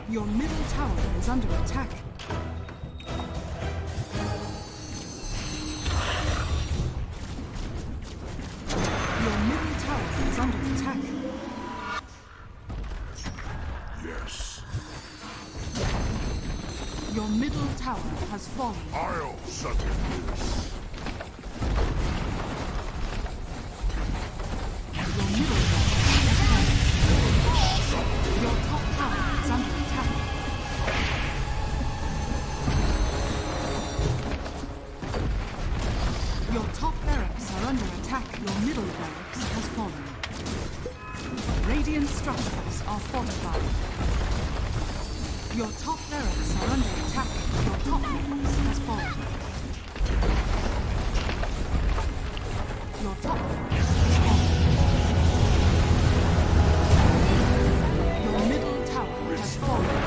S3: Your middle tower is under attack. Your middle tower is under attack.
S9: Yes.
S3: Your middle tower has fallen.
S9: I'll settle this.
S3: Your middle tower has fallen. Your top tower is under attack. Your top barracks are under attack. Your middle barracks has fallen. Radiant structures are fortified. Your top barracks are under attack. Your top barracks has fallen. Your top barracks has fallen. Your middle tower has fallen.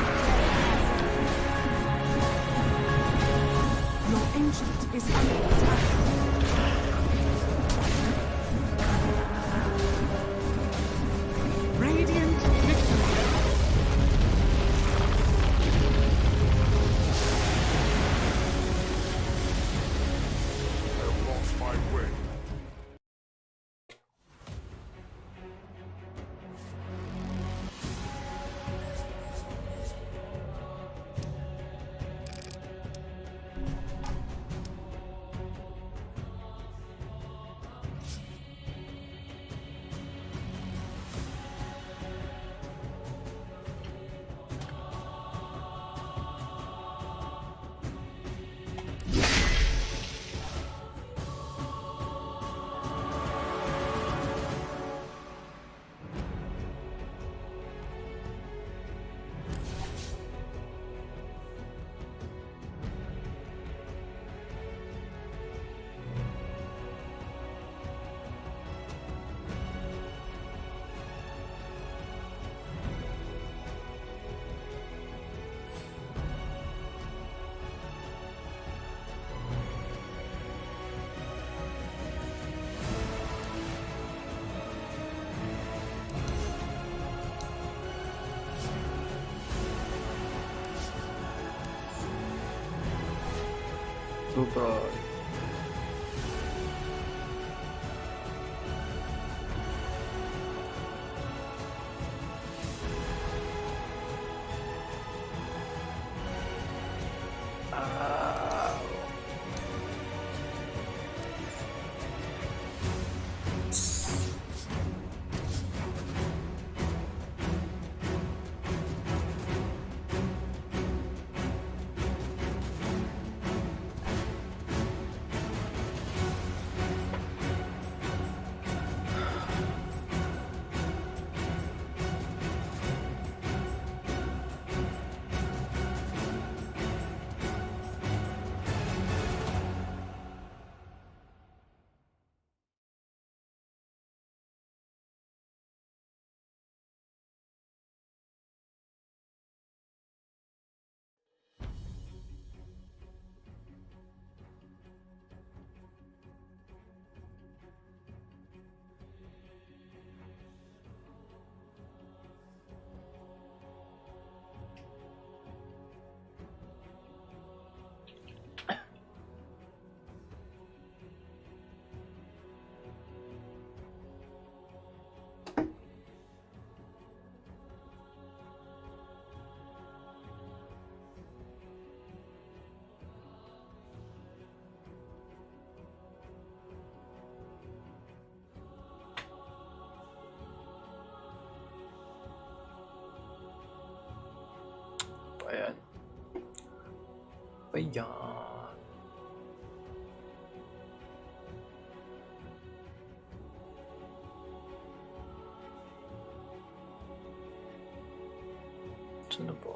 S3: Your ancient is under attack. Radiant victory.
S9: I have lost my way.
S1: Super. ba yan? Saan na po?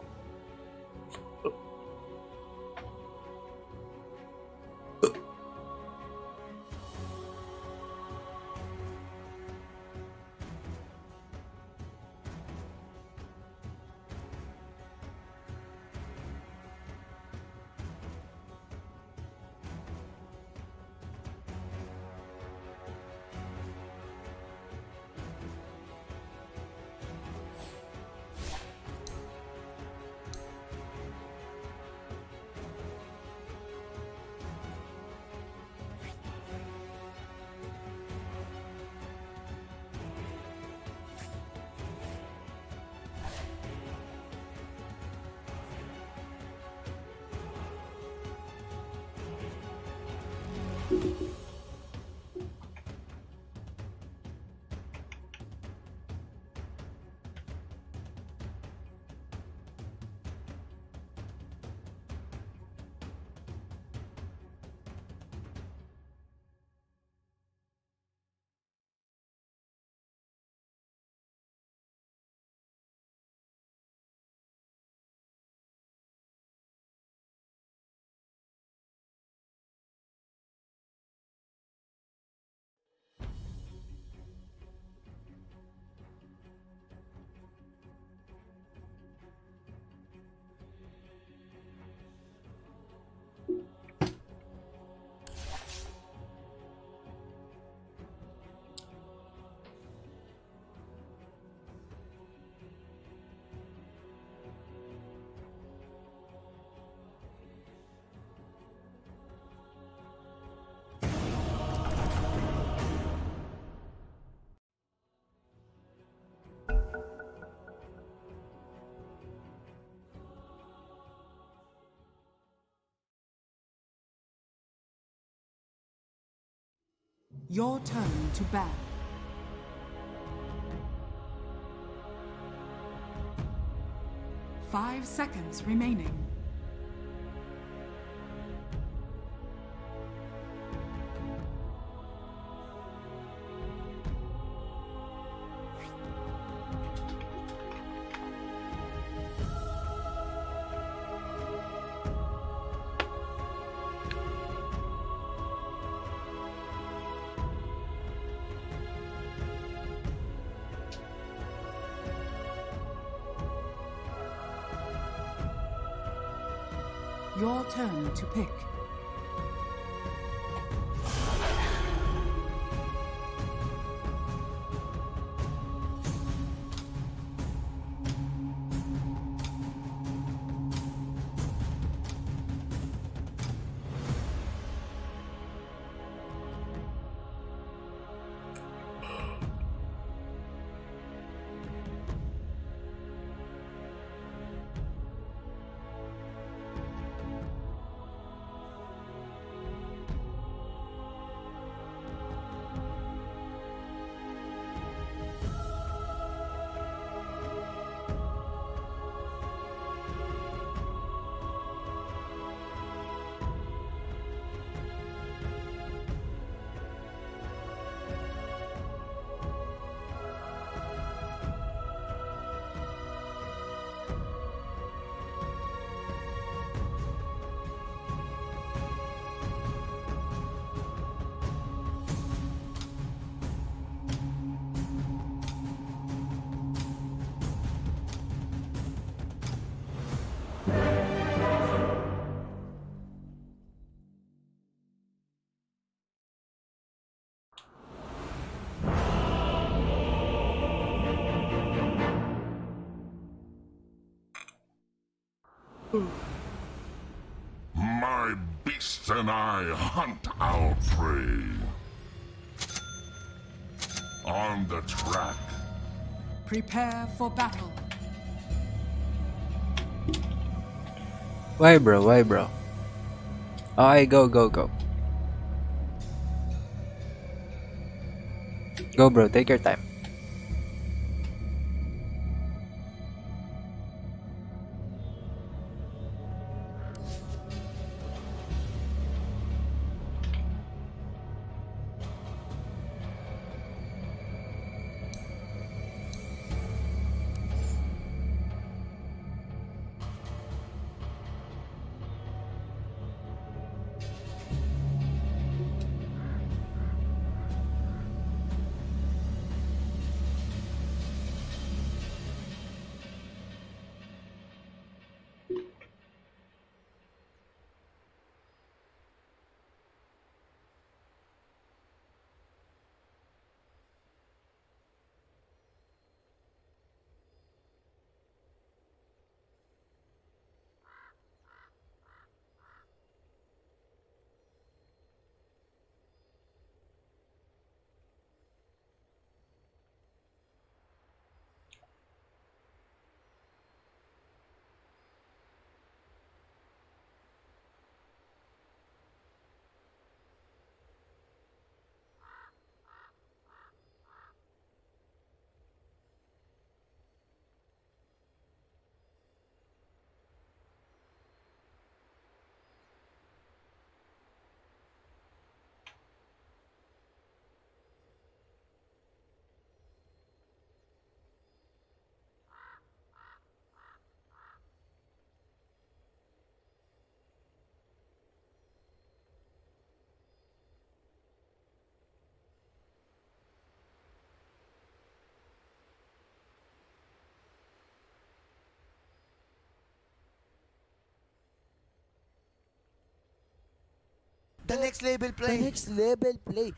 S3: Your turn to ban. Five seconds remaining. Your turn to pick.
S9: My beast and I hunt our prey. On the track.
S3: Prepare for battle.
S1: Why, bro? Why, bro? Okay, go, go, go. Go, bro. Take your time.
S5: The next level play. The next level play.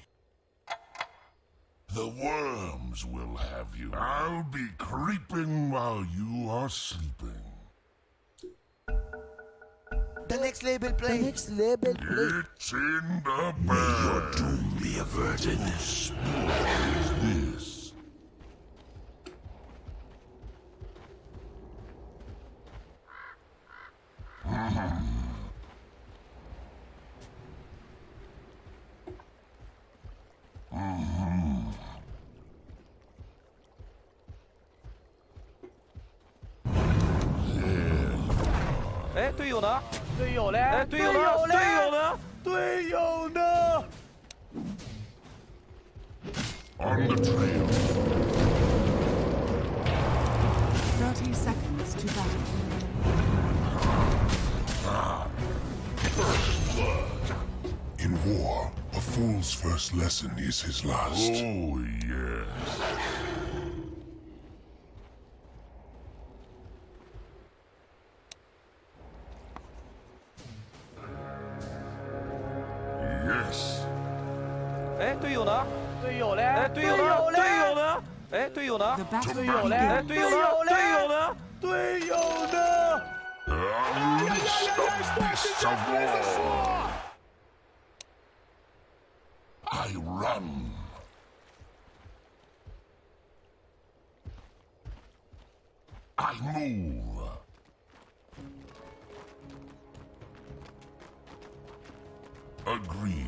S9: The worms will have you. I'll be creeping while you are sleeping.
S5: The next level play. The next level play.
S9: It's in the bag. May your doom be averted. Whose sport is this? On the trail.
S3: 30 seconds to battle.
S9: First blood. In war, a fool's first lesson is his last. Oh, yes. Yes.
S10: 队友呢？队友嘞？队友呢？队友呢？队友呢？
S3: The battle
S10: 队友嘞？队友呢？队友呢？队友呢？
S9: Unleash the beasts of war. I run. I move. Agreed.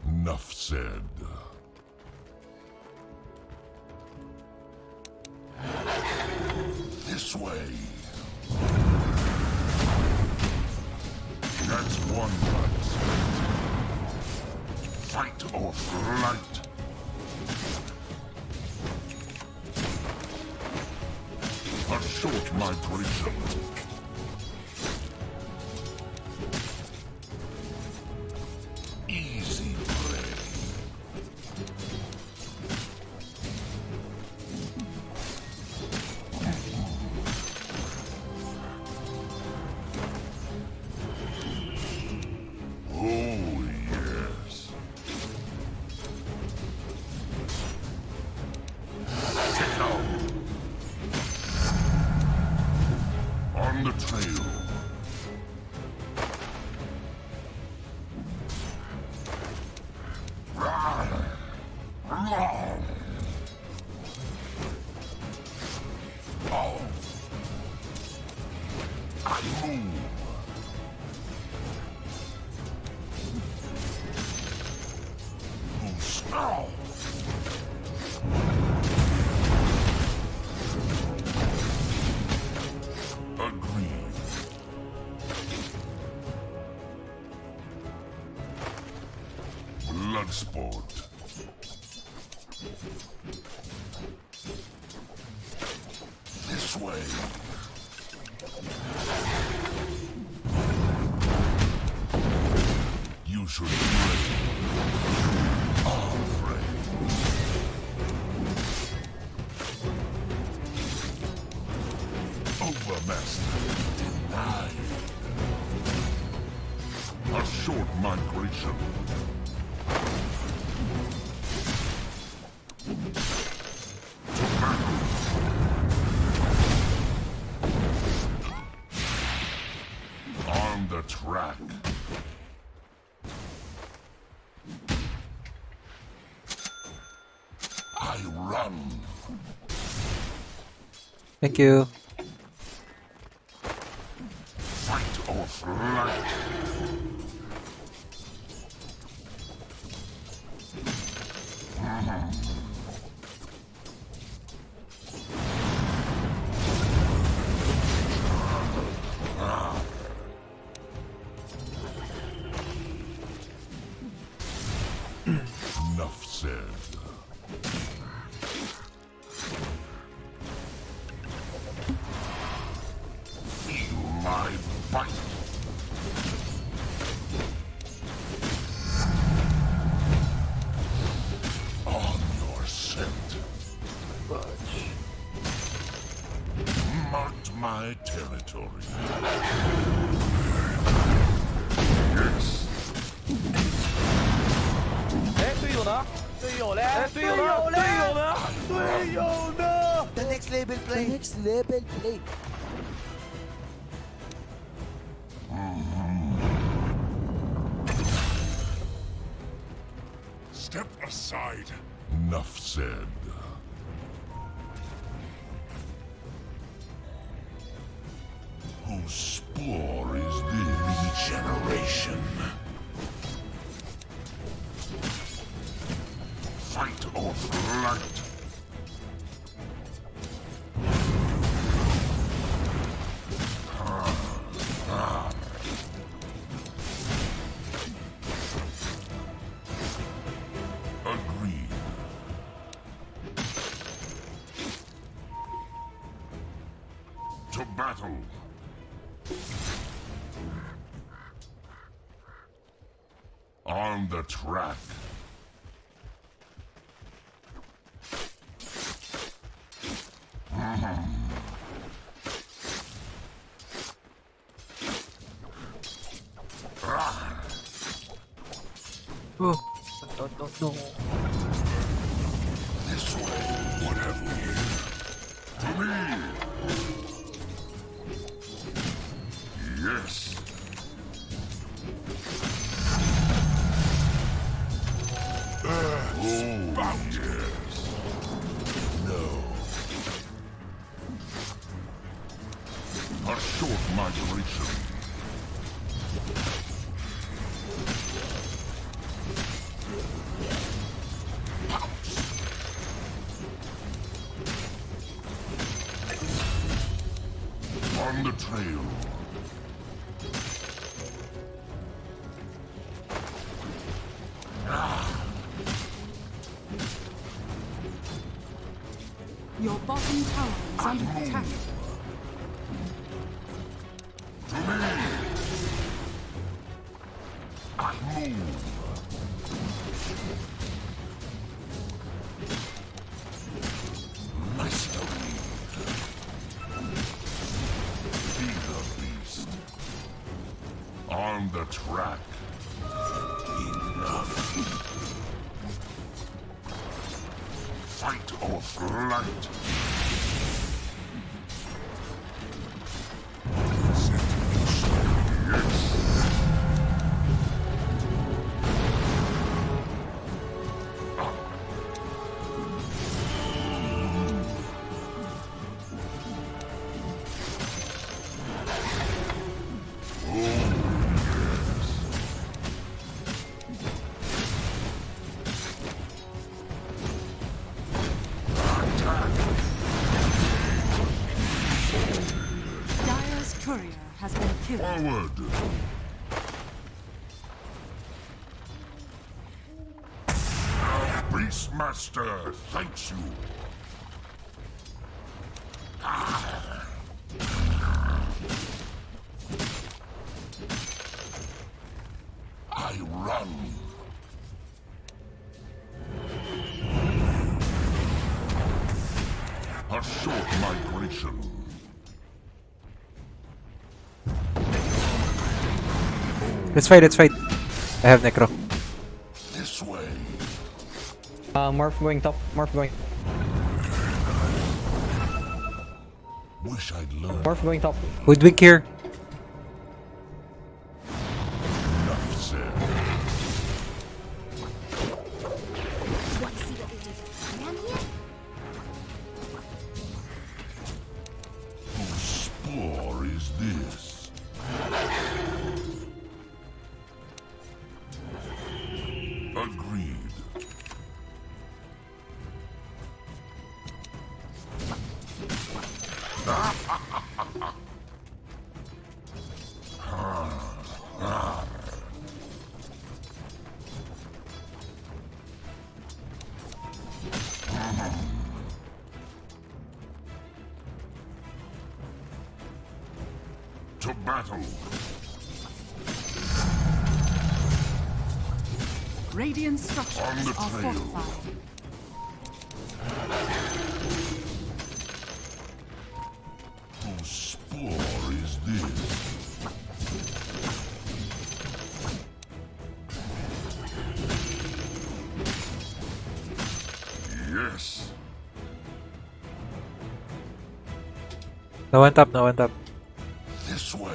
S9: Enough said. This way. That's one right. Fight or flight. A short migration. Easy play. Oh, yes. Sit down. On the trail. Run. Run. Oh. I move. Oh. Agreed. Bloodsport. This way. You should pray. I'll pray. Overmaster denied. A short migration. To battle. On the track. I run.
S1: Thank you.
S9: Fight or flight. Enough said. Feel my bite. On your scent. Marked my territory.
S5: The next level play. The next level play.
S9: Step aside. Enough said. Whose spore is this? Regeneration. Fight or flight. Agreed. To battle. On the track.
S1: Oh.
S9: This way. What have we here? To me. Yes. Oh, yes. No. A short migration. On the trail.
S3: Your bottom tower is under attack.
S9: To me. I move. Mastery. Be the beast. On the track. Enough. Fight or flight. Yes.
S3: Dire's courier has been killed.
S9: Forward. Beastmaster thanks you. I run. A short migration.
S1: Let's fight, let's fight. I have Necro.
S9: This way.
S2: Morph going top. Morph going.
S9: Wish I'd learned.
S2: Morph going top.
S1: Hoodwink here.
S9: Enough said.
S14: Want to see what we do around here?
S9: Whose spore is this? Agreed. To battle.
S3: Radiant structures
S9: On the
S3: are
S9: trail.
S3: fortified.
S9: Whose spore is this?
S1: No one tap, no one tap.
S9: This way.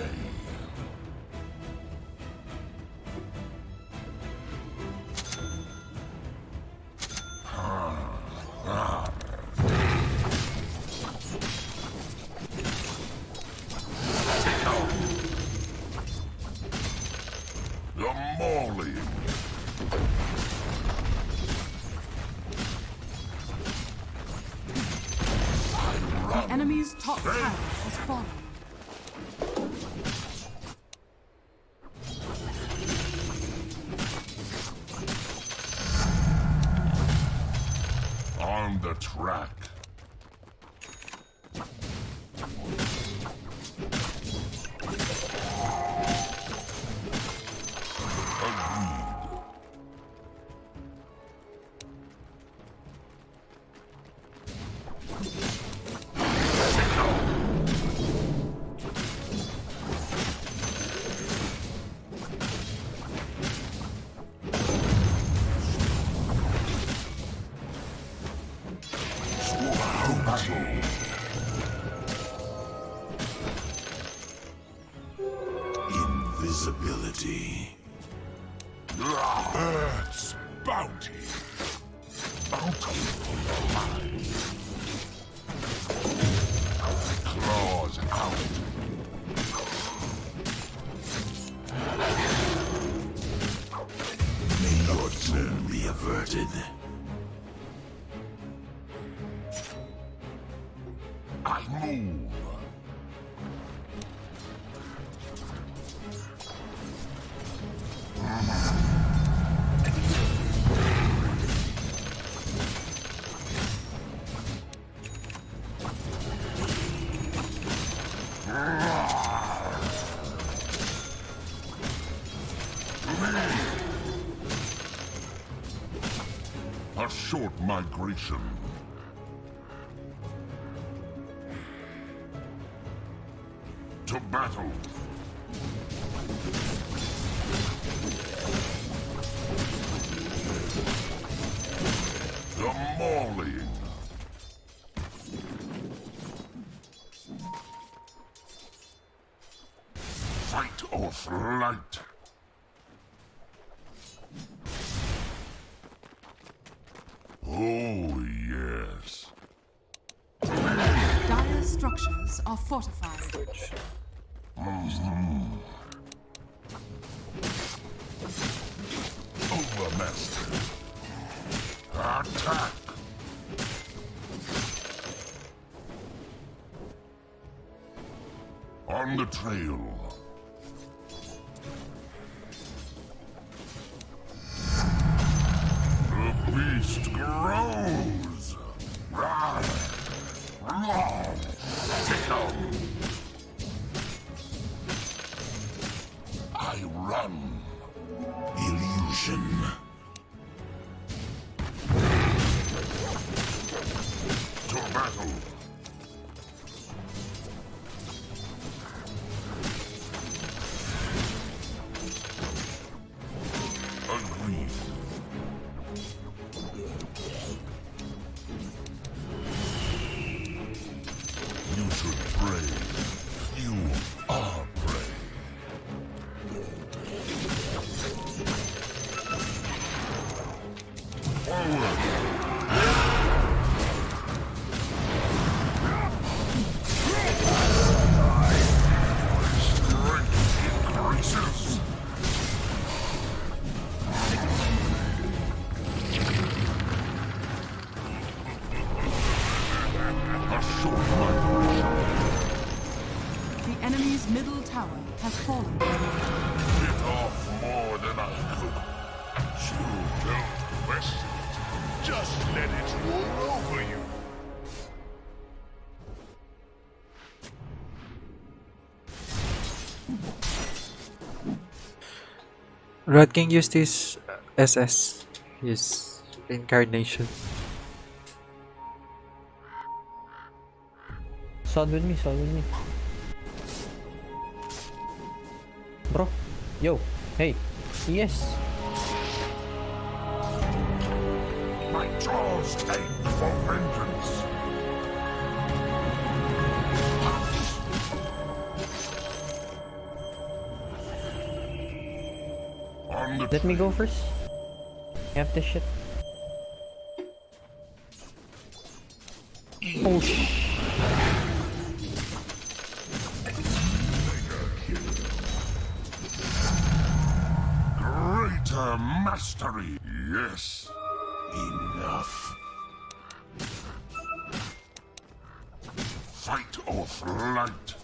S9: The Mauling.
S3: The enemy's top tower has fallen.
S9: On the track. Invisibility. Earth's bounty. Bounty for your mind. Claws out. May your doom be averted. I move. A short migration. To battle. The Mauling. Fight or flight. Oh, yes.
S3: Dire structures are fortified.
S9: Overmaster. Attack. On the trail. The beast grows. Rawr. Rawr. Tickle. I run. Illusion. To battle. Agreed. You should pray. You are prey. Strength increases. A short migration.
S3: The enemy's middle tower has fallen.
S9: Bit off more than I could. You don't question it. Just let it roll over you.
S1: Rat King used his SS, his incarnation.
S2: Sound with me, sound with me. Bro, yo, hey, yes.
S9: My jaws ache for vengeance. On the
S15: Let me go first. I have this shit. Oh sh.
S9: Greater mastery. Yes. Enough. Fight or flight.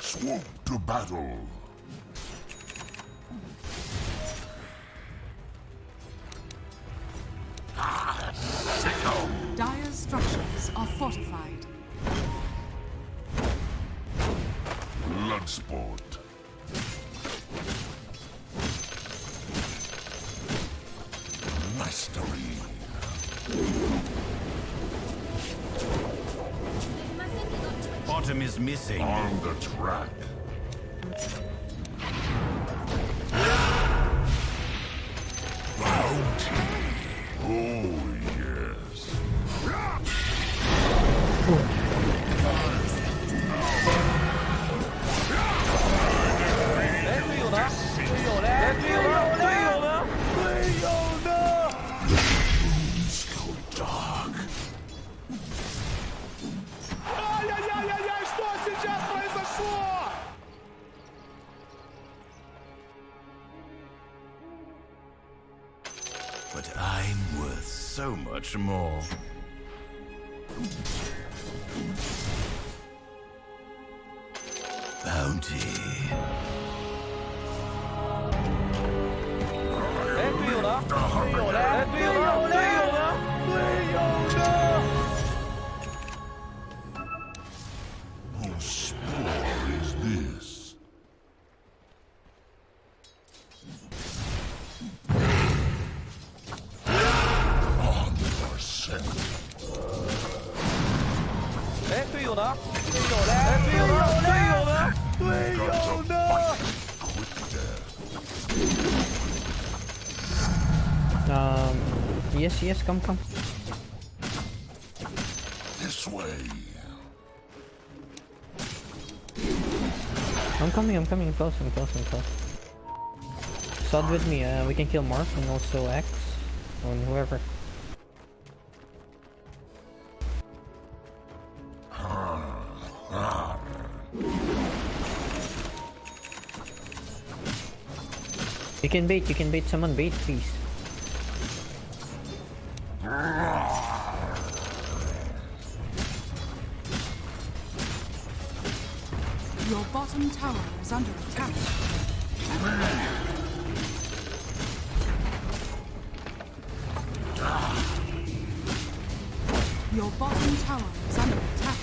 S9: Swoop to battle.
S3: Dire's structures are fortified.
S9: Bloodsport. Mastery.
S8: Bottom is missing.
S9: On the track. Bounty. Oh, yes. Wounds go dark.
S8: But I'm worth so much more. Bounty.
S9: Whose spore is this? On your scent.
S15: Yes, come.
S9: This way.
S15: I'm coming, close. Sod with me, we can kill Mark and also X, or whoever. You can bait, someone bait, please.
S3: Your bottom tower is under attack. Your bottom tower is under attack.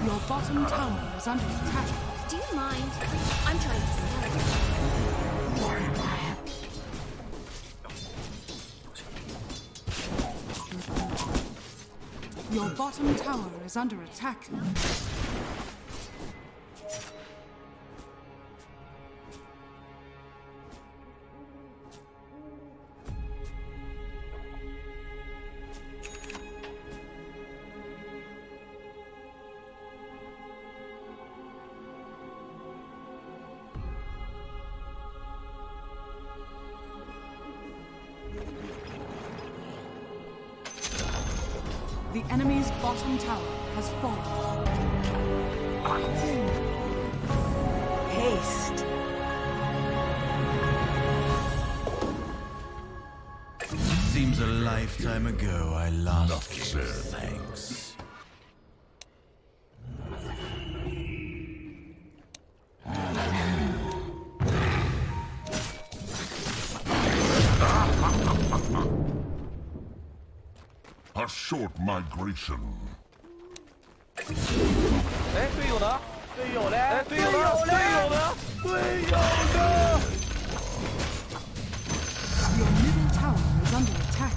S3: Your bottom tower is under attack.
S14: Do you mind? I'm trying to sell.
S3: Your bottom tower is under attack. The enemy's bottom tower has fallen.
S14: Haste.
S8: Seems a lifetime ago I last gave thanks.
S9: A short migration.
S3: Your middle tower is under attack.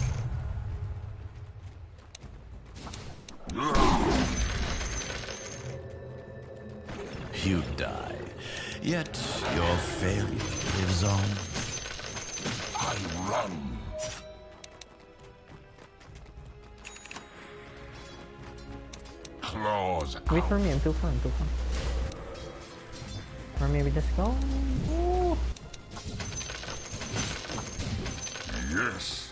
S8: You die, yet your failure lives on.
S9: I run. Claws
S15: Wait for me, I'm too far, Or maybe just go. Ooh.
S9: Yes.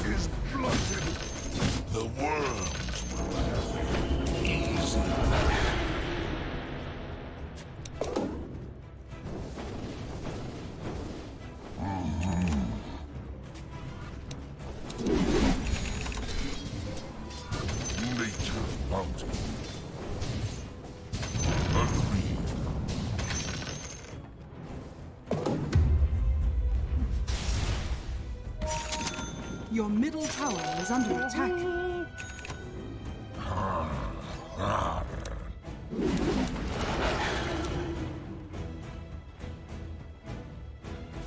S9: Is blunted. The worms will have easy. Nature's bounty. Agreed.
S3: Your middle tower is under attack.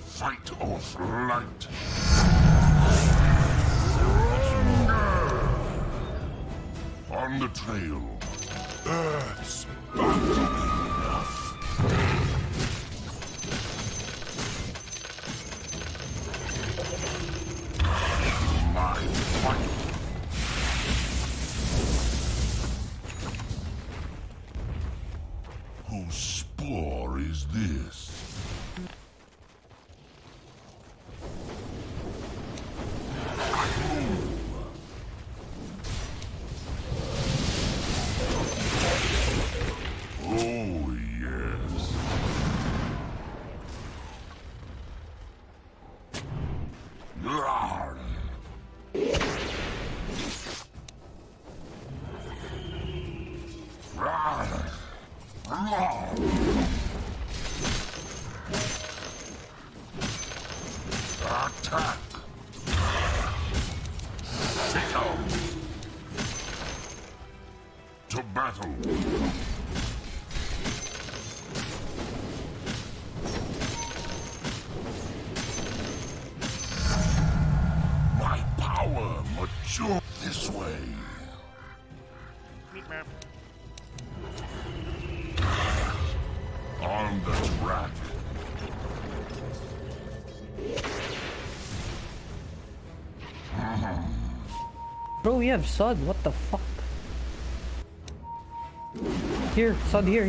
S9: Fight or flight. On the trail. Earth's bounty enough. My fight. Whose spore is this? Oh, yes. Yarn. Yarn. Yarn. Attack. Sickle. To battle. My power mature this way. On the track.
S15: Bro, we have Sod, what the fuck? Here, Sod, here.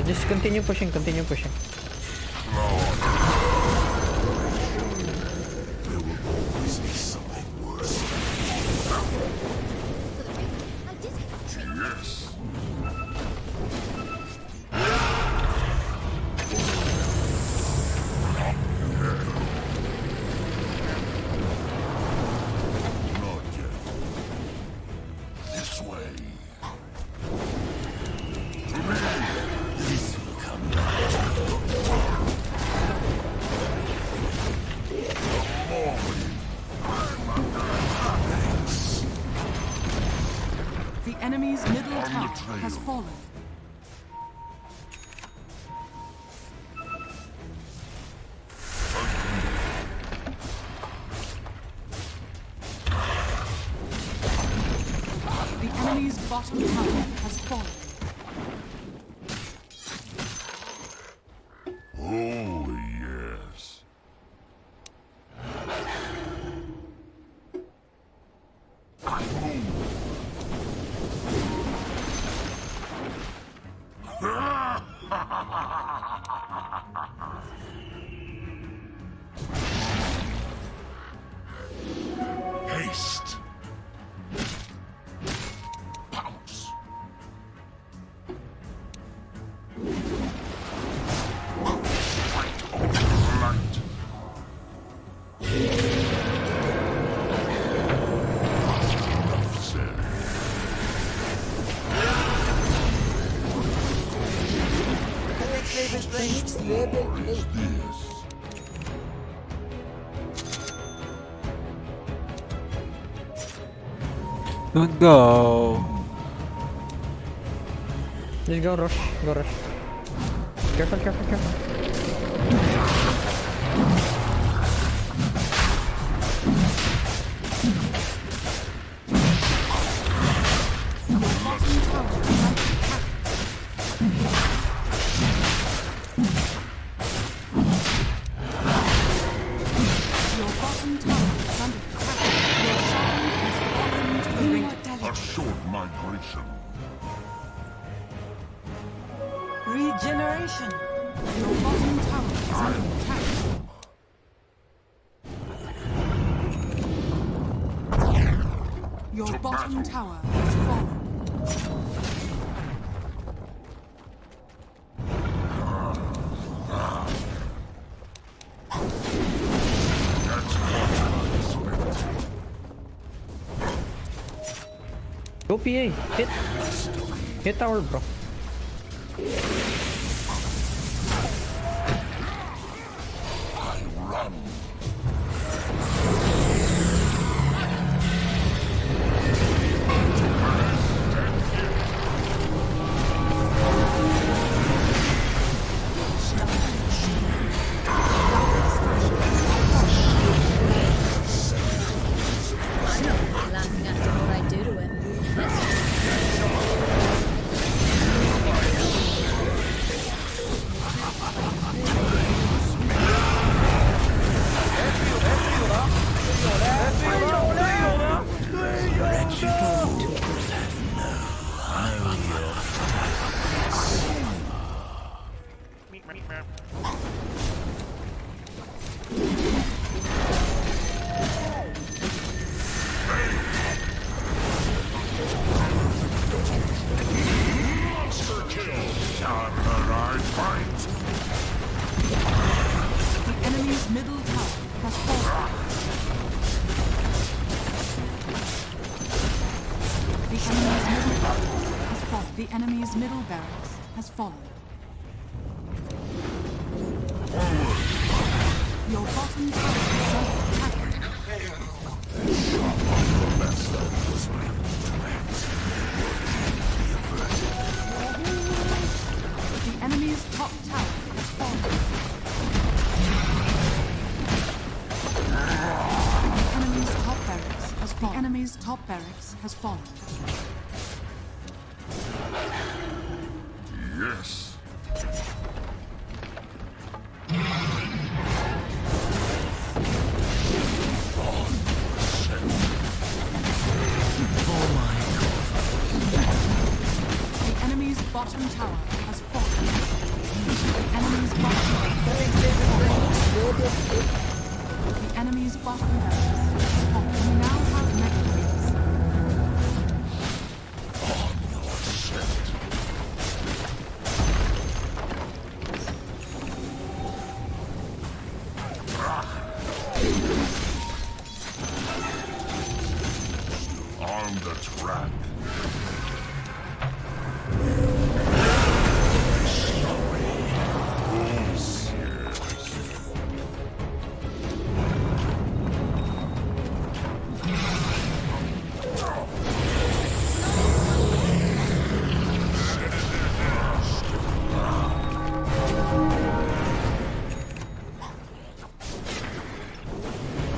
S15: Just continue pushing.
S9: There will always be something worse. Yes. Not yet. This way. This will come back. The morning. I'm under attack.
S3: The enemy's middle
S9: On the
S3: tower
S9: trail.
S3: has fallen. The enemy's bottom tower has fallen.
S9: Oh, yes. I Haste. Pounce. Fight or flight. Enough said.
S5: Next level
S9: Or
S5: play.
S9: is this?
S1: Don't go.
S15: Just go rush. Careful.
S3: Bottom tower is under attack.
S9: A short migration.
S3: Regeneration. Your bottom tower is under attack. Your bottom tower has fallen.
S15: Go PA. Hit. Hit tower, bro.
S9: I run.
S14: I'm not laughing after what I do to him. That's
S9: Monster kill. Armor I fight.
S3: The enemy's middle tower has fallen. The enemy's middle barracks has fallen. Your bottom tower is under attack. The enemy's top tower has fallen. The enemy's top barracks has fallen. The enemy's top barracks has fallen.
S9: Yes.
S3: The enemy's bottom tower has fallen. The enemy's bottom The enemy's bottom barracks has fallen. We now have mechanisms.
S9: On the track.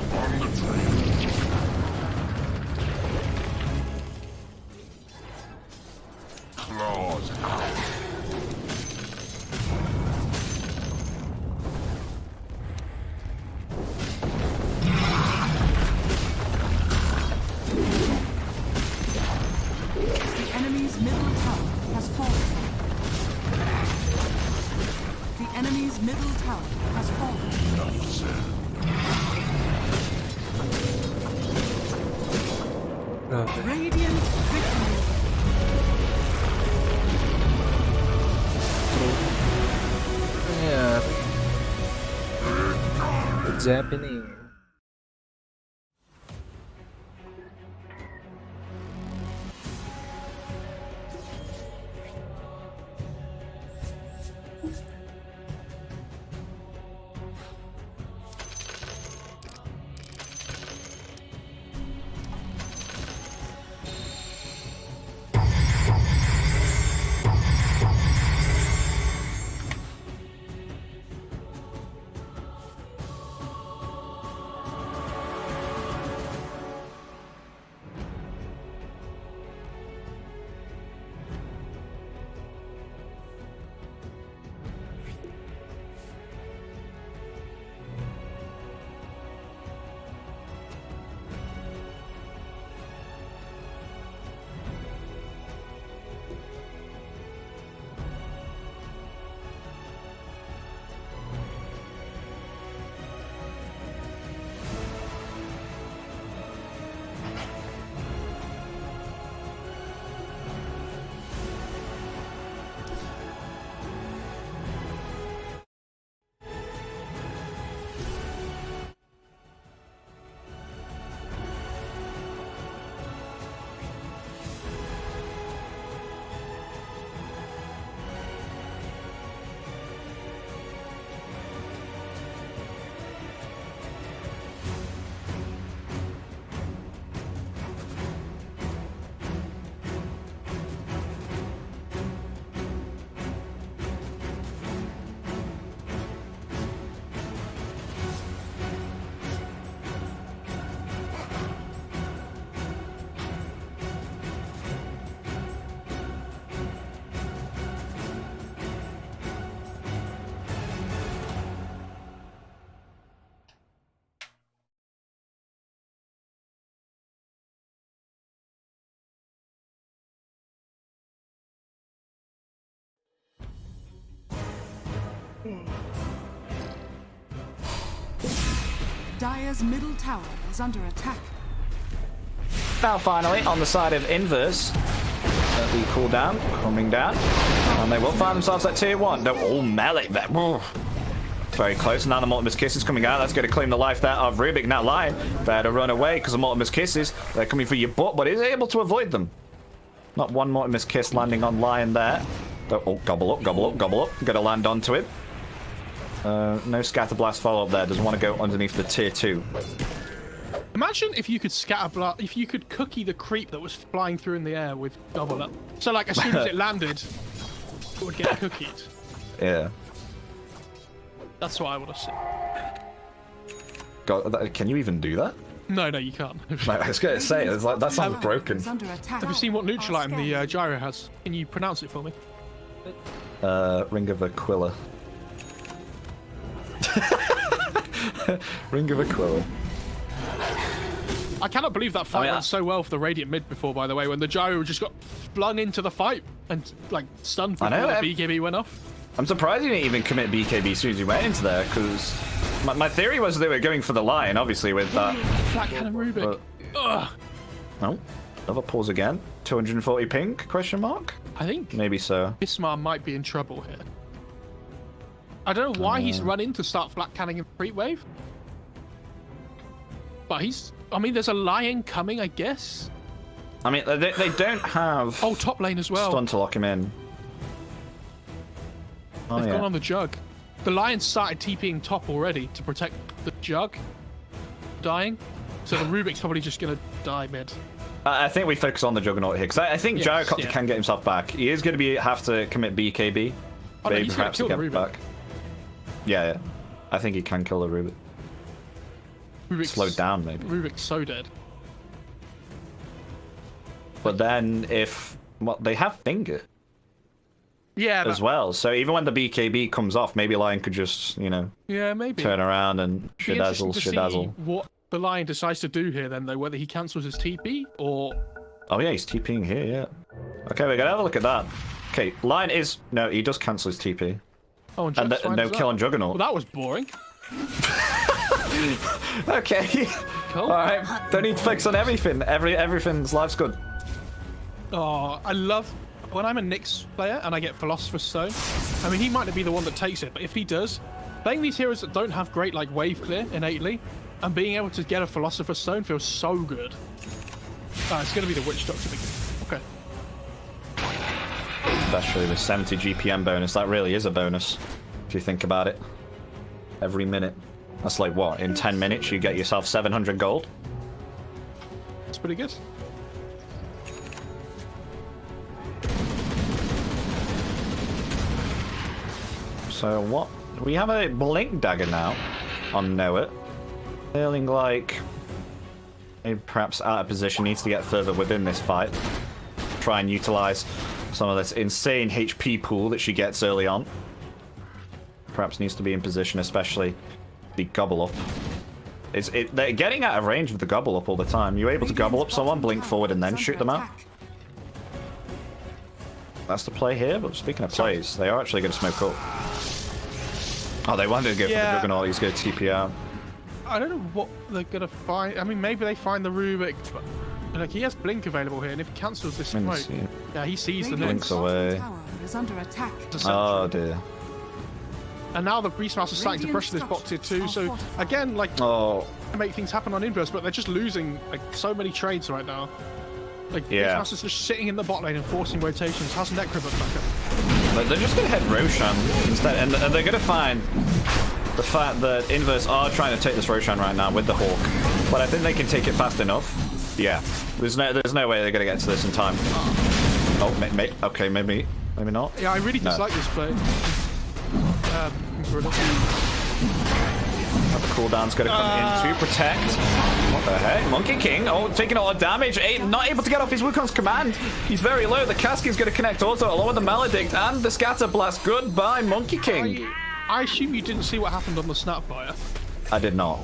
S9: On the train. Claws out.
S3: The enemy's middle tower has fallen. The enemy's middle tower has fallen.
S9: Enough said.
S3: Radiant victory.
S1: Yeah. What's happening?
S3: Dire's middle tower is under attack.
S16: Now finally, on the side of Inverse, the cooldown coming down, and they will find themselves at tier 1. No, oh, melee there. Very close. Now the Mortimer's Kiss is coming out. That's going to claim the life there of Rubik. Now Lion, better run away because the Mortimer's Kisses, they're coming for your butt, but is able to avoid them. Not one Mortimer's Kiss landing on Lion there. Oh, gobble up, gobble up, gobble up. Got to land onto him. No Scatter Blast follow-up there. Doesn't want to go underneath the tier 2.
S4: Imagine if you could if you could cookie the creep that was flying through in the air with double up. So like as soon as it landed, it would get cookied.
S16: Yeah.
S4: That's what I would have said.
S16: God, can you even do that?
S4: No, you can't.
S16: I was going to say, it's like, that sounds broken.
S4: Have you seen what neutral item the gyro has? Can you pronounce it for me?
S16: Ring of Aquila. Ring of Aquila.
S4: I cannot believe that fight went so well for the Radiant mid before, by the way, when the gyro just got flung into the fight and like stunned before the BKB went off.
S16: I'm surprised he didn't even commit BKB as soon as he went into there, because my theory was they were going for the Lion, obviously, with that.
S4: Flat Cannon Rubik. Ugh.
S16: No, another pause again. 240 ping? Question mark?
S4: I think
S16: maybe so.
S4: Ismar might be in trouble here. I don't know why he's run in to start flat canning in Creep Wave. But I mean, there's a Lion coming, I guess.
S16: I mean, they don't have...
S4: Oh, top lane as well.
S16: Stun to lock him in.
S4: They've gone on the Jug. The Lion started TPing top already to protect the Jug dying. So the Rubik's probably just going to die mid.
S16: I think we focus on the Juggernaut here, because I think Gyrocopter can get himself back. He is going to have to commit BKB.
S4: Oh, no, he's
S16: perhaps
S4: kill
S16: to
S4: the
S16: get
S4: Rubik.
S16: back. Yeah. I think he can kill the Rubik.
S4: Rubik's
S16: slowed down, maybe.
S4: Rubik's so dead.
S16: But then if... Well, they have Finger.
S4: Yeah,
S16: as well. So even when the BKB comes off, maybe Lion could just,
S4: yeah, maybe
S16: turn around and shidazzle.
S4: See what the Lion decides to do here, then, though, whether he cancels his TP or.
S16: Oh yeah, he's TPing here. Yeah. Okay, we're gonna have a look at that. Okay, Lion is he does cancel his TP.
S4: Oh, and
S16: no kill on Juggernaut.
S4: Well, that was boring.
S16: Okay.
S4: Cool.
S16: All right. Don't need to focus on everything. Everything's life's good.
S4: Oh, I love. When I'm a Nyx player and I get Philosopher's Stone, I mean, he might not be the one that takes it, but if he does, playing these heroes that don't have great like wave clear innately, and being able to get a Philosopher's Stone feels so good. It's going to be the Witch Doctor. Okay.
S16: Especially the 70 GPM bonus. That really is a bonus, if you think about it. Every minute. That's like, what, in 10 minutes you get yourself 700 gold?
S4: That's pretty good.
S16: So what? We have a Blink Dagger now on Noah. Feeling like maybe perhaps out of position, needs to get further within this fight. Try and utilize some of this insane HP pool that she gets early on. Perhaps needs to be in position, especially the Gobble Up. They're getting out of range with the Gobble Up all the time. You're able to Gobble Up someone, blink forward, and then shoot them out. That's the play here, but speaking of plays, they are actually going to smoke up. Oh, they wanted to go for the Juggernaut. He's going to TP out.
S4: I don't know what they're going to find. I mean, maybe they find the Rubik, but like he has Blink available here, and if he cancels this smoke, yeah, he sees the
S16: Blinks away.
S3: Is under attack.
S16: Oh dear.
S4: And now the Beastmaster's starting to pressure this bot tier 2, so again, like, make things happen on Inverse, but they're just losing like so many trades right now. Like, Beastmaster's just sitting in the bot lane and forcing rotations. How's Necrobot back up?
S16: But they're just going to head Roshan instead, and they're going to find the fact that Inverse are trying to take this Roshan right now with the Hawk, but I think they can take it fast enough. Yeah, there's no way they're going to get to this in time. Oh, okay, maybe not.
S4: Yeah, I really dislike this play.
S16: The cooldown's going to come in to protect. What the heck? Monkey King, taking a lot of damage. Not able to get off his Wukong's command. He's very low. The Caskey's going to connect also, along with the Maledict and the Scatter Blast. Goodbye, Monkey King.
S4: I assume you didn't see what happened on the Snapfire.
S16: I did not.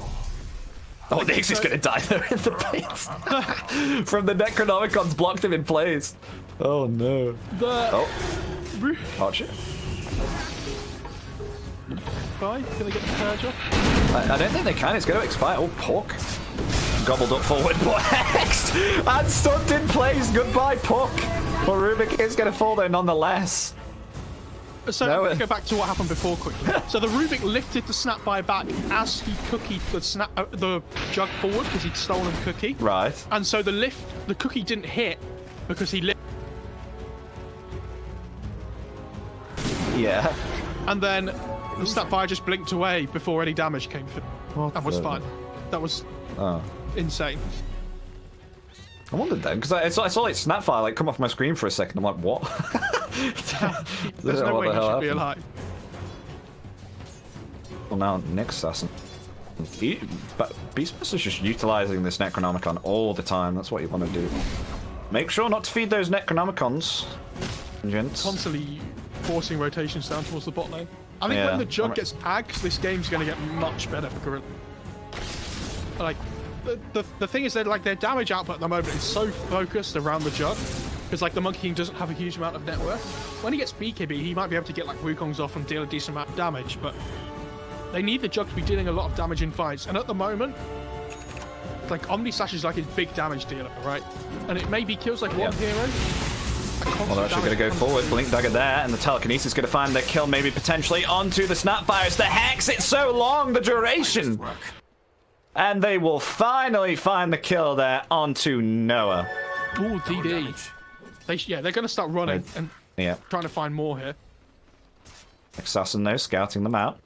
S16: Oh, Nyx is going to die there in the base. From the Necronomicons blocked him in place. Oh, no.
S4: Watch
S16: it.
S4: survive? Can they get the purge off?
S16: I don't think they can. It's going to expire. Oh, Puck. Gobbled up forward, but hexed and stunned in place. Goodbye, Puck. But Rubik is going to fall there nonetheless.
S4: So let me go back to what happened before quickly. So the Rubik lifted the Snapfire back as he cookied the jug forward because he'd stolen cookie.
S16: Right.
S4: And so the cookie didn't hit because he lifted.
S16: Yeah.
S4: And then the Snapfire just blinked away before any damage came through. And was fine. That was insane.
S16: I wondered then, because I saw like Snapfire like come off my screen for a second. I'm like, what?
S4: There's no way he should be alive.
S16: Well, now Nick Assassin. But Beastmaster's just utilizing this Necronomicon all the time. That's what you want to do. Make sure not to feed those Necronomicons, gents.
S4: Constantly forcing rotations down towards the bot lane. I think when the jug gets agged, this game's going to get much better for Gorilla. Like, the thing is that like their damage output at the moment is so focused around the jug, because like the Monkey King doesn't have a huge amount of net worth. When he gets BKB, he might be able to get like Wukongs off and deal a decent amount of damage, but they need the jug to be dealing a lot of damage in fights. And at the moment, like Omni Slash is like his big damage dealer, right? And it maybe kills like one hero.
S16: Well, they're actually going to go forward. Blink Dagger there, and the Telekinesis is going to find their kill, maybe potentially onto the Snapfires. The Hex, it's so long, the duration. And they will finally find the kill there onto Noah.
S4: Ooh, DD. They're going to start running and trying to find more here.
S16: Assassin, though, scouting them out.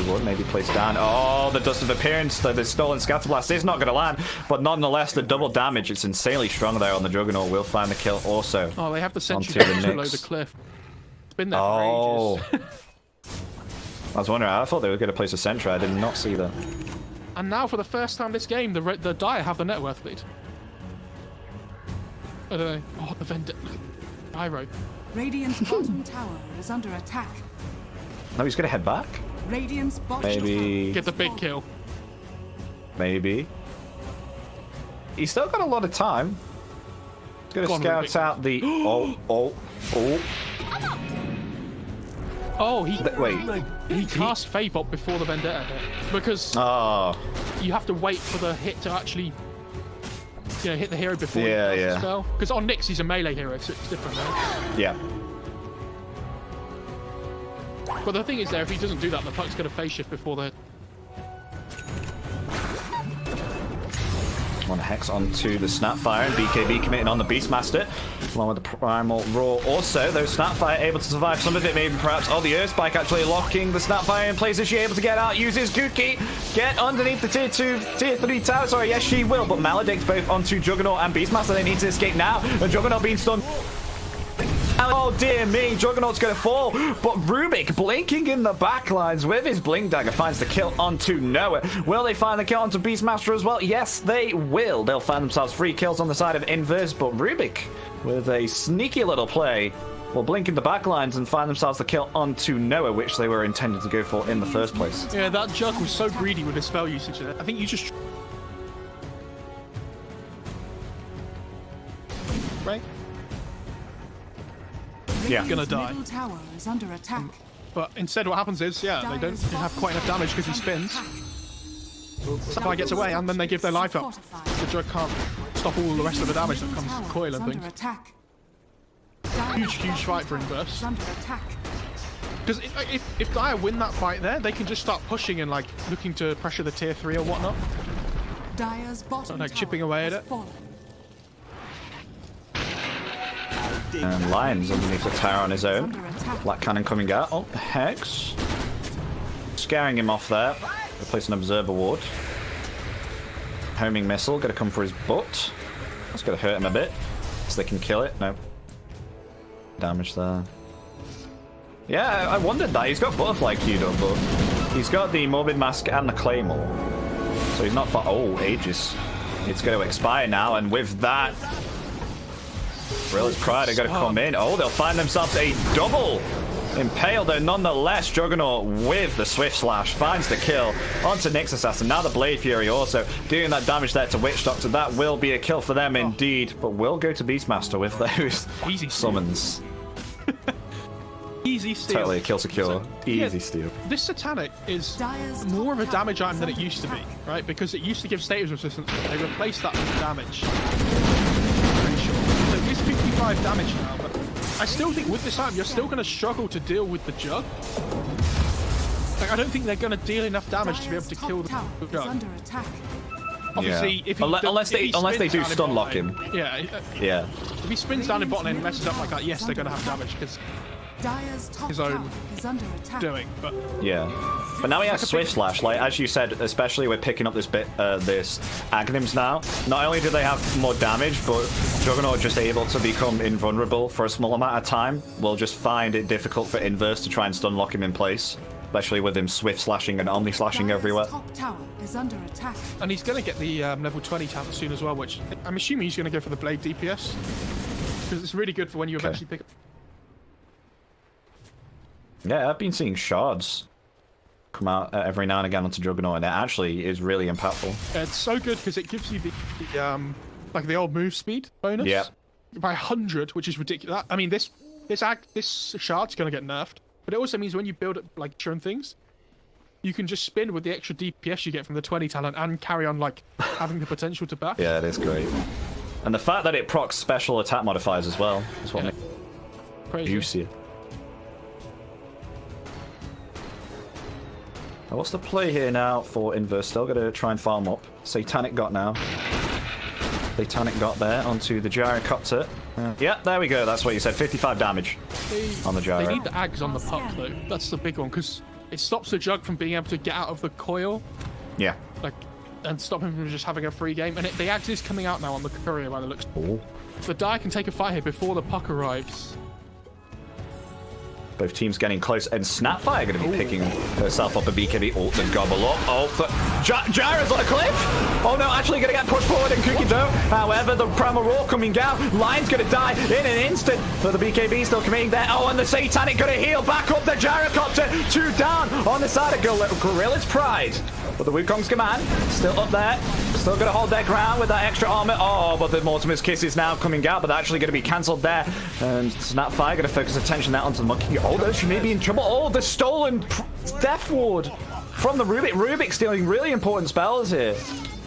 S16: Would maybe place down. Oh, the Dust of Appearance, the stolen Scatterblast is not going to land, but nonetheless, the double damage, it's insanely strong there on the Juggernaut. Will find the kill also.
S4: Oh, they have the sentry below the cliff. It's been there for ages.
S16: I was wondering, I thought they were going to place a sentry. I did not see that.
S4: And now, for the first time this game, the Dire have the net worth lead. I don't know. Oh, the Vendetta. Pyro.
S3: Radiant's bottom tower is under attack.
S16: No, he's going to head back?
S3: Radiant's bottom
S16: Maybe.
S4: Get the big kill.
S16: Maybe. He's still got a lot of time. He's going to scout out the...
S4: Oh, he cast Fabop before the Vendetta hit. Because you have to wait for the hit to actually hit the hero before he casts the spell. Because on Nyx, he's a melee hero, so it's different, right?
S16: Yeah.
S4: But the thing is there, if he doesn't do that, the puck's going to phase shift before the...
S16: One Hex onto the Snapfire, and BKB committing on the Beastmaster, along with the Primal Roar. Also, though, Snapfire able to survive some of it, maybe perhaps. Oh, the Earthspike actually locking the Snapfire in place. Is she able to get out? Uses Kuki, get underneath the tier 2, tier 3 tower. Sorry, yes, she will, but Maledict's both onto Juggernaut and Beastmaster. They need to escape now, and Juggernaut being stunned. Oh dear me, Juggernaut's going to fall, but Rubik blinking in the backlines with his Blink Dagger finds the kill onto Noah. Will they find the kill onto Beastmaster as well? Yes, they will. They'll find themselves 3 kills on the side of Inverse, but Rubik, with a sneaky little play, will blink in the backlines and find themselves the kill onto Noah, which they were intended to go for in the first place.
S4: Yeah, that Jug was so greedy with his spell usage there. I think you just... Right?
S16: Yeah.
S4: Gonna die.
S3: Middle tower is under attack.
S4: But instead what happens is, they don't have quite enough damage because he spins. Sapphire gets away and then they give their life up. The Jug can't stop all the rest of the damage that comes from coil and things. Huge fight for Inverse. Because if Dire win that fight there, they can just start pushing and like looking to pressure the tier 3 or whatnot.
S3: Dire's bottom
S4: like chipping away at it.
S16: And Lions underneath the tower on his own. Black Cannon coming out. Oh, Hex. Scaring him off there. Replace an Observer Ward. Homing Missile. Gonna come for his butt. That's gonna hurt him a bit. So they can kill it. No. Damage there. Yeah, I wondered that. He's got Butterfly queued up, but he's got the Morbid Mask and the Claymore. So he's not far. Oh, Aegis. It's going to expire now, and with that, Brilla's Pride are going to come in. Oh, they'll find themselves a double impale, though nonetheless. Juggernaut with the Swift Slash finds the kill onto Nyx Assassin. Now the Blade Fury also doing that damage there to Witch Doctor. That will be a kill for them indeed, but will go to Beastmaster with those
S4: easy
S16: summons.
S4: Easy steal.
S16: Totally kill secure. Easy steal.
S4: This Satanic is more of a damage item than it used to be, right? Because it used to give status resistance. They replaced that with damage. Pretty sure. So it is 55 damage now, but I still think with this item, you're still going to struggle to deal with the Jug. Like, I don't think they're going to deal enough damage to be able to kill the Jug.
S3: Under attack.
S4: Obviously, if he
S16: unless they do
S4: spins
S16: stun
S4: down in
S16: lock
S4: bot
S16: him.
S4: lane- Yeah.
S16: Yeah.
S4: If he spins down in bot lane and messes up like that, yes, they're going to have damage because
S3: Dire's top
S4: his
S3: tower
S4: own
S3: is under attack.
S4: doing. But
S16: Yeah. But now he has Swift Slash, like as you said, especially with picking up this Aghanims now. Not only do they have more damage, but Juggernaut just able to become invulnerable for a small amount of time. Will just find it difficult for Inverse to try and stun lock him in place, especially with him Swift Slashing and Omni Slashing everywhere.
S3: Top tower is under attack.
S4: and he's going to get the level 20 talent soon as well, which I'm assuming he's going to go for the Blade DPS because it's really good for when you eventually pick up.
S16: Yeah, I've been seeing shards come out every now and again onto Juggernaut, and it actually is really impactful.
S4: It's so good because it gives you the like the old move speed bonus.
S16: Yeah.
S4: By 100, which is ridiculous. I mean, this shard's going to get nerfed, but it also means when you build up like churn things, you can just spin with the extra DPS you get from the 20 talent and carry on like having the potential to back.
S16: Yeah, it is great. And the fact that it procs special attack modifiers as well is what makes
S4: Crazy.
S16: it juicy. Now, what's the play here now for Inverse? Still got to try and farm up. Satanic got now. Satanic got there onto the Gyrocopter. Yeah, there we go. That's what you said. 55 damage on the Gyro.
S4: They need the Ags on the puck though. That's the big one because it stops the Jug from being able to get out of the coil.
S16: Yeah.
S4: Like, and stop him from just having a free game. And the Ags is coming out now on the courier by the looks.
S16: Ooh.
S4: The Dire can take a fight here before the puck arrives.
S16: Both teams getting close, and Snapfire going to be picking herself up a BKB. Oh, the gobble up. Oh, Gyro's on a cliff. Oh no, actually going to get pushed forward in Cookie Dough. However, the Primal Roar coming down. Lion's going to die in an instant. So the BKB still committing there. Oh, and the Satanic going to heal back up the Gyrocopter. 2 down on the side of Gorilla's Pride. But the Wukong's command still up there. Still going to hold their ground with that extra armor. Oh, but the Mortimer's Kiss is now coming out, but actually going to be cancelled there. And Snapfire going to focus attention there onto the Monkey. Oh, no, she may be in trouble. Oh, the stolen Death Ward from the Rubik. Rubik stealing really important spells here.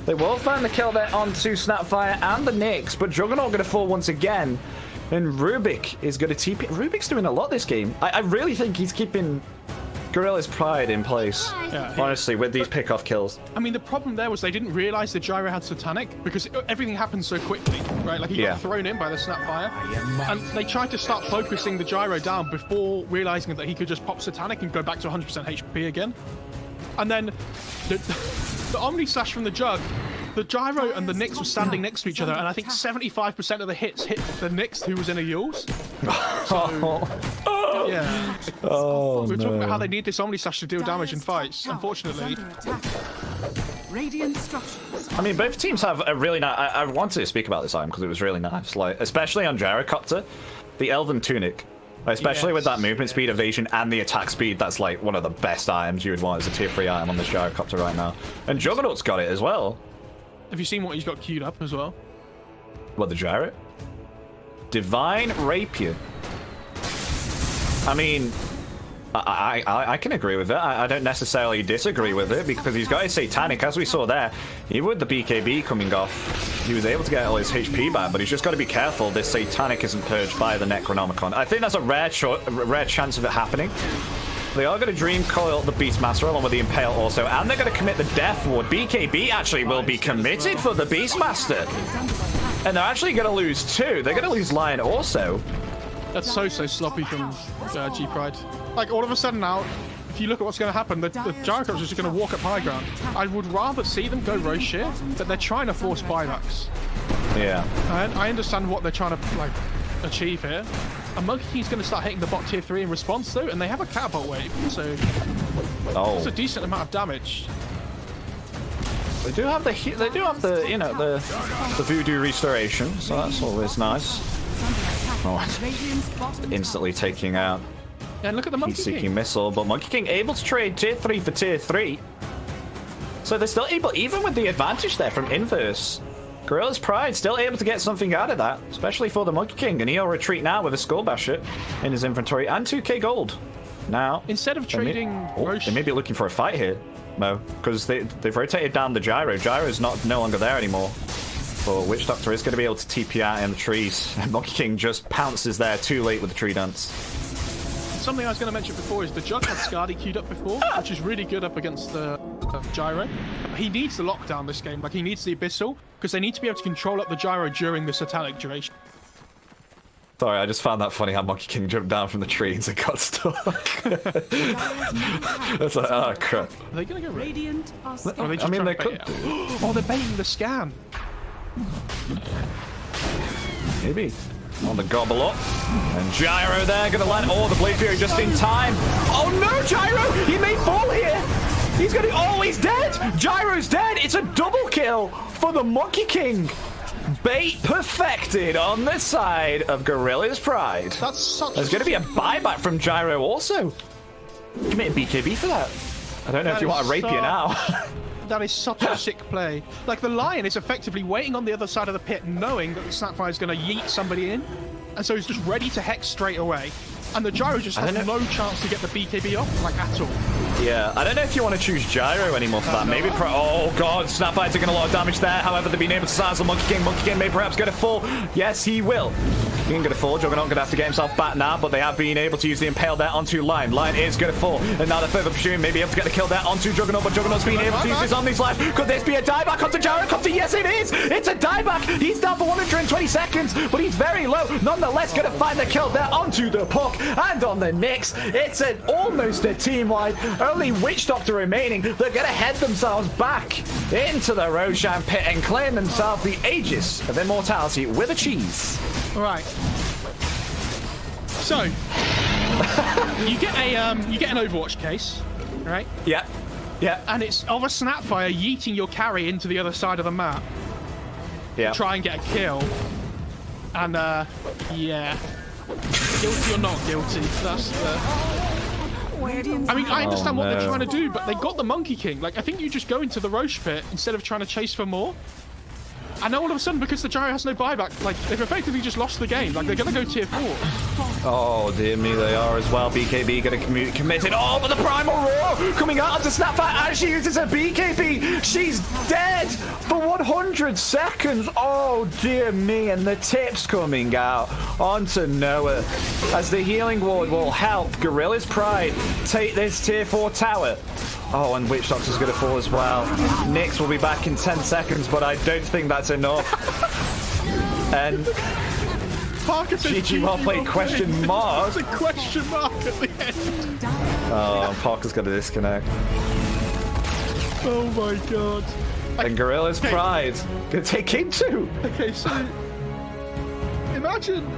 S16: They will find the kill there onto Snapfire and the Nyx, but Juggernaut going to fall once again. And Rubik is going to TP. Rubik's doing a lot this game. I really think he's keeping Gorilla's Pride in place, honestly, with these pick-off kills.
S4: I mean, the problem there was they didn't realize the Gyro had Satanic because everything happened so quickly, right? Like, he got thrown in by the Snapfire, and they tried to start focusing the Gyro down before realizing that he could just pop Satanic and go back to 100% HP again. And then the Omni Slash from the Jug, the Gyro and the Nyx were standing next to each other, and I think 75% of the hits hit the Nyx, who was in a Yules. So, yeah.
S16: Oh,
S4: we were talking
S16: no.
S4: about how they need this Omni Slash to deal damage in fights. Unfortunately,
S3: Radiant structures.
S16: I mean, both teams have a really nice... I wanted to speak about this item because it was really nice, like, especially on Gyrocopter, the Elven Tunic. Especially with that movement speed, evasion, and the attack speed, that's like one of the best items you would want as a tier 3 item on this Gyrocopter right now. And Juggernaut's got it as well.
S4: have you seen what he's got queued up as well?
S16: What, the Gyro? Divine Rapier. I mean, I can agree with it. I don't necessarily disagree with it because he's got his Satanic, as we saw there. Even with the BKB coming off, he was able to get all his HP back, but he's just got to be careful this Satanic isn't purged by the Necronomicon. I think that's a rare chance of it happening. They are going to Dream Coil the Beastmaster along with the Impale also, and they're going to commit the Death Ward. BKB actually will be committed for the Beastmaster. And they're actually going to lose 2. They're going to lose Lion also.
S4: That's so sloppy from G Pride. Like, all of a sudden now, if you look at what's going to happen, the Gyrocopter is just going to walk up high ground. I would rather see them go Roshir, but they're trying to force buybacks.
S16: Yeah.
S4: I understand what they're trying to, like, achieve here. And Monkey King's going to start hitting the bot tier 3 in response, though, and they have a Catapult Wave, so it's a decent amount of damage.
S16: They do have the you know, the Voodoo Restoration, so that's always nice. Oh, instantly taking out
S4: Yeah, and look at the Monkey
S16: Heat-Seeking
S4: King.
S16: Missile, but Monkey King able to trade tier 3 for tier 3. So they're still able, even with the advantage there from Inverse, Gorilla's Pride still able to get something out of that, especially for the Monkey King. And he'll retreat now with a Skull Basher in his inventory and 2k gold. Now,
S4: instead of trading,
S16: they may be looking for a fight here, Mo, because they've rotated down the Gyro. Gyro's no longer there anymore. But Witch Doctor is going to be able to TP out in the trees. And Monkey King just pounces there too late with the tree dance.
S4: Something I was going to mention before is the Jug had Skadi queued up before, which is really good up against the Gyro. He needs the lockdown this game, like he needs the Abyssal, because they need to be able to control up the Gyro during the Satanic duration.
S16: Sorry, I just found that funny how Monkey King jumped down from the trees and got stuck. It's like, oh crap.
S4: Are they going to go
S3: Radiant are
S4: I mean, they could do. Oh, they're baiting the scan.
S16: Maybe. On the gobble up. And Gyro there, gonna land. Oh, the Blade Fury just in time. Oh no, Gyro! He may fall here! He's gonna. Oh, he's dead! Gyro's dead! It's a double kill for the Monkey King! Bait perfected on the side of Gorilla's Pride. There's gonna be a buyback from Gyro also. Committing BKB for that. I don't know if you want a rapier now.
S4: That is such a sick play. Like, the Lion is effectively waiting on the other side of the pit, knowing that the Snapfire is going to yeet somebody in, and so he's just ready to hex straight away. And the Gyro just has no chance to get the BKB off, like, at all.
S16: Yeah, I don't know if you want to choose Gyro anymore for that. Maybe oh god, Snapfire taking a lot of damage there. However, they've been able to silence the Monkey King. Monkey King may perhaps get a fall. Yes, he will. He ain't gonna fall. Juggernaut gonna have to get himself back now, but they have been able to use the Impale there onto Lion. Lion is gonna fall, and now they're further pursuing, maybe able to get the kill there onto Juggernaut, but Juggernaut's been able to use his Omni Slash. Could this be a dieback onto Gyro? Yes, it is! It's a dieback! He's down for 120 seconds, but he's very low. Nonetheless, gonna find the kill there onto the Puck, and on the Nyx. It's almost a team wipe. Only Witch Doctor remaining. They're gonna head themselves back into the Roshan pit and claim themselves the Aegis of Immortality with a cheese.
S4: Right. So you get an Overwatch case, right?
S16: Yeah. Yeah.
S4: And it's of a Snapfire yeeting your carry into the other side of the map.
S16: Yeah.
S4: Try and get a kill. And yeah. Guilty or not guilty? That's the. I mean, I understand what they're trying to do, but they got the Monkey King. Like, I think you just go into the Roche pit instead of trying to chase for more. And now all of a sudden, because the Gyro has no buyback, like, they've effectively just lost the game. Like, they're going to go tier 4.
S16: Oh, dear me, they are as well. BKB going to commit it. Oh, but the Primal Roar coming out onto Snapfire as she uses her BKB. She's dead for 100 seconds. Oh, dear me. And the tips coming out onto Noah as the Healing Ward will help Gorilla's Pride take this tier 4 tower. Oh, and Witch Doctor's going to fall as well. Nyx will be back in 10 seconds, but I don't think that's enough. And GG well played question mark.
S4: It's a question mark at the end.
S16: Oh, Parker's got to disconnect.
S4: Oh my god.
S16: And Gorilla's Pride going to take King 2.
S4: Okay, so imagine,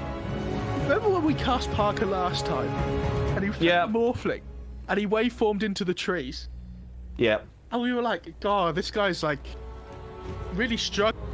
S4: remember when we cast Parker last time and he was morphling and he waveformed into the trees?
S16: Yep.
S4: And we were like, God, this guy's like really struggling.